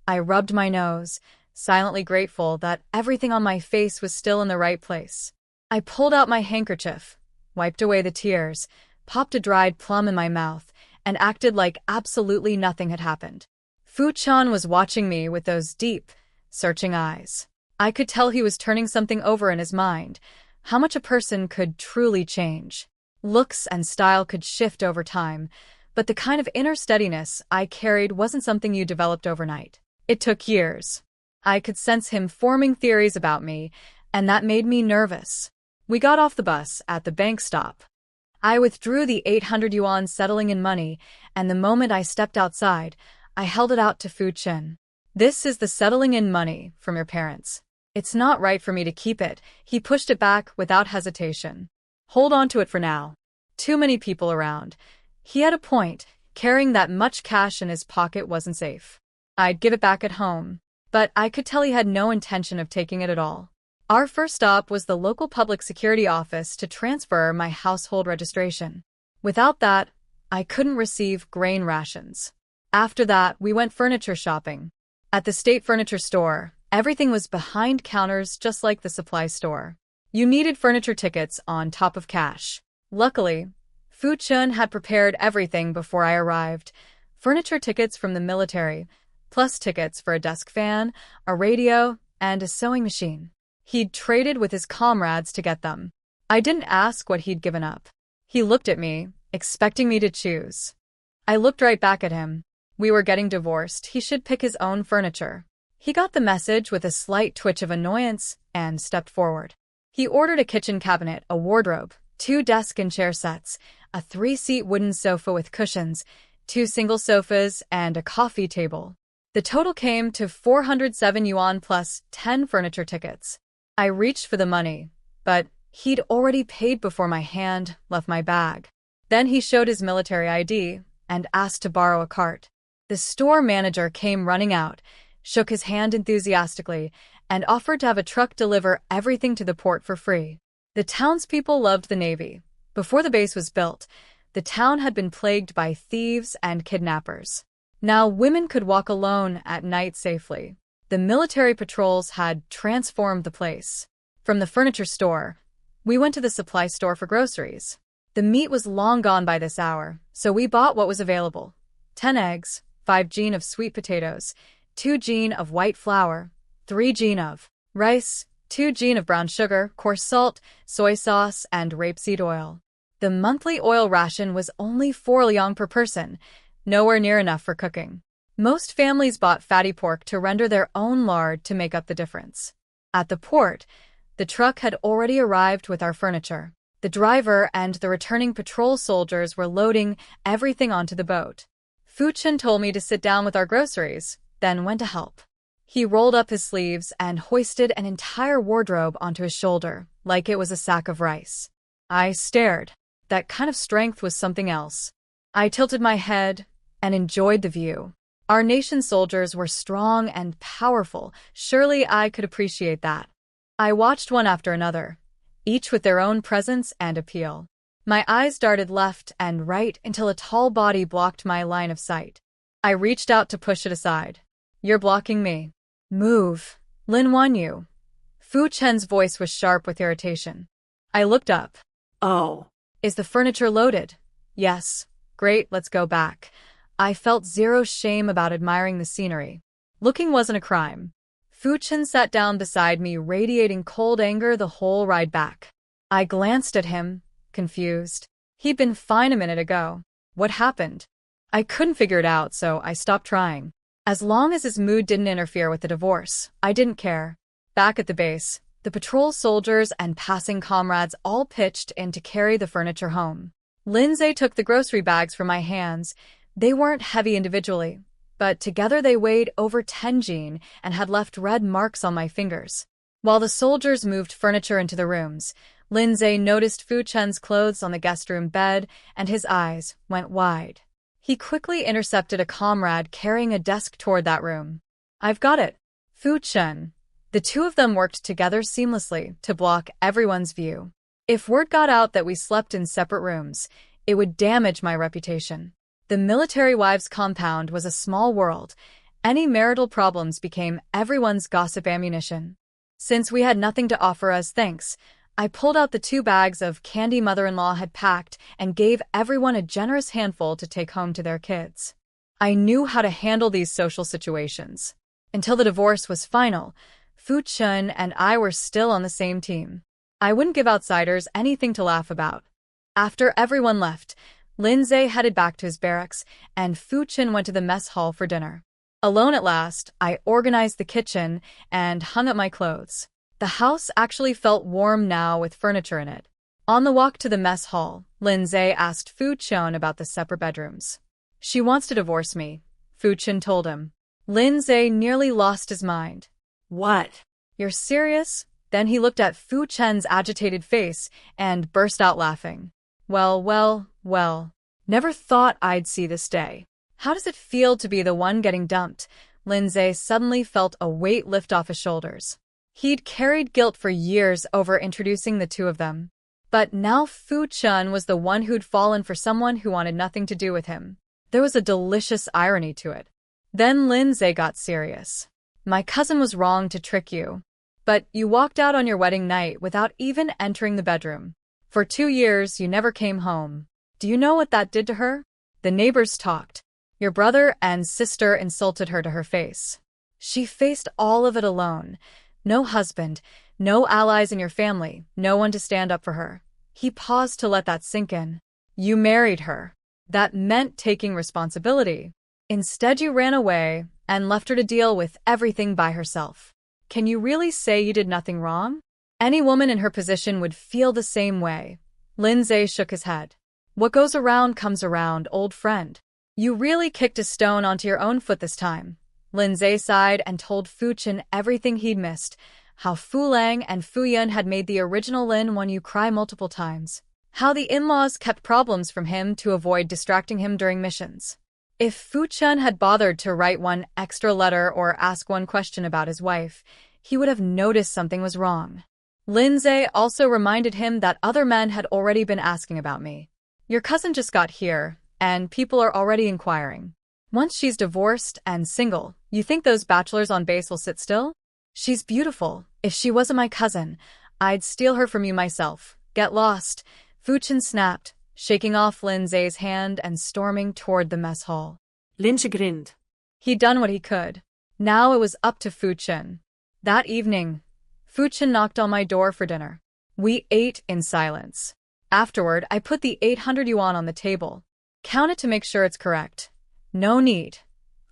I rubbed my nose, silently grateful that everything on my face was still in the right place. I pulled out my handkerchief, wiped away the tears, popped a dried plum in my mouth, and acted like absolutely nothing had happened. Fu Chen was watching me with those deep, searching eyes. I could tell he was turning something over in his mind, how much a person could truly change. Looks and style could shift over time, but the kind of inner steadiness I carried wasn't something you developed overnight. It took years. I could sense him forming theories about me, and that made me nervous. We got off the bus at the bank stop. I withdrew the 800 yuan settling in money, and the moment I stepped outside, I held it out to Fu Chen. This is the settling in money from your parents. It's not right for me to keep it. He pushed it back without hesitation. Hold on to it for now. Too many people around. He had a point. Carrying that much cash in his pocket wasn't safe. I'd give it back at home. But I could tell he had no intention of taking it at all. Our first stop was the local public security office to transfer my household registration. Without that, I couldn't receive grain rations. After that, we went furniture shopping. At the state furniture store, everything was behind counters just like the supply store. You needed furniture tickets on top of cash. Luckily, Fu Chen had prepared everything before I arrived. Furniture tickets from the military, plus tickets for a desk fan, a radio, and a sewing machine. He'd traded with his comrades to get them. I didn't ask what he'd given up. He looked at me, expecting me to choose. I looked right back at him. We were getting divorced. He should pick his own furniture. He got the message with a slight twitch of annoyance and stepped forward. He ordered a kitchen cabinet, a wardrobe, 2 desk and chair sets, a 3-seat wooden sofa with cushions, 2 single sofas, and a coffee table. The total came to 407 yuan plus 10 furniture tickets. I reached for the money, but he'd already paid before my hand left my bag. Then he showed his military ID and asked to borrow a cart. The store manager came running out, shook his hand enthusiastically, and offered to have a truck deliver everything to the port for free. The townspeople loved the Navy. Before the base was built, the town had been plagued by thieves and kidnappers. Now women could walk alone at night safely. The military patrols had transformed the place. From the furniture store, we went to the supply store for groceries. The meat was long gone by this hour, so we bought what was available. 10 eggs, 5 gin of sweet potatoes, 2 gin of white flour, 3 gin of rice, 2 gin of brown sugar, coarse salt, soy sauce, and rapeseed oil. The monthly oil ration was only 4 liang per person, nowhere near enough for cooking. Most families bought fatty pork to render their own lard to make up the difference. At the port, the truck had already arrived with our furniture. The driver and the returning patrol soldiers were loading everything onto the boat. Fu Chen told me to sit down with our groceries, then went to help. He rolled up his sleeves and hoisted an entire wardrobe onto his shoulder, like it was a sack of rice. I stared. That kind of strength was something else. I tilted my head and enjoyed the view. Our nation's soldiers were strong and powerful. Surely I could appreciate that. I watched one after another, each with their own presence and appeal. My eyes darted left and right until a tall body blocked my line of sight. I reached out to push it aside. You're blocking me. Move. Lin Wanyu. Fu Chen's voice was sharp with irritation. I looked up. Oh. Is the furniture loaded? Yes. Great, let's go back. I felt zero shame about admiring the scenery. Looking wasn't a crime. Fu Chen sat down beside me, radiating cold anger the whole ride back. I glanced at him, confused. He'd been fine a minute ago. What happened? I couldn't figure it out, so I stopped trying. As long as his mood didn't interfere with the divorce, I didn't care. Back at the base, the patrol soldiers and passing comrades all pitched in to carry the furniture home. Lindsay took the grocery bags from my hands. They weren't heavy individually, but together they weighed over 10 gin and had left red marks on my fingers. While the soldiers moved furniture into the rooms, Lindsay noticed Fu Chen's clothes on the guest room bed, and his eyes went wide. He quickly intercepted a comrade carrying a desk toward that room. I've got it. Fu Chen. The two of them worked together seamlessly to block everyone's view. If word got out that we slept in separate rooms, it would damage my reputation. The military wives' compound was a small world. Any marital problems became everyone's gossip ammunition. Since we had nothing to offer as thanks, I pulled out the 2 bags of candy mother-in-law had packed and gave everyone a generous handful to take home to their kids. I knew how to handle these social situations. Until the divorce was final, Fu Chen and I were still on the same team. I wouldn't give outsiders anything to laugh about. After everyone left, Lindsay headed back to his barracks, and Fu Chen went to the mess hall for dinner. Alone at last, I organized the kitchen and hung up my clothes. The house actually felt warm now with furniture in it. On the walk to the mess hall, Lindsay asked Fu Chen about the separate bedrooms. She wants to divorce me, Fu Chen told him. Lindsay nearly lost his mind. What? You're serious? Then he looked at Fu Chen's agitated face and burst out laughing. Well. Never thought I'd see this day. How does it feel to be the one getting dumped? Lindsay suddenly felt a weight lift off his shoulders. He'd carried guilt for years over introducing the two of them. But now Fu Chen was the one who'd fallen for someone who wanted nothing to do with him. There was a delicious irony to it. Then Lindsay got serious. My cousin was wrong to trick you. But you walked out on your wedding night without even entering the bedroom. For 2 years, you never came home. Do you know what that did to her? The neighbors talked. Your brother and sister insulted her to her face. She faced all of it alone. No husband, no allies in your family, no one to stand up for her. He paused to let that sink in. You married her. That meant taking responsibility. Instead, you ran away and left her to deal with everything by herself. Can you really say you did nothing wrong? Any woman in her position would feel the same way. Lindsay shook his head. What goes around comes around, old friend. You really kicked a stone onto your own foot this time. Lindsay sighed and told Fu Chen everything he'd missed, how Fu Lang and Fu Yun had made the original Lin Wanyu cry multiple times, how the in-laws kept problems from him to avoid distracting him during missions. If Fu Chen had bothered to write one extra letter or ask one question about his wife, he would have noticed something was wrong. Lindsay also reminded him that other men had already been asking about me. Your cousin just got here, and people are already inquiring. Once she's divorced and single, you think those bachelors on base will sit still? She's beautiful. If she wasn't my cousin, I'd steal her from you myself. Get lost. Fu Chen snapped, shaking off Lindsay's hand and storming toward the mess hall. Lin grinned. He'd done what he could. Now it was up to Fu Chen. That evening, Fu Chen knocked on my door for dinner. We ate in silence. Afterward, I put the 800 yuan on the table. Count it to make sure it's correct. No need.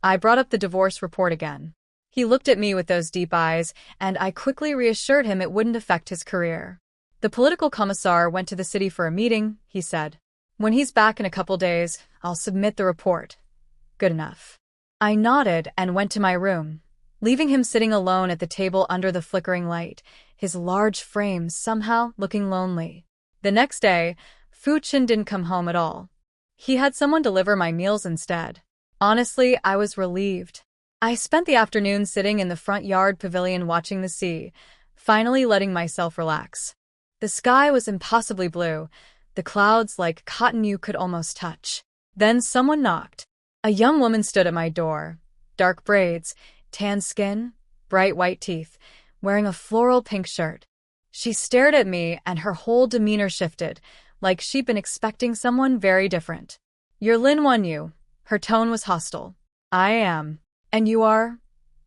I brought up the divorce report again. He looked at me with those deep eyes, and I quickly reassured him it wouldn't affect his career. The political commissar went to the city for a meeting, he said. When he's back in a couple days, I'll submit the report. Good enough. I nodded and went to my room, leaving him sitting alone at the table under the flickering light, his large frame somehow looking lonely. The next day, Fu Chen didn't come home at all. He had someone deliver my meals instead. Honestly, I was relieved. I spent the afternoon sitting in the front yard pavilion watching the sea, finally letting myself relax. The sky was impossibly blue, the clouds like cotton you could almost touch. Then someone knocked. A young woman stood at my door, dark braids, tan skin, bright white teeth, wearing a floral pink shirt. She stared at me and her whole demeanor shifted, like she'd been expecting someone very different. You're Lin Wanyu. Her tone was hostile. I am. And you are?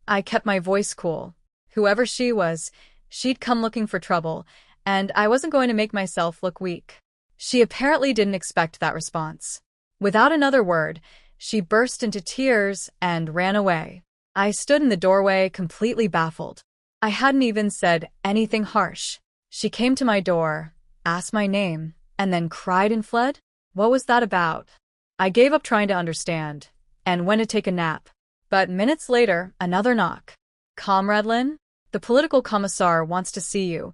I kept my voice cool. Whoever she was, she'd come looking for trouble, and I wasn't going to make myself look weak. She apparently didn't expect that response. Without another word, she burst into tears and ran away. I stood in the doorway, completely baffled. I hadn't even said anything harsh. She came to my door, asked my name, and then cried and fled? What was that about? I gave up trying to understand, and went to take a nap. But minutes later, another knock. Comrade Lin? The political commissar wants to see you.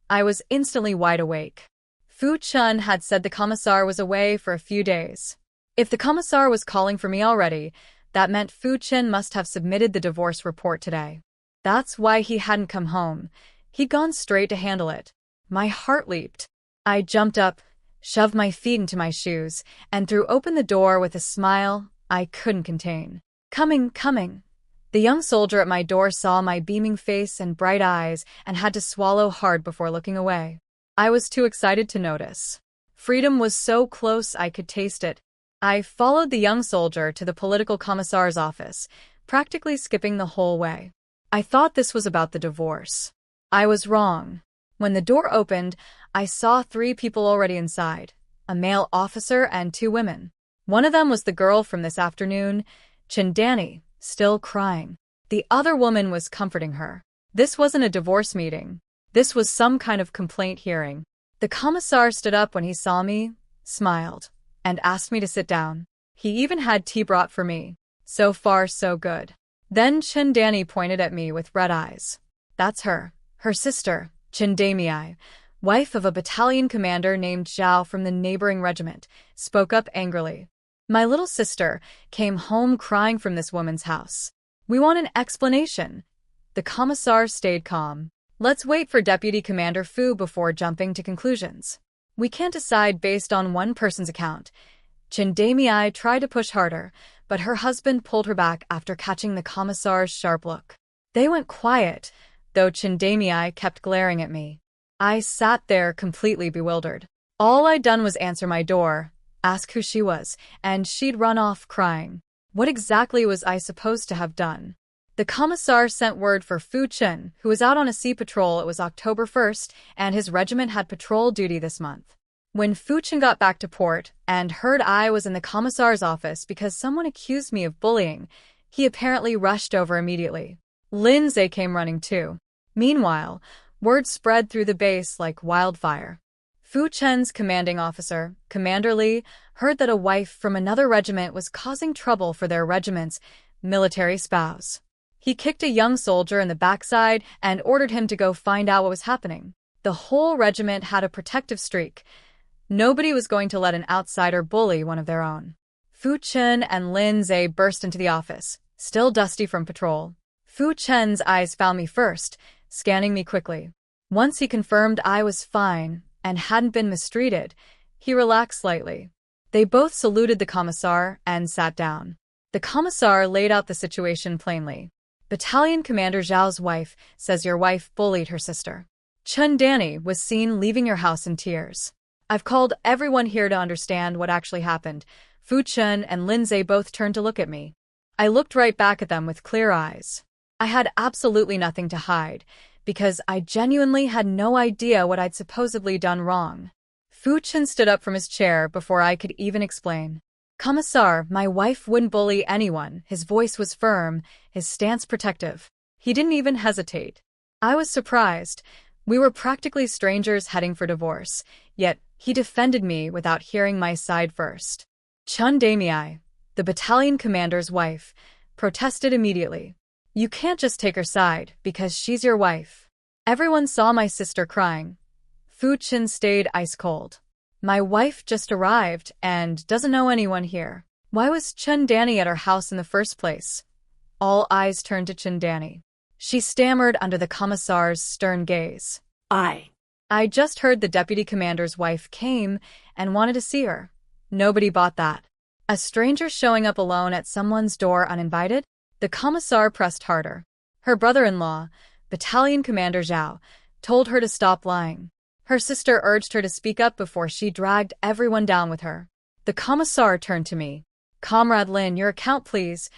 I was instantly wide awake. Fu Chen had said the commissar was away for a few days. If the commissar was calling for me already, that meant Fu Chen must have submitted the divorce report today. That's why he hadn't come home. He'd gone straight to handle it. My heart leaped. I jumped up, shoved my feet into my shoes, and threw open the door with a smile I couldn't contain. Coming. The young soldier at my door saw my beaming face and bright eyes and had to swallow hard before looking away. I was too excited to notice. Freedom was so close I could taste it. I followed the young soldier to the political commissar's office, practically skipping the whole way. I thought this was about the divorce. I was wrong. When the door opened, I saw 3 people already inside, a male officer and 2 women. One of them was the girl from this afternoon, Chindani, still crying. The other woman was comforting her. This wasn't a divorce meeting. This was some kind of complaint hearing. The commissar stood up when he saw me, smiled, and asked me to sit down. He even had tea brought for me. So far, so good. Then Chindani pointed at me with red eyes. That's her. Her sister, Chendamii, wife of a battalion commander named Zhao from the neighboring regiment, spoke up angrily. My little sister came home crying from this woman's house. We want an explanation. The commissar stayed calm. Let's wait for Deputy Commander Fu before jumping to conclusions. We can't decide based on one person's account. Chendamii tried to push harder, but her husband pulled her back after catching the commissar's sharp look. They went quiet, though Chendamii kept glaring at me. I sat there completely bewildered. All I'd done was answer my door, ask who she was, and she'd run off crying. What exactly was I supposed to have done? The commissar sent word for Fu Chen, who was out on a sea patrol. It was October 1st, and his regiment had patrol duty this month. When Fu Chen got back to port and heard I was in the commissar's office because someone accused me of bullying, he apparently rushed over immediately. Lin Wanyu came running too. Meanwhile, word spread through the base like wildfire. Fu Chen's commanding officer, Commander Li, heard that a wife from another regiment was causing trouble for their regiment's military spouse. He kicked a young soldier in the backside and ordered him to go find out what was happening. The whole regiment had a protective streak. Nobody was going to let an outsider bully one of their own. Fu Chen and Lin Wanyu burst into the office, still dusty from patrol. Fu Chen's eyes found me first, scanning me quickly. Once he confirmed I was fine and hadn't been mistreated, he relaxed slightly. They both saluted the commissar and sat down. The commissar laid out the situation plainly. Battalion Commander Zhao's wife says your wife bullied her sister. Chendamii was seen leaving your house in tears. I've called everyone here to understand what actually happened. Fu Chen and Lin Wanyu both turned to look at me. I looked right back at them with clear eyes. I had absolutely nothing to hide, because I genuinely had no idea what I'd supposedly done wrong. Fu Chen stood up from his chair before I could even explain. Commissar, my wife wouldn't bully anyone. His voice was firm, his stance protective. He didn't even hesitate. I was surprised. We were practically strangers heading for divorce, yet he defended me without hearing my side first. Chendamii, the battalion commander's wife, protested immediately. You can't just take her side, because she's your wife. Everyone saw my sister crying. Fu Chen stayed ice cold. My wife just arrived and doesn't know anyone here. Why was Chendamii at her house in the first place? All eyes turned to Chendamii. She stammered under the commissar's stern gaze. I just heard the deputy commander's wife came and wanted to see her. Nobody bought that. A stranger showing up alone at someone's door uninvited? The commissar pressed harder. Her brother-in-law, Battalion Commander Zhao, told her to stop lying. Her sister urged her to speak up before she dragged everyone down with her. The commissar turned to me. Comrade Lin, your account, please.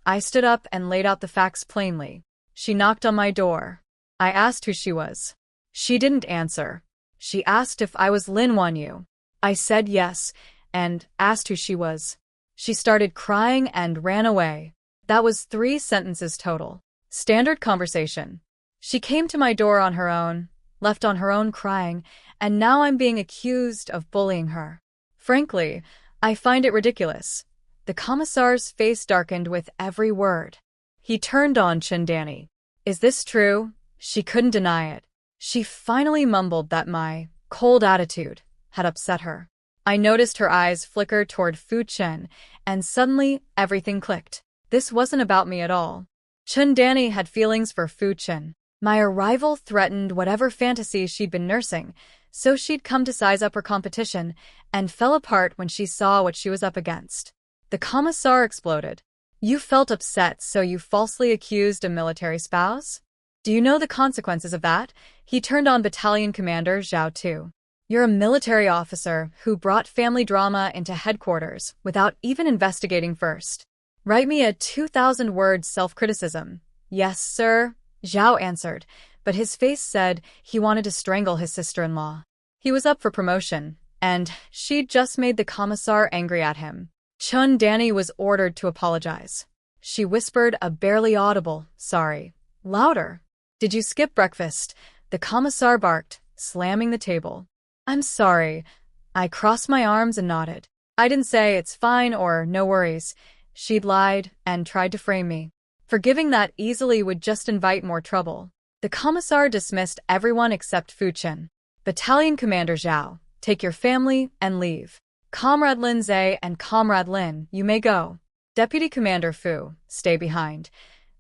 I stood up and laid out the facts plainly. She knocked on my door. I asked who she was. She didn't answer. She asked if I was Lin Wanyu. I said yes, and asked who she was. She started crying and ran away. That was 3 sentences total. Standard conversation. She came to my door on her own, left on her own crying, and now I'm being accused of bullying her. Frankly, I find it ridiculous. The commissar's face darkened with every word. He turned on Chendamii. Is this true? She couldn't deny it. She finally mumbled that my cold attitude had upset her. I noticed her eyes flicker toward Fu Chen, and suddenly everything clicked. This wasn't about me at all. Chendamii had feelings for Fu Chen. My arrival threatened whatever fantasy she'd been nursing, so she'd come to size up her competition and fell apart when she saw what she was up against. The commissar exploded. You felt upset, so you falsely accused a military spouse? Do you know the consequences of that? He turned on Battalion Commander Zhao too. You're a military officer who brought family drama into headquarters without even investigating first. Write me a 2,000-word self-criticism. Yes, sir, Zhao answered, but his face said he wanted to strangle his sister-in-law. He was up for promotion, and she'd just made the commissar angry at him. Chendamii was ordered to apologize. She whispered a barely audible, sorry, louder. Did you skip breakfast? The commissar barked, slamming the table. I'm sorry. I crossed my arms and nodded. I didn't say it's fine or no worries. She'd lied and tried to frame me. Forgiving that easily would just invite more trouble. The commissar dismissed everyone except Fu Chen. Battalion Commander Zhao, take your family and leave. Comrade Lin Zhe and Comrade Lin, you may go. Deputy Commander Fu, stay behind.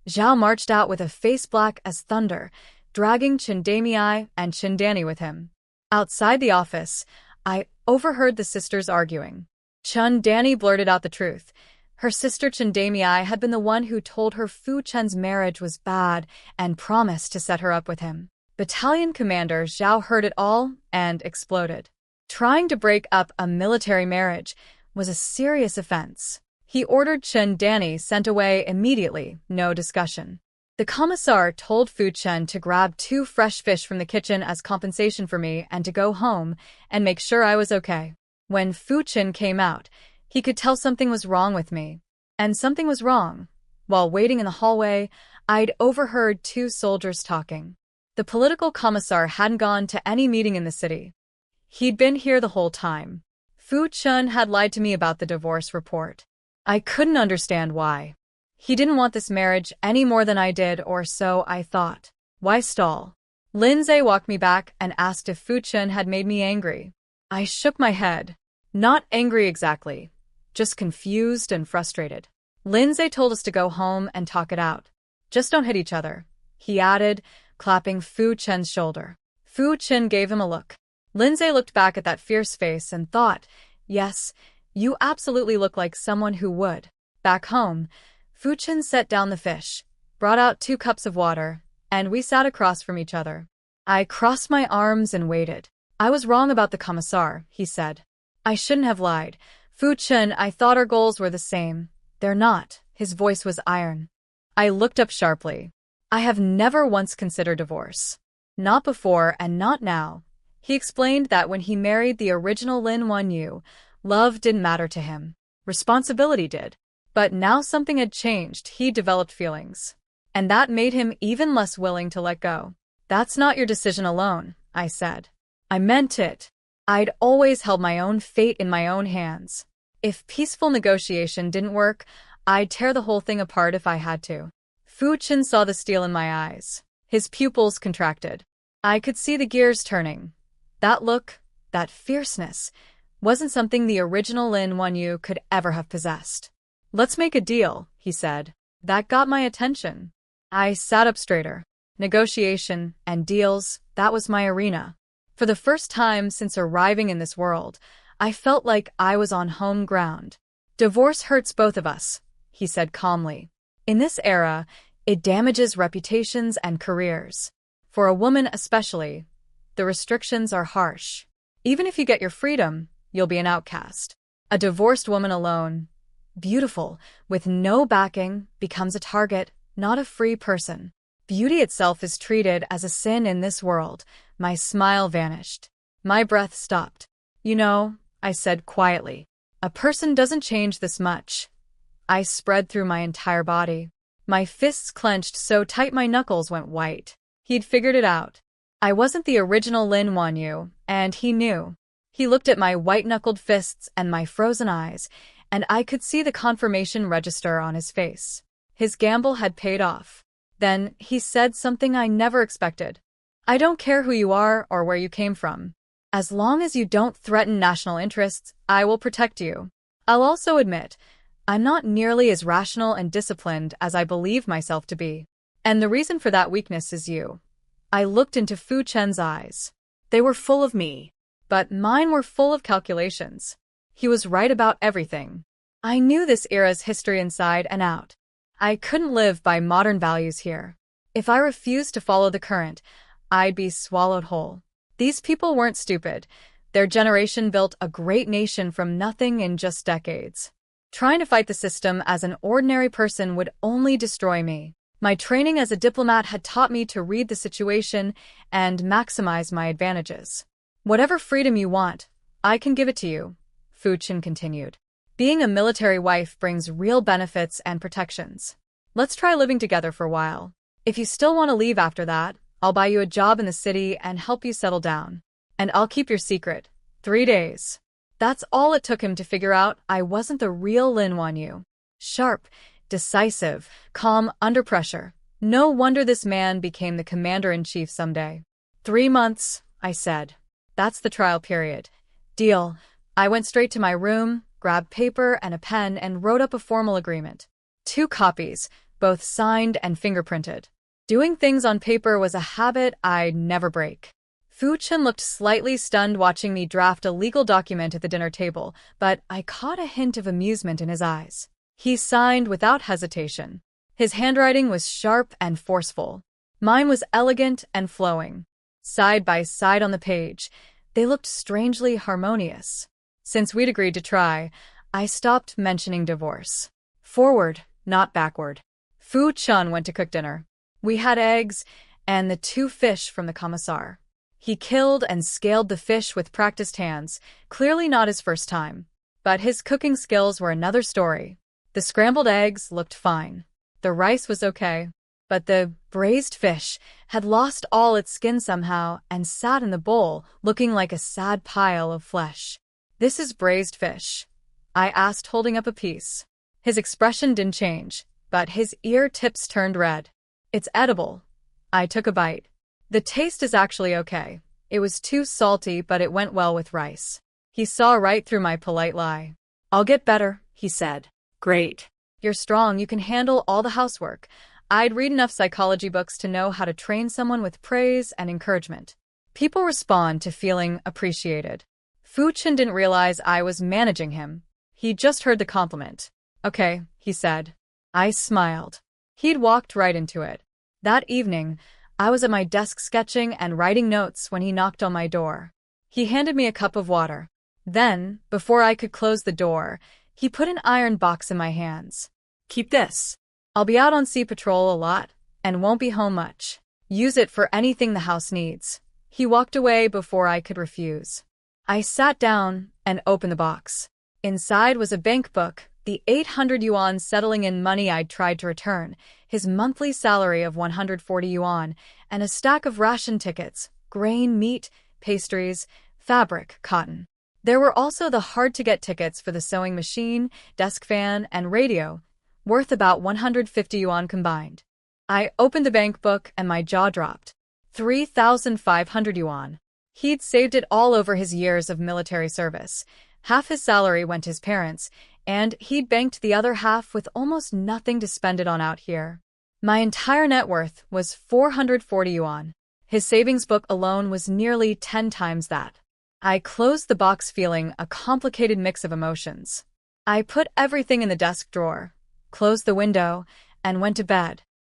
Zhao marched out with a face black as thunder, dragging Chindamei and Chindani with him. Outside the office, I overheard the sisters arguing. Chindani blurted out the truth. Her sister Chindamei had been the one who told her Fu Chen's marriage was bad and promised to set her up with him. Battalion Commander Zhao heard it all and exploded. Trying to break up a military marriage was a serious offense. He ordered Chindani sent away immediately, no discussion. The commissar told Fu Chen to grab 2 fresh fish from the kitchen as compensation for me and to go home and make sure I was okay. When Fu Chen came out, he could tell something was wrong with me. And something was wrong. While waiting in the hallway, I'd overheard 2 soldiers talking. The political commissar hadn't gone to any meeting in the city. He'd been here the whole time. Fu Chen had lied to me about the divorce report. I couldn't understand why. He didn't want this marriage any more than I did, or so I thought. Why stall? Lin Zhe walked me back and asked if Fu Chen had made me angry. I shook my head. Not angry exactly. Just confused and frustrated. Lin Zhe told us to go home and talk it out. Just don't hit each other, he added, clapping Fu Chen's shoulder. Fu Chen gave him a look. Lin Zhe looked back at that fierce face and thought, yes, you absolutely look like someone who would. Back home, Fu Chen set down the fish, brought out 2 cups of water, and we sat across from each other. I crossed my arms and waited. I was wrong about the commissar, he said. I shouldn't have lied. Fu Chen, I thought our goals were the same. They're not. His voice was iron. I looked up sharply. I have never once considered divorce. Not before and not now. He explained that when he married the original Lin Wanyu, love didn't matter to him. Responsibility did. But now something had changed. He developed feelings. And that made him even less willing to let go. That's not your decision alone, I said. I meant it. I'd always held my own fate in my own hands. If peaceful negotiation didn't work, I'd tear the whole thing apart if I had to. Fu Chen saw the steel in my eyes. His pupils contracted. I could see the gears turning. That look, that fierceness, wasn't something the original Lin Wanyu could ever have possessed. Let's make a deal, he said. That got my attention. I sat up straighter. Negotiation and deals, that was my arena. For the first time since arriving in this world, I felt like I was on home ground. Divorce hurts both of us, he said calmly. In this era, it damages reputations and careers. For a woman especially, the restrictions are harsh. Even if you get your freedom, you'll be an outcast. A divorced woman alone, beautiful, with no backing, becomes a target, not a free person. Beauty itself is treated as a sin in this world. My smile vanished. My breath stopped. You know, I said quietly, a person doesn't change this much. I spread through my entire body. My fists clenched so tight my knuckles went white. He'd figured it out. I wasn't the original Lin Wanyu, and he knew. He looked at my white-knuckled fists and my frozen eyes, and I could see the confirmation register on his face. His gamble had paid off. Then he said something I never expected. I don't care who you are or where you came from. As long as you don't threaten national interests, I will protect you. I'll also admit, I'm not nearly as rational and disciplined as I believe myself to be. And the reason for that weakness is you. I looked into Fu Chen's eyes. They were full of me. But mine were full of calculations. He was right about everything. I knew this era's history inside and out. I couldn't live by modern values here. If I refused to follow the current, I'd be swallowed whole. These people weren't stupid. Their generation built a great nation from nothing in just decades. Trying to fight the system as an ordinary person would only destroy me. My training as a diplomat had taught me to read the situation and maximize my advantages. Whatever freedom you want, I can give it to you, Fu Chen continued. Being a military wife brings real benefits and protections. Let's try living together for a while. If you still want to leave after that, I'll buy you a job in the city and help you settle down. And I'll keep your secret. 3 days. That's all it took him to figure out I wasn't the real Lin Wanyu. Sharp, decisive, calm under pressure. No wonder this man became the commander-in-chief someday. 3 months, I said. That's the trial period. Deal. I went straight to my room, grabbed paper and a pen, and wrote up a formal agreement. 2 copies, both signed and fingerprinted. Doing things on paper was a habit I'd never break. Fu Chen looked slightly stunned watching me draft a legal document at the dinner table, but I caught a hint of amusement in his eyes. He signed without hesitation. His handwriting was sharp and forceful. Mine was elegant and flowing. Side by side on the page, they looked strangely harmonious. Since we'd agreed to try, I stopped mentioning divorce. Forward, not backward. Fu Chen went to cook dinner. We had eggs and the 2 fish from the commissar. He killed and scaled the fish with practiced hands, clearly not his first time. But his cooking skills were another story. The scrambled eggs looked fine. The rice was okay. But the braised fish had lost all its skin somehow and sat in the bowl, looking like a sad pile of flesh. "This is braised fish?" I asked, holding up a piece. His expression didn't change, but his ear tips turned red. "It's edible." I took a bite. The taste is actually okay. It was too salty, but it went well with rice. He saw right through my polite lie. "I'll get better," he said. Great. "You're strong, you can handle all the housework." I'd read enough psychology books to know how to train someone with praise and encouragement. People respond to feeling appreciated. Fu Chen didn't realize I was managing him. He just heard the compliment. "Okay," he said. I smiled. He'd walked right into it. That evening, I was at my desk sketching and writing notes when he knocked on my door. He handed me a cup of water. Then, before I could close the door, he put an iron box in my hands. Keep this. I'll be out on sea patrol a lot and won't be home much. Use it for anything the house needs. He walked away before I could refuse. I sat down and opened the box. Inside was a bank book, the 800 yuan settling in money I'd tried to return, his monthly salary of 140 yuan, and a stack of ration tickets, grain, meat, pastries, fabric, cotton. There were also the hard-to-get tickets for the sewing machine, desk fan, and radio, worth about 150 yuan combined. I opened the bank book and my jaw dropped. 3,500 yuan. He'd saved it all over his years of military service. Half his salary went to his parents, and he'd banked the other half with almost nothing to spend it on out here. My entire net worth was 440 yuan. His savings book alone was nearly 10 times that. I closed the box feeling a complicated mix of emotions. I put everything in the desk drawer, closed the window, and went to bed.